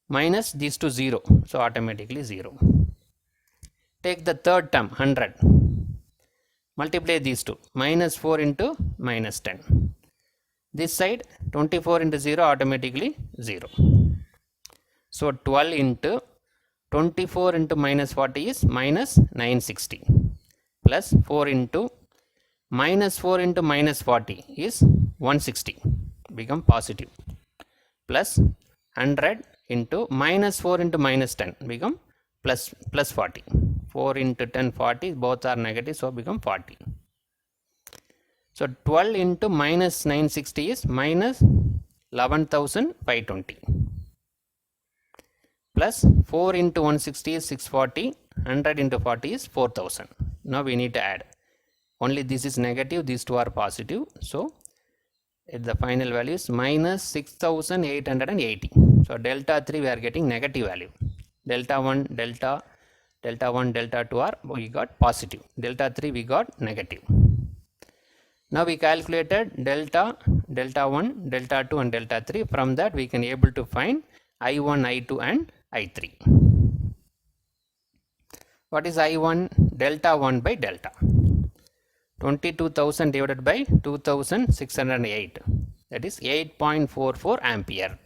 minus these two 0, so automatically 0. Take the third term, 100, multiply these two, minus 4 into minus 10. This side 24 into 0, automatically 0. So 12 into 24 into minus 40 is minus 960, plus 4 into minus 4 into minus 40 is 160, become positive, plus 100 into minus 4 into minus 10 become plus 40. 4 into 10, 40, both are negative, so become 40. So 12 into minus 960 is minus 11,520, plus 4 into 160 is 640, 100 into 40 is 4,000. Now we need to add. Only this is negative, these two are positive, so the final value is minus 6,880. So delta 3 we are getting negative value. Delta 1, delta 1, delta 2 are we got positive. Delta 3 we got negative. Now we calculated delta 1, delta 2 and delta 3. From that we can able to find I1, I2 and I3. What is I1? Delta 1 by delta. 22,000 divided by 2,608. That is 8.44 ampere.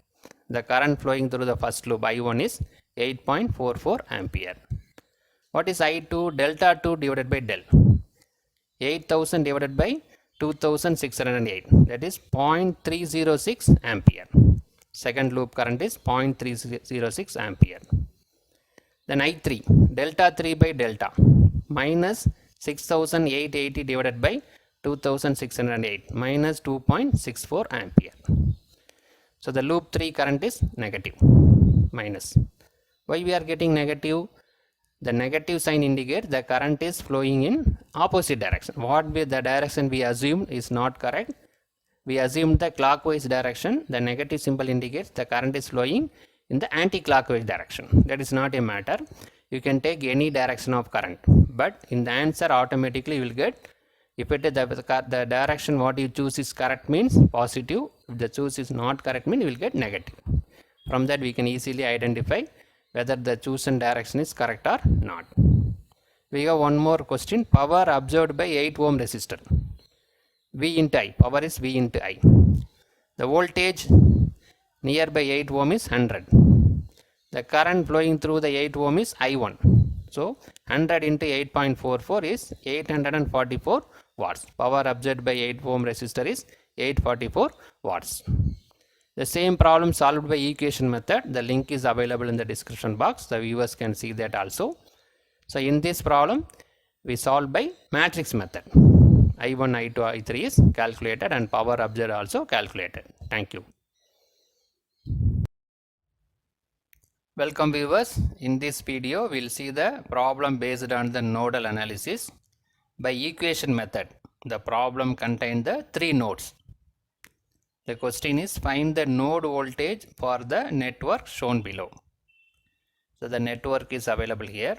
The current flowing through the first loop I1 is 8.44 ampere. What is I2? Delta 2 divided by del. 8,000 divided by 2,608. That is 0.306 ampere. Second loop current is 0.306 ampere. Then I3, delta 3 by delta, minus 6,880 divided by 2,608, minus 2.64 ampere. So the loop 3 current is negative, minus. Why we are getting negative? The negative sign indicates the current is flowing in opposite direction. What the direction we assumed is not correct. We assumed the clockwise direction. The negative symbol indicates the current is flowing in the anti-clockwise direction. That is not a matter. you can take any direction of current, but in the answer automatically you will get, if it is the direction what you choose is correct means positive, if the choose is not correct means you will get negative. From that we can easily identify whether the chosen direction is correct or not. We have one more question. Power absorbed by 8 ohm resistor. V into I. Power is V into I. The voltage nearby 8 ohm is 100. The current flowing through the 8 ohm is I1. So 100 into 8.44 is 844 watts. Power absorbed by 8 ohm resistor is 844 watts. The same problem solved by equation method. The link is available in the description box. The viewers can see that also. So in this problem, we solve by matrix method. I1, I2, I3 is calculated and power absorbed also calculated. Thank you. Welcome viewers. In this video, we will see the problem based on the nodal analysis by equation method. The problem contains the 3 nodes. The question is find the node voltage for the network shown below. So the network is available here.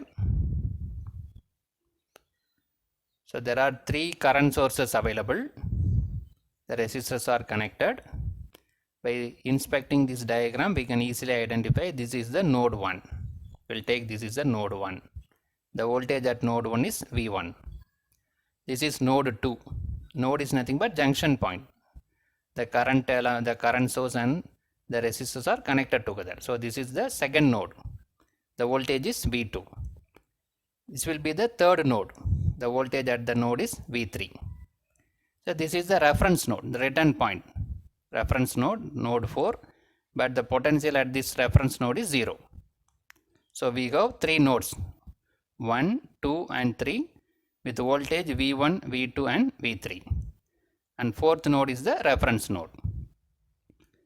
So there are 3 current sources available. The resistors are connected. By inspecting this diagram, we can easily identify this is the node 1. We'll take this is the node 1. The voltage at node 1 is V1. This is node 2. Node is nothing but junction point. The current source and the resistors are connected together. So this is the second node. The voltage is V2. This will be the third node. The voltage at the node is V3. So this is the reference node, the return point. Reference node, node 4. But the potential at this reference node is 0. So we have 3 nodes. 1, 2 and 3 with voltage V1, V2 and V3. And fourth node is the reference node.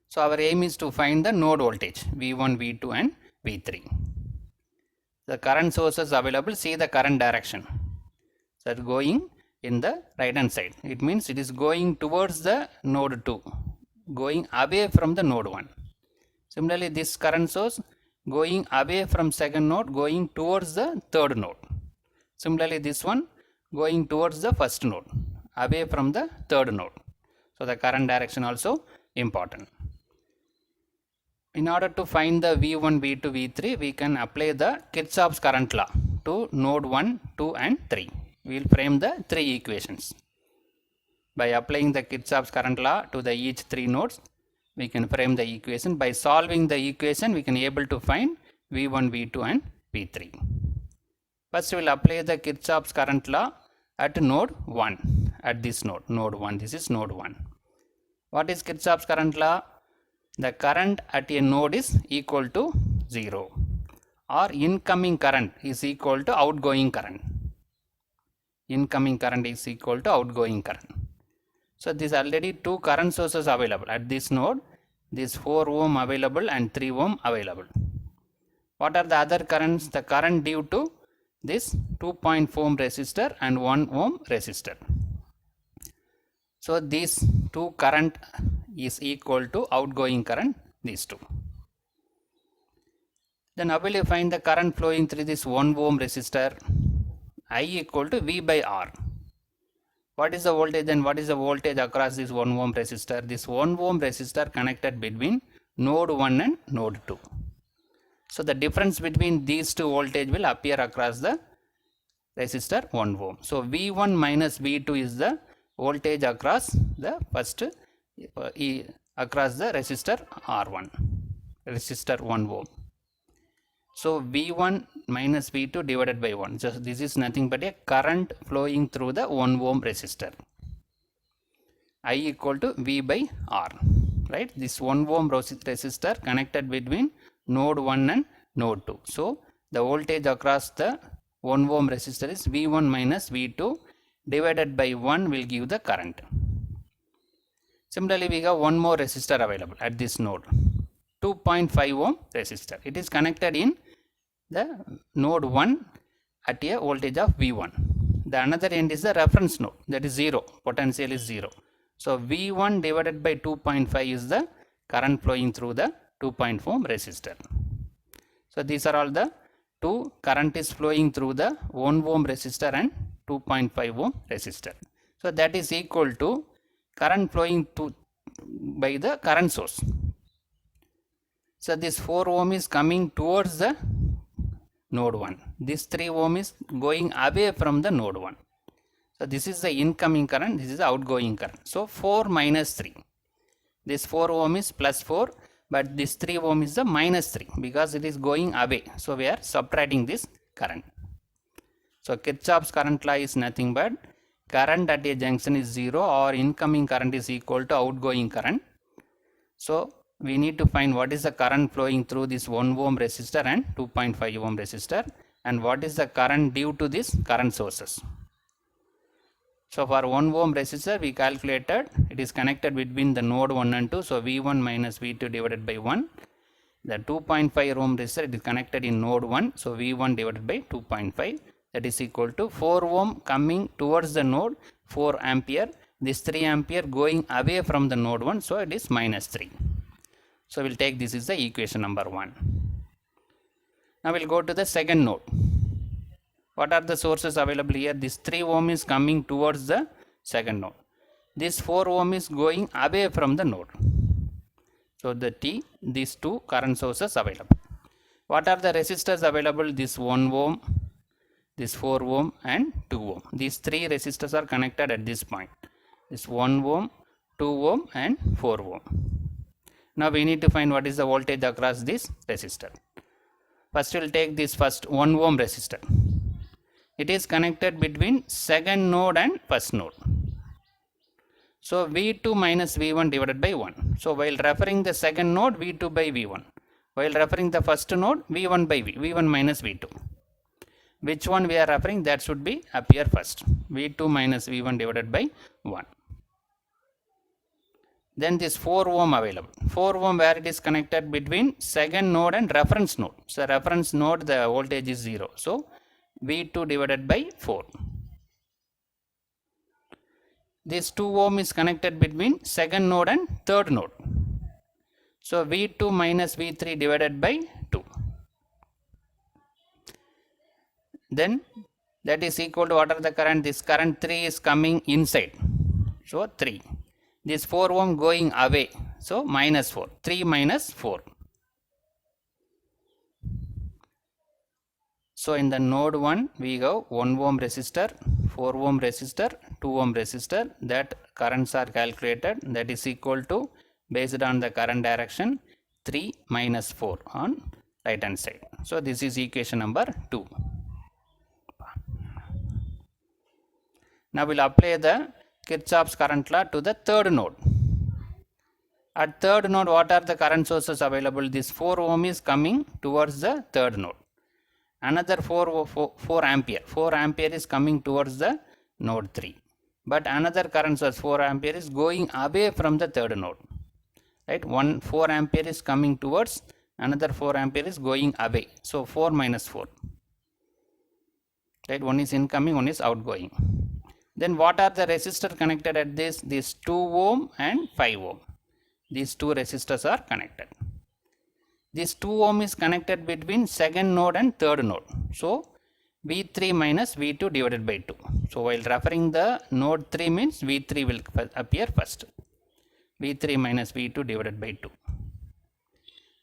So our aim is to find the node voltage V1, V2 and V3. The current sources available, see the current direction. So it's going in the right hand side. It means it is going towards the node 2, going away from the node 1. Similarly, this current source going away from second node, going towards the third node. Similarly, this one going towards the first node, away from the third node. So the current direction also important. In order to find the V1, V2, V3, we can apply the Kirchhoff's current law to node 1, 2 and 3. We will frame the 3 equations. By applying the Kirchhoff's current law to the each 3 nodes, we can frame the equation. By solving the equation, we can able to find V1, V2 and V3. First, we will apply the Kirchhoff's current law at node 1, at this node, node 1. This is node 1. What is Kirchhoff's current law? The current at a node is equal to 0, or incoming current is equal to outgoing current. Incoming current is equal to outgoing current. So this already 2 current sources available at this node. This 4 ohm available and 3 ohm available. What are the other currents? The current due to this 2.4 ohm resistor and 1 ohm resistor. So these 2 current is equal to outgoing current, these 2. Then how will you find the current flowing through this 1 ohm resistor? I equal to V by R. What is the voltage and what is the voltage across this 1 ohm resistor? This 1 ohm resistor connected between node 1 and node 2. So the difference between these 2 voltage will appear across the resistor 1 ohm. So V1 minus V2 is the voltage across the first across the resistor R1, resistor 1 ohm. So V1 minus V2 divided by 1. So this is nothing but a current flowing through the 1 ohm resistor. I equal to V by R. Right? This 1 ohm resistor connected between node 1 and node 2. So the voltage across the 1 ohm resistor is V1 minus V2 divided by 1 will give the current. Similarly, we have one more resistor available at this node, 2.5 ohm resistor. It is connected in the node 1 at a voltage of V1. The another end is the reference node, that is 0, potential is 0. So V1 divided by 2.5 is the current flowing through the 2.4 ohm resistor. So these are all the two current is flowing through the 1 ohm resistor and 2.5 ohm resistor. So that is equal to current flowing by the current source. So this 4 ohm is coming towards the node 1. This 3 ohm is going away from the node 1. So this is the incoming current, this is the outgoing current. So 4 minus 3. This 4 ohm is plus 4, but this 3 ohm is the minus 3 because it is going away. So we are subtracting this current. So Kirchhoff's current law is nothing but current at a junction is 0 or incoming current is equal to outgoing current. So we need to find what is the current flowing through this 1 ohm resistor and 2.5 ohm resistor, and what is the current due to this current sources. So for 1 ohm resistor we calculated it is connected between the node 1 and 2. So V1 minus V2 divided by 1. The 2.5 ohm resistor it is connected in node 1. So V1 divided by 2.5, that is equal to 4 ohm coming towards the node, 4 ampere. This 3 ampere going away from the node 1. So it is minus 3. So we'll take this is the equation number 1. Now we'll go to the second node. What are the sources available here? This 3 ohm is coming towards the second node. This 4 ohm is going away from the node. So these two current sources available. What are the resistors available? This 1 ohm, this 4 ohm and 2 ohm. These three resistors are connected at this point. This 1 ohm, 2 ohm and 4 ohm. Now we need to find what is the voltage across this resistor. First we will take this first 1 ohm resistor. It is connected between second node and first node. So V2 minus V1 divided by 1. So while referring the second node, V2 by V1. While referring the first node, V1 by V1 minus V2. Which one we are referring? That should be appear first. V2 minus V1 divided by 1. Then this 4 ohm available. 4 ohm where it is connected between second node and reference node. So reference node the voltage is 0. So V2 divided by 4. This 2 ohm is connected between second node and third node. So V2 minus V3 divided by 2. Then that is equal to what are the current? This current 3 is coming inside. So 3. This 4 ohm going away. So minus 4. 3 minus 4. So in the node 1 we have 1 ohm resistor, 4 ohm resistor, 2 ohm resistor. That currents are calculated. That is equal to, based on the current direction, 3 minus 4 on right hand side. So this is equation number 2. Now we'll apply the Kirchhoff's current law to the third node. At third node, what are the current sources available? This 4 ohm is coming towards the third node. Another 4 ampere. 4 ampere is coming towards the node 3. But another current source 4 ampere is going away from the third node. Right? 4 ampere is coming towards, another 4 ampere is going away. So 4 minus 4. Right? One is incoming, one is outgoing. Then what are the resistors connected at this? This 2 ohm and 5 ohm. These two resistors are connected. This 2 ohm is connected between second node and third node. So V3 minus V2 divided by 2. So while referring the node 3 means V3 will appear first. V3 minus V2 divided by 2.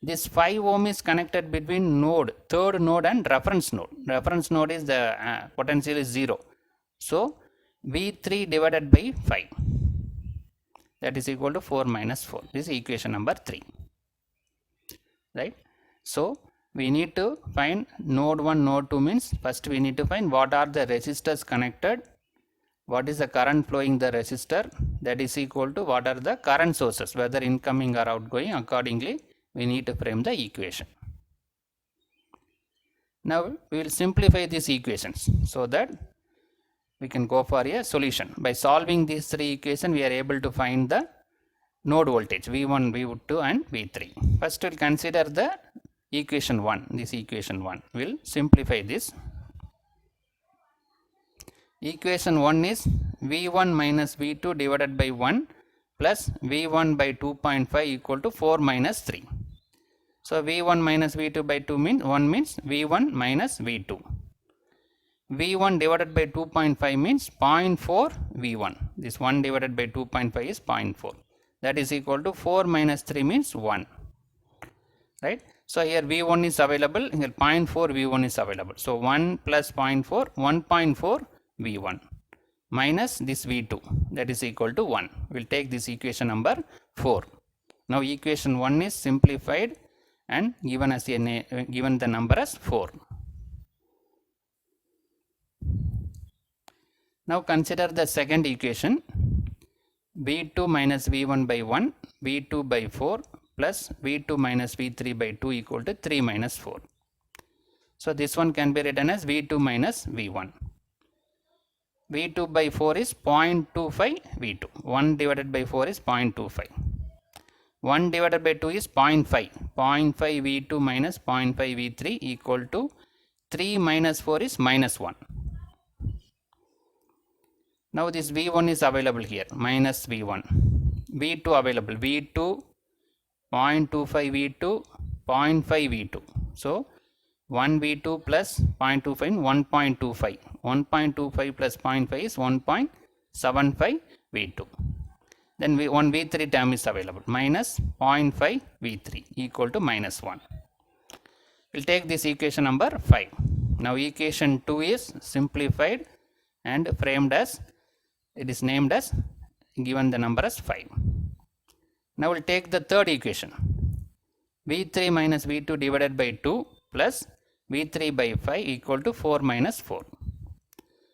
This 5 ohm is connected between node, third node and reference node. Reference node is the potential is 0. So V3 divided by 5. That is equal to 4 minus 4. This is equation number 3. Right? So we need to find node 1, node 2 means first we need to find what are the resistors connected, what is the current flowing the resistor, that is equal to what are the current sources, whether incoming or outgoing. Accordingly we need to frame the equation. Now we will simplify these equations so that we can go for a solution. By solving these three equations we are able to find the node voltage V1, V2 and V3. First we'll consider the equation 1. This equation 1. We'll simplify this. Equation 1 is V1 minus V2 divided by 1 plus V1 by 2.5 equal to 4 minus 3. So V1 minus V2 by 2 means 1 means V1 minus V2. V1 divided by 2.5 means 0.4 V1. This 1 divided by 2.5 is 0.4. That is equal to 4 minus 3 means 1. Right? So here V1 is available, here 0.4 V1 is available. So 1 plus 0.4, 1.4 V1 minus this V2, that is equal to 1. We'll take this equation number 4. Now equation 1 is simplified and given as given the number as 4. Now consider the second equation, V2 minus V1 by 1, V2 by 4 plus V2 minus V3 by 2 equal to 3 minus 4. So this one can be written as V2 minus V1. V2 by 4 is 0.25 V2. 1 divided by 4 is 0.25. 1 divided by 2 is 0.5. 0.5 V2 minus 0.5 V3 equal to 3 minus 4 is minus 1. Now this V1 is available here, minus V1. V2 available, V2 0.25 V2, 0.5 V2. So 1 V2 plus 0.25 1.25. 1.25 plus 0.5 is 1.75 V2. Then one V3 term is available, minus 0.5 V3 equal to minus 1. We'll take this equation number 5. Now equation 2 is simplified and framed as, it is named as, given the number as 5. Now we'll take the third equation, V3 minus V2 divided by 2 plus V3 by 5 equal to 4 minus 4.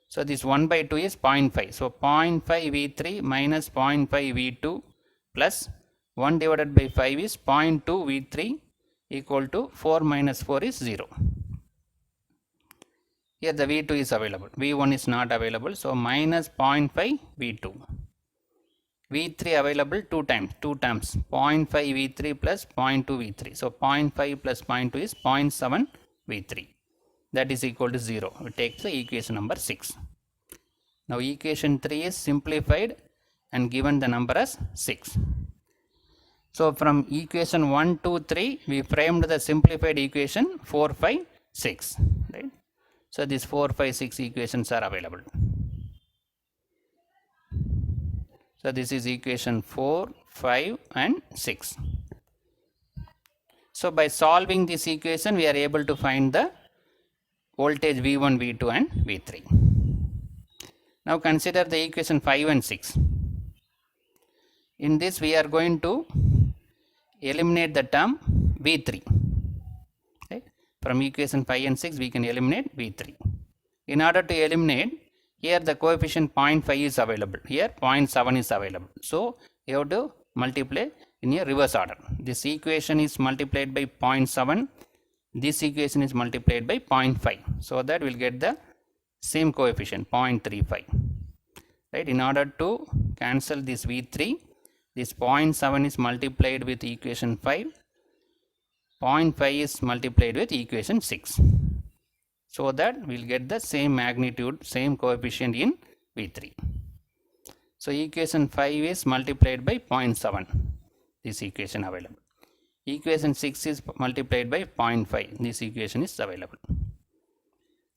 So this 1 by 2 is 0.5. So 0.5 V3 minus 0.5 V2 plus 1 divided by 5 is 0.2 V3 equal to 4 minus 4 is 0. Here the V2 is available, V1 is not available, so minus 0.5 V2. V3 available 2 times, 0.5 V3 plus 0.2 V3. So 0.5 plus 0.2 is 0.7 V3. That is equal to 0. We take the equation number 6. Now equation 3 is simplified and given the number as 6. So from equation 1, 2, 3, we framed the simplified equation 4, 5, 6. Right? So these 4, 5, 6 equations are available. So this is equation 4, 5 and 6. So by solving this equation, we are able to find the voltage V1, V2 and V3. Now consider the equation 5 and 6. In this we are going to eliminate the term V3. Okay. From equation 5 and 6 we can eliminate V3. In order to eliminate, here the coefficient 0.5 is available, here 0.7 is available. So you have to multiply in a reverse order. This equation is multiplied by 0.7. This equation is multiplied by 0.5. So that we will get the same coefficient 0.35. Right? In order to cancel this V3, this 0.7 is multiplied with equation 5. 0.5 is multiplied with equation 6. So that we will get the same magnitude, same coefficient in V3. So equation 5 is multiplied by 0.7. This equation available. Equation 6 is multiplied by 0.5. This equation is available.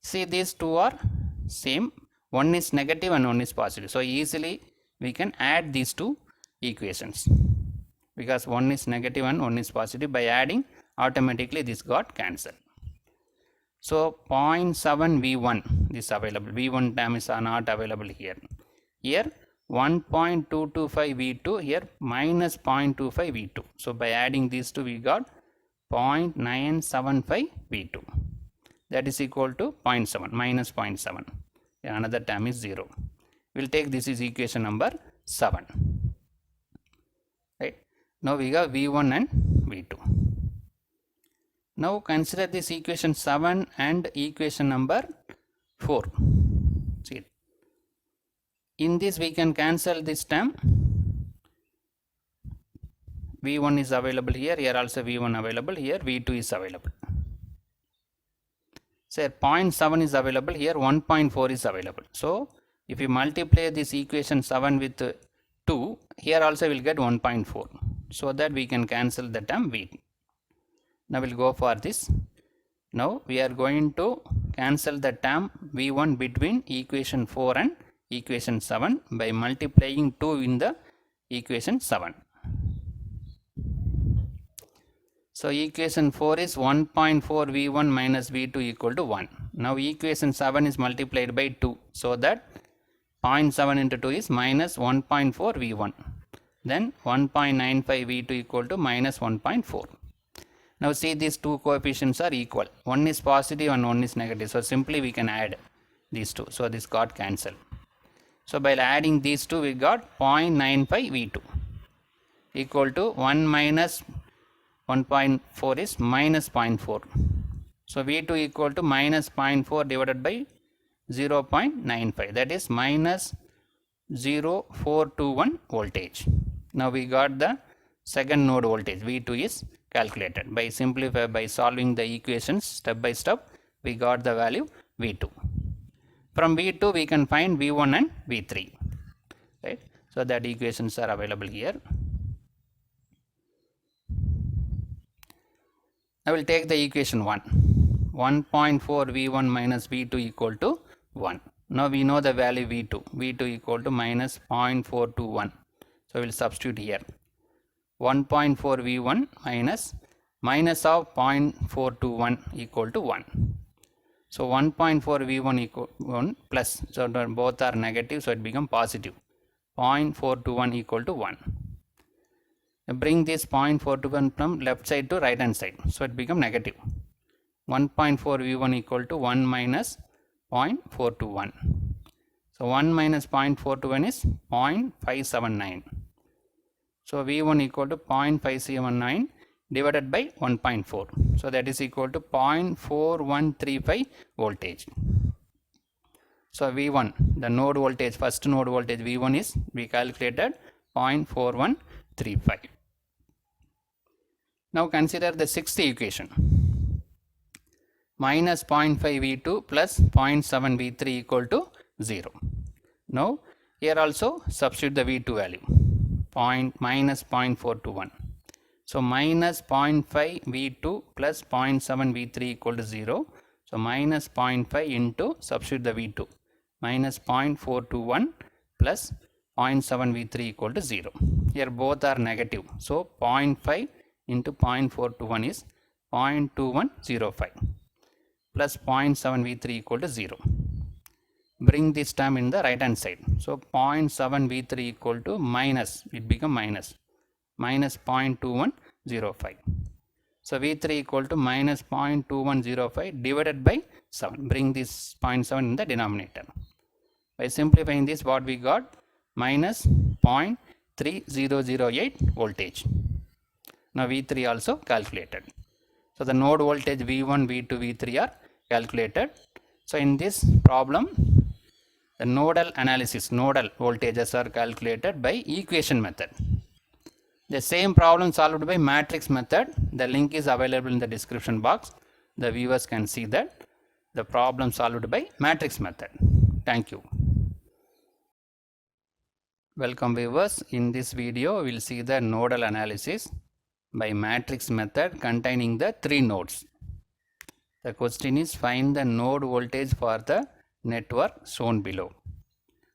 See, these two are same. One is negative and one is positive. So easily we can add these two equations. Because one is negative and one is positive. By adding, automatically this got cancelled. So 0.7 V1 is available. V1 term is not available here. Here 1.225 V2, here minus 0.25 V2. So by adding these two we got 0.975 V2. That is equal to 0.7, minus 0.7. Another term is 0. We will take this is equation number 7. Right. Now we have V1 and V2. Now consider this equation 7 and equation number 4. See, in this we can cancel this term. V1 is available here, here also V1 available, here V2 is available. So 0.7 is available, here 1.4 is available. So if you multiply this equation 7 with 2, here also we will get 1.4. So that we can cancel the term V. Now we'll go for this. Now we are going to cancel the term V1 between equation 4 and equation 7 by multiplying 2 in the equation 7. So equation 4 is 1.4 V1 minus V2 equal to 1. Now equation 7 is multiplied by 2. So that 0.7 into 2 is minus 1.4 V1. Then 1.95 V2 equal to minus 1.4. Now see, these two coefficients are equal. One is positive and one is negative. So simply we can add these two. So this got cancelled. So by adding these two, we got 0.95 V2 equal to 1 minus 1.4 is minus 0.4. So V2 equal to minus 0.4 divided by 0.95. That is minus 0.421 voltage. Now we got the second node voltage. V2 is calculated. By solving the equations step by step, we got the value V2. From V2 we can find V1 and V3. Right? So that equations are available here. I will take the equation 1. 1.4 V1 minus V2 equal to 1. Now we know the value V2. V2 equal to minus 0.421. So we will substitute here. 1.4 V1 minus of 0.421 equal to 1. So 1.4 V1 equal 1 plus. So both are negative, so it becomes positive. 0.421 equal to 1. Bring this 0.421 from left side to right hand side. So it becomes negative. 1.4 V1 equal to 1 minus 0.421. So 1 minus 0.421 is 0.579. So V1 equal to 0.579 divided by 1.4. So that is equal to 0.4135 voltage. So V1, the node voltage, first node voltage V1 is, we calculated 0.4135. Now consider the sixth equation. Minus 0.5 V2 plus 0.7 V3 equal to 0. Now here also substitute the V2 value. Minus 0.421. So minus 0.5 V2 plus 0.7 V3 equal to 0. So minus 0.5 into substitute the V2. Minus 0.421 plus 0.7 V3 equal to 0. Here both are negative. So 0.5 into 0.421 is 0.2105 plus 0.7 V3 equal to 0. Bring this term in the right hand side. So 0.7 V3 equal to minus, it become minus 0.2105. So V3 equal to minus 0.2105 divided by 7. Bring this 0.7 in the denominator. By simplifying this, what we got? Minus 0.3008 voltage. Now V3 also calculated. So the node voltage V1, V2, V3 are calculated. So in this problem, the nodal analysis, nodal voltages are calculated by equation method. The same problem solved by matrix method. The link is available in the description box. The viewers can see that the problem solved by matrix method. Thank you. Welcome viewers. In this video, we will see the nodal analysis by matrix method containing the three nodes. The question is, find the node voltage for the network shown below.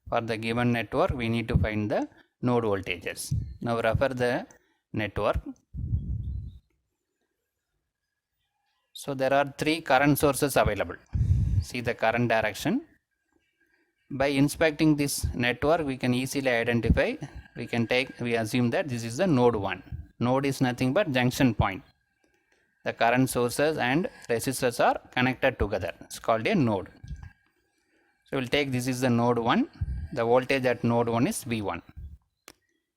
For the given network, we need to find the node voltages. Now refer the network. So there are three current sources available. See the current direction. By inspecting this network, we can easily identify, we assume that this is the node 1. Node is nothing but junction point. The current sources and resistors are connected together. It's called a node. So we'll take this is the node 1. The voltage at node 1 is V1.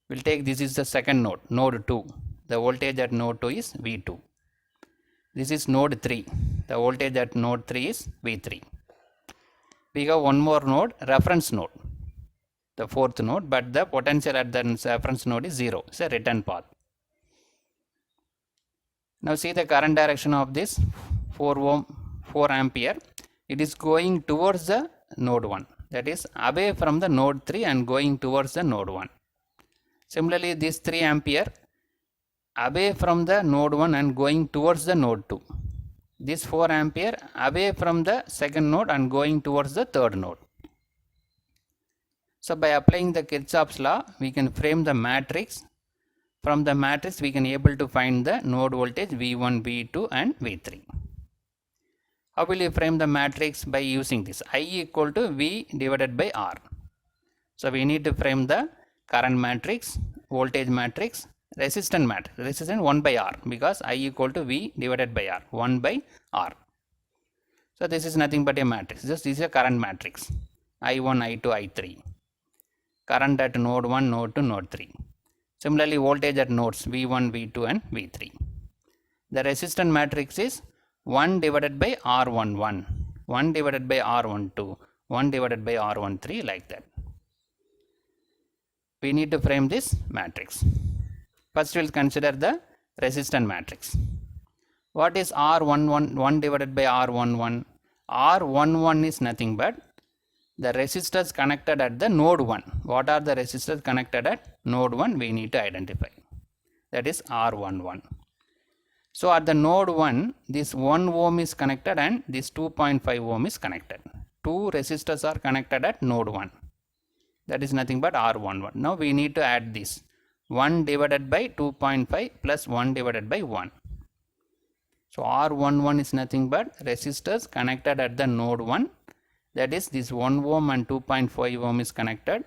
We'll take this is the second node, node 2. The voltage at node 2 is V2. This is node 3. The voltage at node 3 is V3. We have one more node, reference node, the fourth node, but the potential at the reference node is 0. It's a return path. Now see the current direction of this 4 ampere. It is going towards the node 1. That is away from the node 3 and going towards the node 1. Similarly, this 3 ampere away from the node 1 and going towards the node 2. This 4 ampere away from the second node and going towards the third node. So by applying the Kirchhoff's law, we can frame the matrix. From the matrix, we can able to find the node voltage V1, V2 and V3. How will you frame the matrix? By using this I equal to V divided by R. So we need to frame the current matrix, voltage matrix, resistance matrix, resistance 1 by R, because I equal to V divided by R, 1 by R. So this is nothing but a matrix. This is a current matrix, I1, I2, I3. Current at node 1, node 2, node 3. Similarly, voltage at nodes V1, V2 and V3. The resistance matrix is 1 divided by R11, 1 divided by R12, 1 divided by R13, like that. We need to frame this matrix. First we will consider the resistance matrix. What is R11, 1 divided by R11? R11 is nothing but the resistors connected at the node 1. What are the resistors connected at node 1? We need to identify. That is R11. So at the node 1, this 1 ohm is connected and this 2.5 ohm is connected. Two resistors are connected at node 1. That is nothing but R11. Now we need to add this 1 divided by 2.5 plus 1 divided by 1. So R11 is nothing but resistors connected at the node 1. That is this 1 ohm and 2.5 ohm is connected.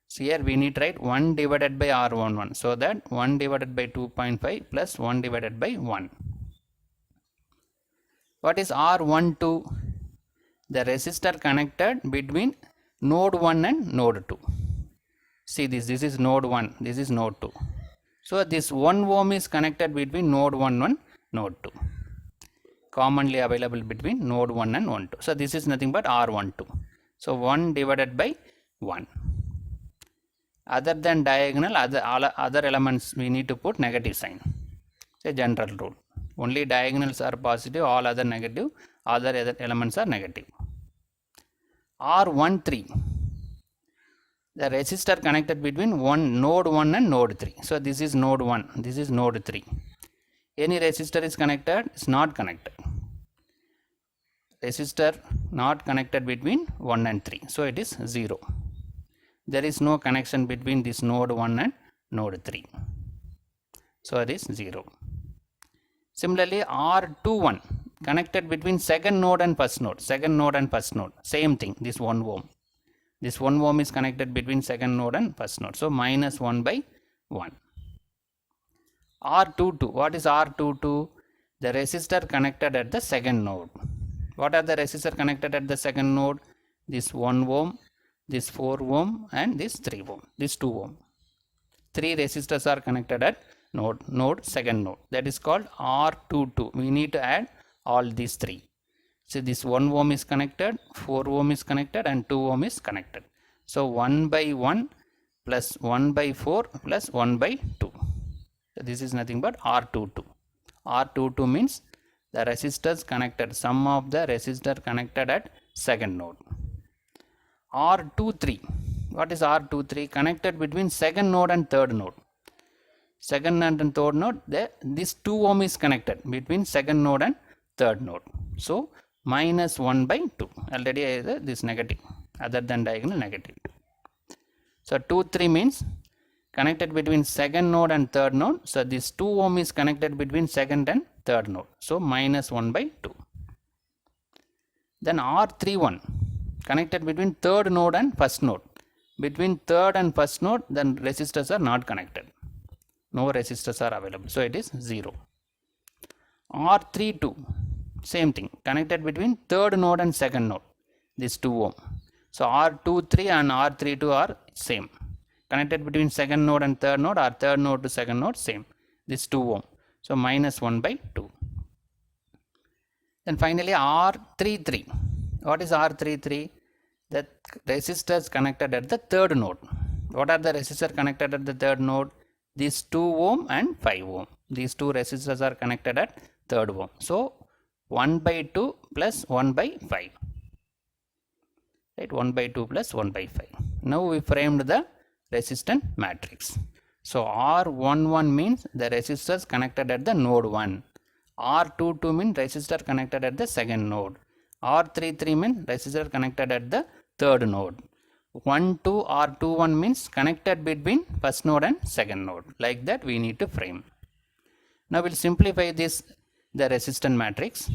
So here we need to write 1 divided by R11. So that 1 divided by 2.5 plus 1 divided by 1. What is R12? The resistor connected between node 1 and node 2. See this is node 1, this is node 2. So this 1 ohm is connected between node 1 and node 2. Commonly available between node 1 and 1, 2. So this is nothing but R12. So 1 divided by 1. Other than diagonal, other elements we need to put negative sign. It's a general rule. Only diagonals are positive, all other negative, other elements are negative. R13. The resistor connected between node 1 and node 3. So this is node 1, this is node 3. Any resistor is connected? It's not connected. Resistor not connected between 1 and 3. So it is 0. There is no connection between this node 1 and node 3. So it is 0. Similarly, R21 connected between second node and first node. Second node and first node. Same thing. This 1 ohm. This 1 ohm is connected between second node and first node. So minus 1 by 1. R22. What is R22? The resistor connected at the second node. What are the resistors connected at the second node? This 1 ohm, this 4 ohm and this 3 ohm, this 2 ohm. 3 resistors are connected at second node. That is called R22. We need to add all these 3. So this 1 ohm is connected, 4 ohm is connected and 2 ohm is connected. So 1 by 1 plus 1 by 4 plus 1 by 2. So this is nothing but R22. R22 means the resistors connected, sum of the resistor connected at second node. R23. What is R23? Connected between second node and third node. Second node and third node, this 2 ohm is connected between second node and third node. So minus 1 by 2. Already this negative, other than diagonal negative. So 23 means connected between second node and third node. So this 2 ohm is connected between second and third node. So minus 1 by 2. Then R31 connected between third node and first node. Between third and first node, then resistors are not connected. No resistors are available. So it is 0. R32. Same thing. Connected between third node and second node. This 2 ohm. So R23 and R32 are same. Connected between second node and third node, or third node to second node, same. This 2 ohm. So minus 1 by 2. Then finally R33. What is R33? The resistors connected at the third node. What are the resistors connected at the third node? This 2 ohm and 5 ohm. These two resistors are connected at third ohm. So 1 by 2 plus 1 by 5. Right? 1 by 2 plus 1 by 5. Now we framed the resistance matrix. So R11 means the resistors connected at the node 1. R22 means resistor connected at the second node. R33 means resistor connected at the third node. 1, 2, R21 means connected between first node and second node. Like that we need to frame. Now we'll simplify this, the resistance matrix.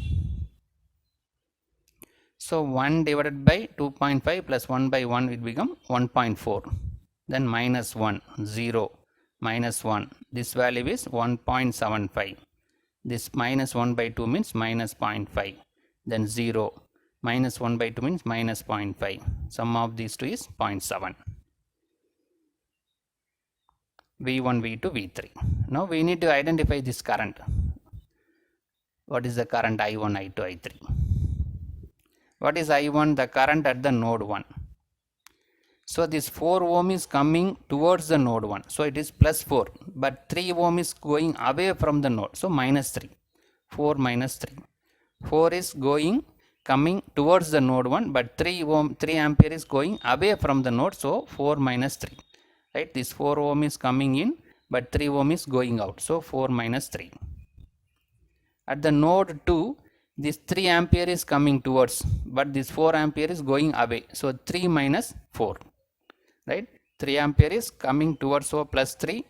So 1 divided by 2.5 plus 1 by 1 will become 1.4. Then minus 1, 0, minus 1. This value is 1.75. This minus 1 by 2 means minus 0.5. Then 0. Minus 1 by 2 means minus 0.5. Sum of these two is 0.7. V1, V2, V3. Now we need to identify this current. What is the current I1, I2, I3? What is I1? The current at the node 1. So this 4 ohm is coming towards the node 1. So it is plus 4. But 3 ohm is going away from the node. So minus 3. 4 minus 3. 4 is coming towards the node 1. But 3 ampere is going away from the node. So 4 minus 3. Right? This 4 ohm is coming in. But 3 ohm is going out. So 4 minus 3. At the node 2. This 3 ampere is coming towards, but this 4 ampere is going away. So 3 minus 4, right? 3 ampere is coming towards, so plus 3.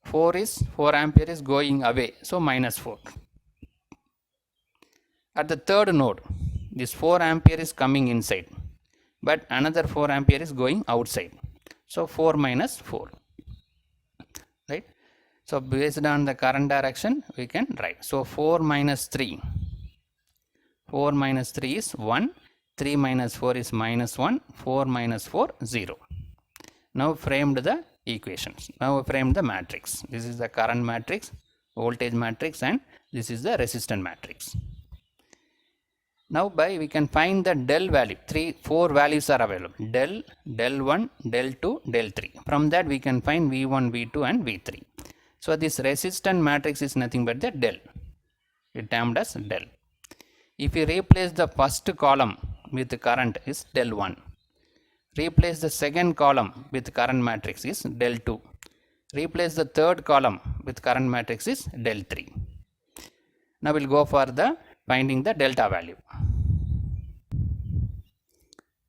4 ampere is going away, so minus 4. At the third node, this 4 ampere is coming inside, but another 4 ampere is going outside. So 4 minus 4, right? So based on the current direction, we can write. So 4 minus 3. 4 minus 3 is 1, 3 minus 4 is minus 1, 4 minus 4, 0. Now framed the equations. Now framed the matrix. This is the current matrix, voltage matrix, and this is the resistance matrix. Now we can find the del value. 4 values are available. Del, del 1, del 2, del 3. From that we can find V1, V2 and V3. So this resistance matrix is nothing but the del. It termed as del. If you replace the first column with the current is del 1. Replace the second column with current matrix is del 2. Replace the third column with current matrix is del 3. Now we'll go for the finding the delta value.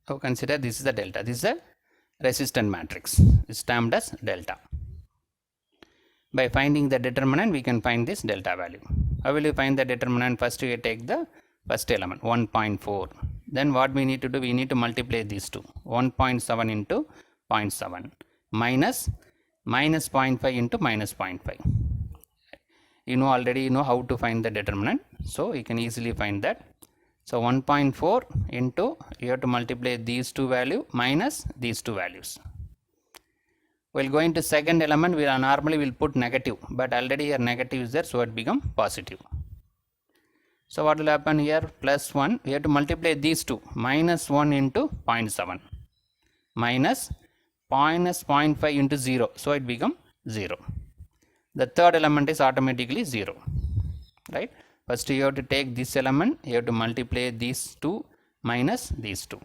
So consider this is the delta. This is a resistance matrix. It's termed as delta. By finding the determinant, we can find this delta value. How will you find the determinant? First you take the first element 1.4. Then what we need to do? We need to multiply these two. 1.7 into 0.7 minus 0.5 into minus 0.5. Already you know how to find the determinant. So you can easily find that. So 1.4 into, you have to multiply these two values minus these two values. While going to second element, we normally will put negative, but already here negative is there, so it become positive. So what will happen here? Plus 1, we have to multiply these two. Minus 1 into 0.7 minus 0.5 into 0. So it become 0. The third element is automatically 0. Right? First you have to take this element. You have to multiply these two minus these two.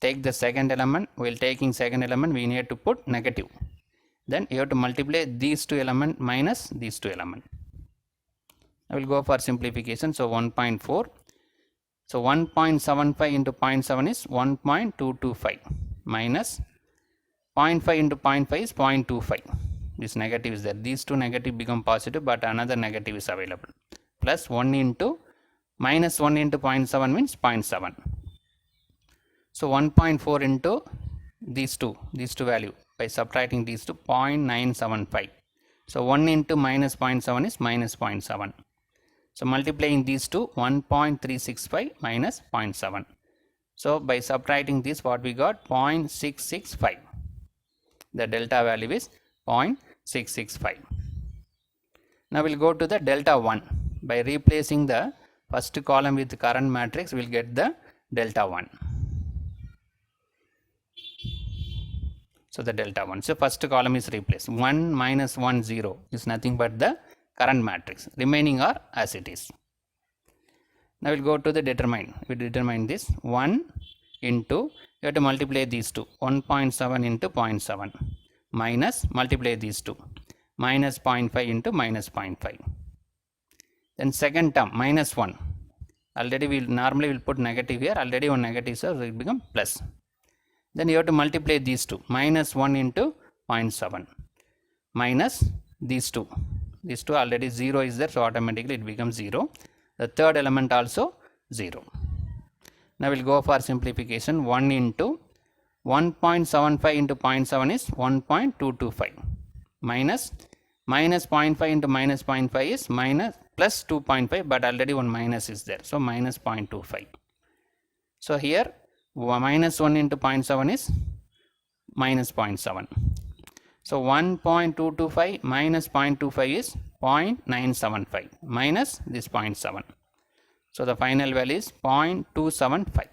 Take the second element. While taking second element, we need to put negative. Then you have to multiply these two elements minus these two elements. I will go for simplification. So 1.4. So 1.75 into 0.7 is 1.225 minus 0.5 into 0.5 is 0.25. This negative is there. These two negative become positive, but another negative is available. Plus 1 into minus 1 into 0.7 means 0.7. So 1.4 into these two value by subtracting these two 0.975. So 1 into minus 0.7 is minus 0.7. So multiplying these two 1.365 minus 0.7. So by subtracting this, what we got? 0.665. The delta value is 0.665. Now we'll go to the delta 1. By replacing the first column with the current matrix, we'll get the delta 1. So the delta 1. So first column is replaced. 1 minus 1, 0 is nothing but the current matrix. Remaining are as it is. Now we'll go to the determine. We determine this 1 into, you have to multiply these two. 1.7 into 0.7 minus multiply these two. minus 0.5 into minus 0.5. Then second term minus 1. Already we normally will put negative here. Already one negative, so it will become plus. Then you have to multiply these two. Minus 1 into 0.7 minus these two. These two already 0 is there, so automatically it becomes 0. The third element also 0. Now we'll go for simplification. 1 into 1.75 into 0.7 is 1.225 minus 0.5 into minus 0.5 is minus plus 2.5, but already one minus is there, so minus 0.25. So here minus 1 into 0.7 is minus 0.7. So 1.225 minus 0.25 is 0.975 minus this 0.7. So the final value is 0.275.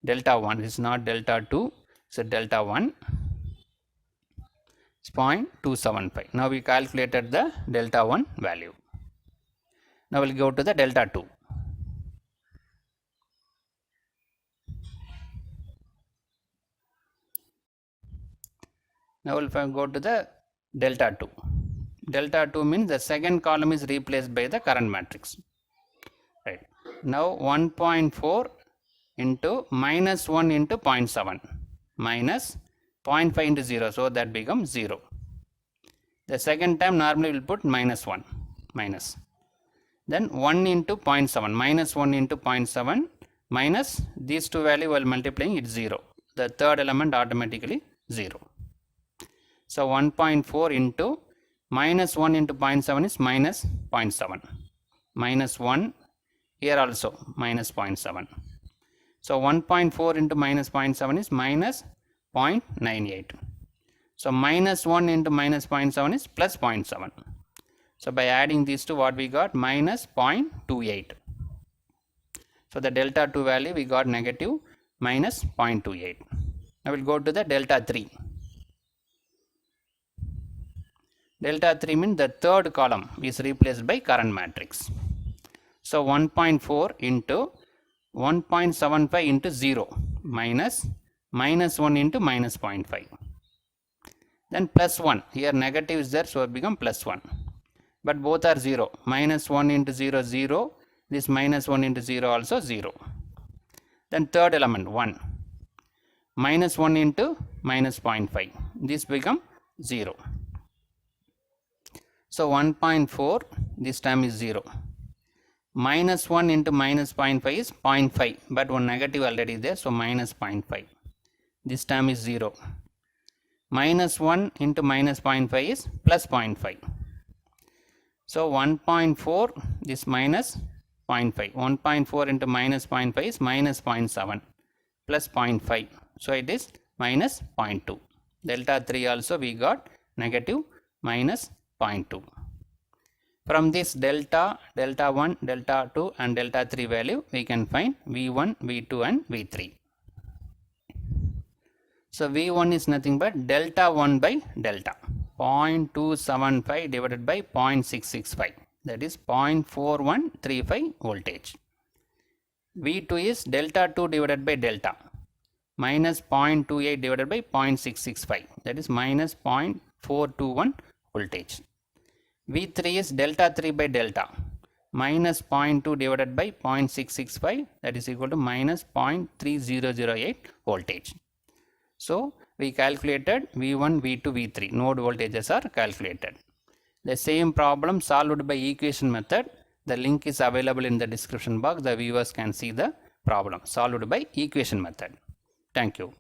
Delta 1 is not delta 2, it's a delta 1. It's 0.275. Now we calculated the delta 1 value. Now we'll go to the delta 2. Now we'll go to the delta 2. Delta 2 means the second column is replaced by the current matrix. Right. Now 1.4 into minus 1 into 0.7 minus 0.5 into 0, so that becomes 0. The second time normally we will put minus 1 minus. Then 1 into 0.7 minus 1 into 0.7 minus these two value while multiplying it's 0. The third element automatically 0. So 1.4 into minus 1 into 0.7 is minus 0.7. Minus 1 here also minus 0.7. So 1.4 into minus 0.7 is minus 0.98. So minus 1 into minus 0.7 is plus 0.7. So by adding these two, what we got? Minus 0.28. So the delta 2 value we got negative minus 0.28. Now we'll go to the delta 3. Delta 3 means the third column is replaced by current matrix. So 1.4 into 1.75 into 0 minus minus 1 into minus 0.5. Then plus 1. Here negative is there, so it becomes plus 1. But both are 0. Minus 1 into 0, 0. This minus 1 into 0 also 0. Then third element 1. Minus 1 into minus 0.5. This become 0. So 1.4 this time is 0. Minus 1 into minus 0.5 is 0.5, but one negative already there, so minus 0.5. This time is 0. Minus 1 into minus 0.5 is plus 0.5. So 1.4 this minus 0.5. 1.4 into minus 0.5 is minus 0.7 plus 0.5. So it is minus 0.2. Delta 3 also we got negative minus 0.2. From this delta 1, delta 2 and delta 3 value, we can find V1, V2 and V3. So V1 is nothing but delta 1 by delta. 0.275 divided by 0.665. That is 0.4135 voltage. V2 is delta 2 divided by delta. Minus 0.28 divided by 0.665. That is minus 0.421 voltage. V3 is delta 3 by delta, minus 0.2 divided by 0.665, that is equal to minus 0.3008 voltage. So we calculated V1, V2, V3, node voltages are calculated. The same problem solved by equation method. The link is available in the description box. The viewers can see the problem solved by equation method. Thank you.